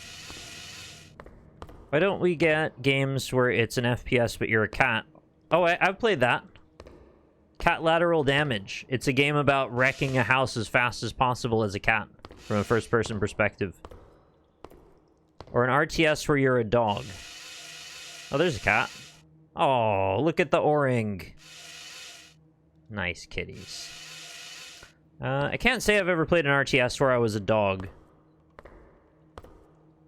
S1: Why don't we get games where it's an FPS but you're a cat? Oh, I've played that. Cat Lateral Damage. It's a game about wrecking a house as fast as possible as a cat from a first-person perspective. Or an RTS where you're a dog. Oh, there's a cat. Oh, look at the O-ring. Nice kitties. I can't say I've ever played an RTS where I was a dog.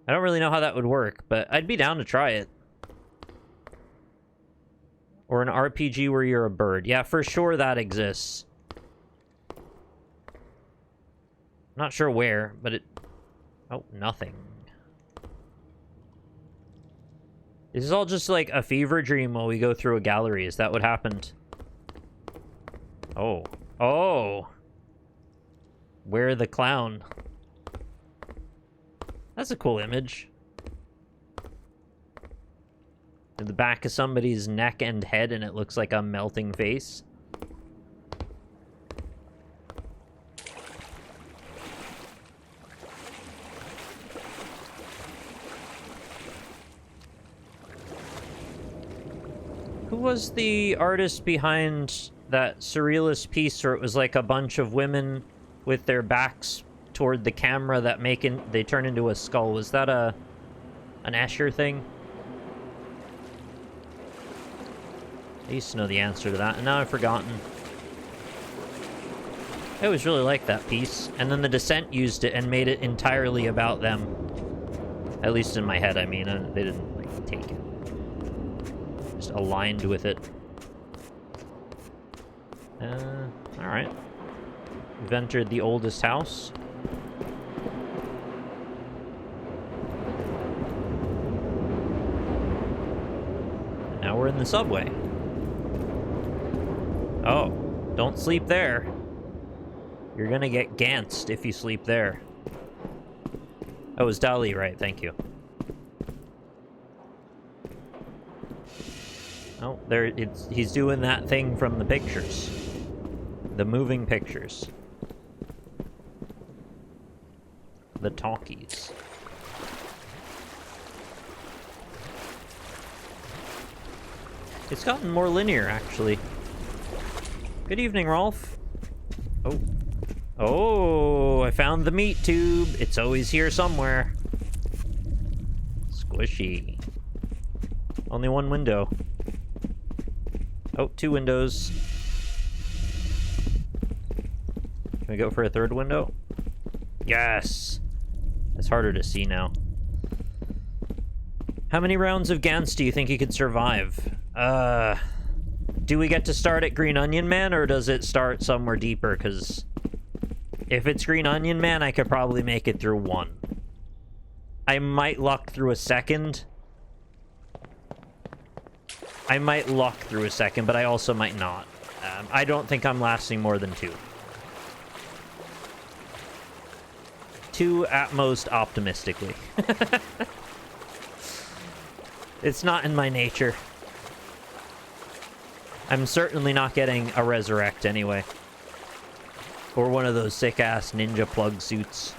S1: I don't really know how that would work, but I'd be down to try it. Or an RPG where you're a bird. Yeah, for sure that exists. Not sure where, but it... Oh, nothing. This is all just like a fever dream while we go through a gallery. Is that what happened? Oh. Oh! Where the clown? That's a cool image. In the back of somebody's neck and head, and it looks like a melting face. Who was the artist behind that surrealist piece where it was like a bunch of women with their backs toward the camera that they turn into a skull? Was that an Escher thing? I used to know the answer to that, and now I've forgotten. I always really liked that piece, and then The Descent used it and made it entirely about them. At least in my head, I mean, they didn't like take it. Just aligned with it. Alright. We've entered the oldest house. And now we're in the subway. Oh, don't sleep there. You're gonna get Gantz if you sleep there. Oh, it's Dali, right, thank you. Oh, there, he's doing that thing from the pictures. The moving pictures. The talkies. It's gotten more linear, actually. Good evening, Rolf. Oh. Oh, I found the meat tube. It's always here somewhere. Squishy. Only one window. Oh, 2 windows. Can we go for a 3rd window? Yes! It's harder to see now. How many rounds of Gantz do you think you could survive? Do we get to start at Green Onion Man, or does it start somewhere deeper? Because if it's Green Onion Man, I could probably make it through 1. I might luck through a 2nd. I might luck through a 2nd, but I also might not. I don't think I'm lasting more than 2. 2 at most, optimistically. It's not in my nature. I'm certainly not getting a resurrect anyway. Or one of those sick-ass ninja plug suits.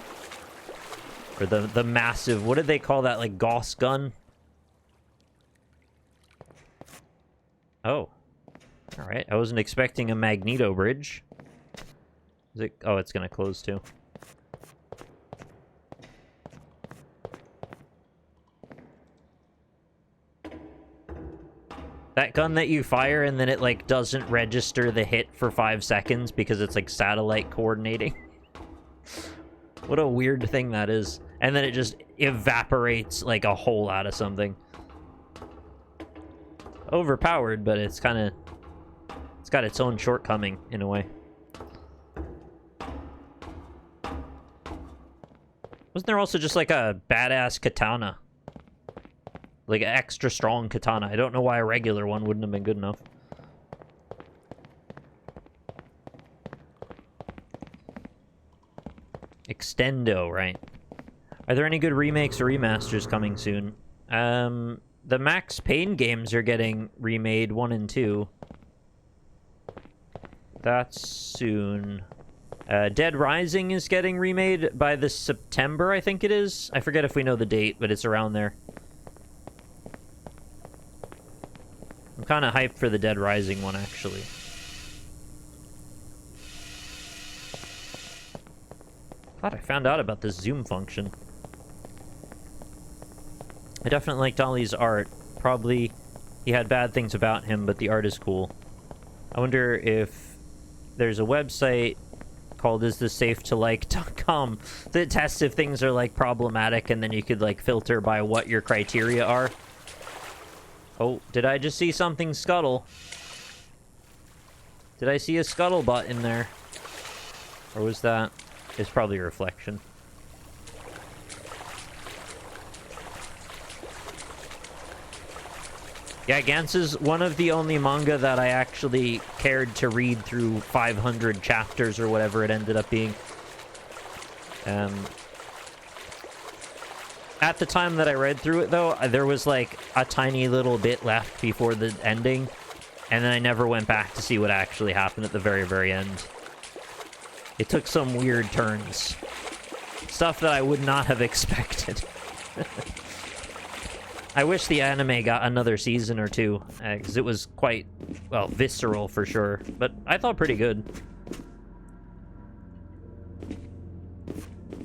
S1: Or the massive... What did they call that? Like, Gauss gun? Oh. Alright, I wasn't expecting a Magneto bridge. Is it... Oh, it's gonna close too. That gun that you fire and then it, like, doesn't register the hit for 5 seconds because it's, like, satellite coordinating. What a weird thing that is. And then it just evaporates, like, a hole out of something. Overpowered, but it's kind of... It's got its own shortcoming, in a way. Wasn't there also just, like, a badass katana? Like, an extra strong katana. I don't know why a regular one wouldn't have been good enough. Extendo, right. Are there any good remakes or remasters coming soon? The Max Payne games are getting remade, 1 and 2. That's soon. Dead Rising is getting remade by this September, I think it is. I forget if we know the date, but it's around there. I'm kind of hyped for the Dead Rising one, actually. Glad I found out about this zoom function. I definitely like Dolly's art. Probably he had bad things about him, but the art is cool. I wonder if there's a website called isthissafe-to-like.com that tests if things are, like, problematic, and then you could, like, filter by what your criteria are. Oh, did I just see something scuttle? Did I see a scuttlebutt in there? Or was that... It's probably a reflection. Yeah, Gantz is one of the only manga that I actually cared to read through 500 chapters or whatever it ended up being. At the time that I read through it, though, there was, like, a tiny little bit left before the ending, and then I never went back to see what actually happened at the very, very end. It took some weird turns. Stuff that I would not have expected. I wish the anime got another season or two, because it was quite, well, visceral for sure, but I thought pretty good.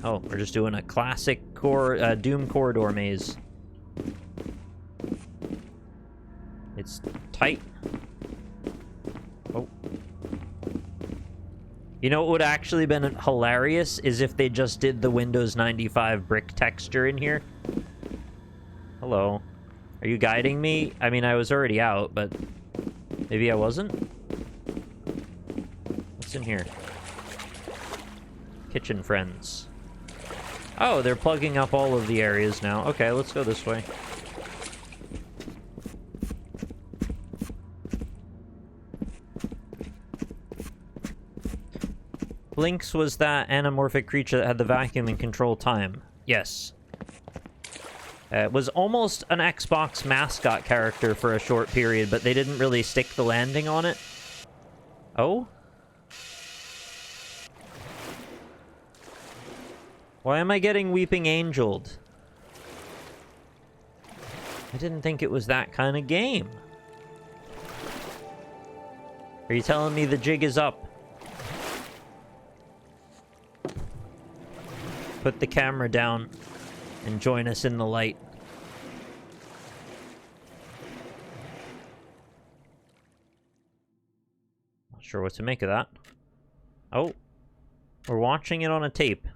S1: Oh, we're just doing a classic Doom corridor maze. It's tight. Oh. You know what would actually been hilarious is if they just did the Windows 95 brick texture in here. Hello. Are you guiding me? I mean, I was already out, but maybe I wasn't? What's in here? Kitchen friends. Oh, they're plugging up all of the areas now. Okay, let's go this way. Lynx was that anamorphic creature that had the vacuum and control time. Yes. It was almost an Xbox mascot character for a short period, but they didn't really stick the landing on it. Oh? Why am I getting Weeping Angeled? I didn't think it was that kind of game. Are you telling me the jig is up? Put the camera down and join us in the light. Not sure what to make of that. Oh, we're watching it on a tape.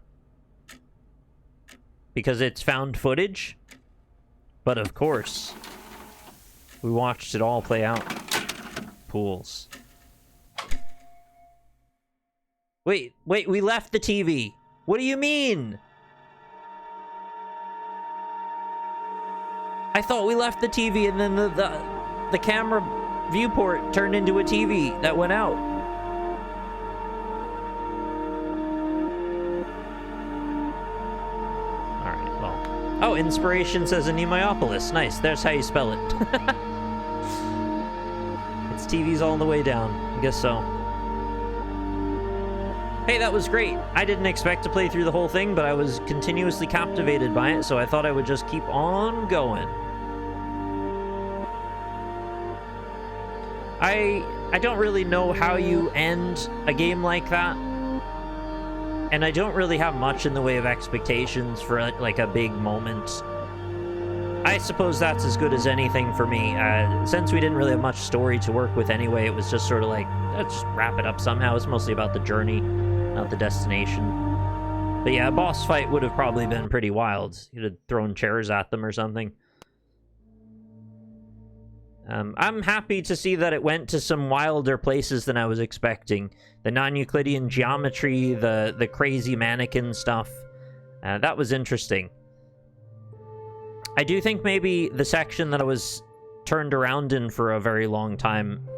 S1: Because it's found footage? But of course, we watched it all play out. Pools. Wait, we left the TV. What do you mean? I thought we left the TV and then the camera viewport turned into a TV that went out. Oh, Inspiration says Anemiopolis. Nice. There's how you spell it. It's TV's all the way down. I guess so. Hey, that was great. I didn't expect to play through the whole thing, but I was continuously captivated by it, so I thought I would just keep on going. I don't really know how you end a game like that. And I don't really have much in the way of expectations for, like, a big moment. I suppose that's as good as anything for me. Since we didn't really have much story to work with anyway, it was just sort of like, let's just wrap it up somehow. It's mostly about the journey, not the destination. But yeah, a boss fight would have probably been pretty wild. You'd have thrown chairs at them or something. I'm happy to see that it went to some wilder places than I was expecting. The non-Euclidean geometry, the crazy mannequin stuff. That was interesting. I do think maybe the section that I was turned around in for a very long time,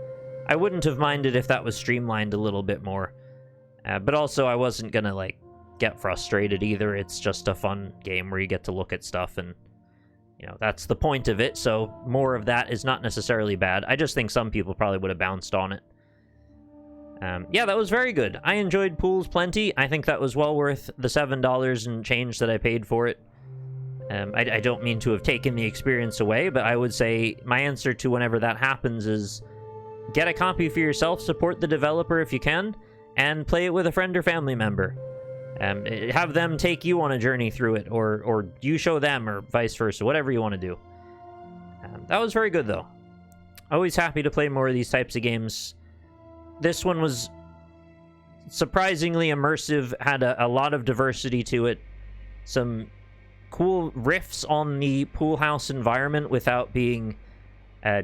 S1: I wouldn't have minded if that was streamlined a little bit more. But also, I wasn't gonna, like, get frustrated either. It's just a fun game where you get to look at stuff, and, you know, that's the point of it, so more of that is not necessarily bad. I just think some people probably would have bounced on it. Yeah, that was very good. I enjoyed pools plenty. I think that was well worth the $7 and change that I paid for it. I don't mean to have taken the experience away, but I would say my answer to whenever that happens is get a copy for yourself, support the developer if you can, and play it with a friend or family member. Have them take you on a journey through it, or you show them, or vice versa, whatever you want to do. That was very good, though. Always happy to play more of these types of games. This one was surprisingly immersive, had a lot of diversity to it. Some cool riffs on the pool house environment without being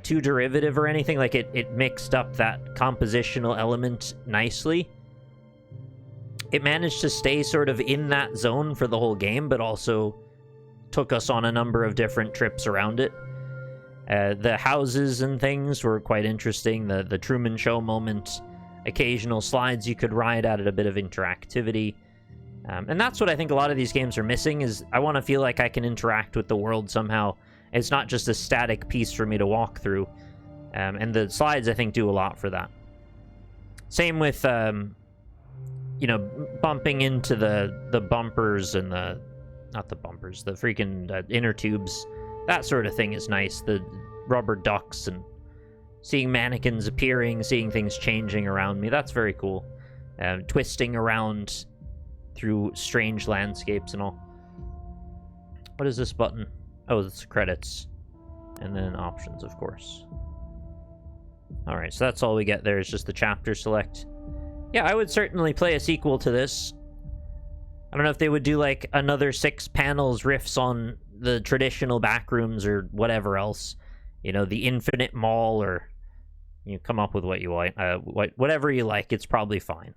S1: too derivative or anything. Like, it mixed up that compositional element nicely. It managed to stay sort of in that zone for the whole game, but also took us on a number of different trips around it. The houses and things were quite interesting. The Truman Show moment, occasional slides you could ride, added a bit of interactivity. And that's what I think a lot of these games are missing, is I want to feel like I can interact with the world somehow. It's not just a static piece for me to walk through. And the slides, I think, do a lot for that. Same with, you know, bumping into the bumpers and the... Not the bumpers, the freaking inner tubes. That sort of thing is nice. The rubber ducks and seeing mannequins appearing, seeing things changing around me. That's very cool. Twisting around through strange landscapes and all. What is this button? Oh, it's credits. And then options, of course. Alright, so that's all we get there, is just the chapter select. Yeah, I would certainly play a sequel to this. I don't know if they would do, like, another 6 panels riffs on the traditional backrooms or whatever else. You know, the infinite mall, or you come up with what you want. Whatever you like, it's probably fine.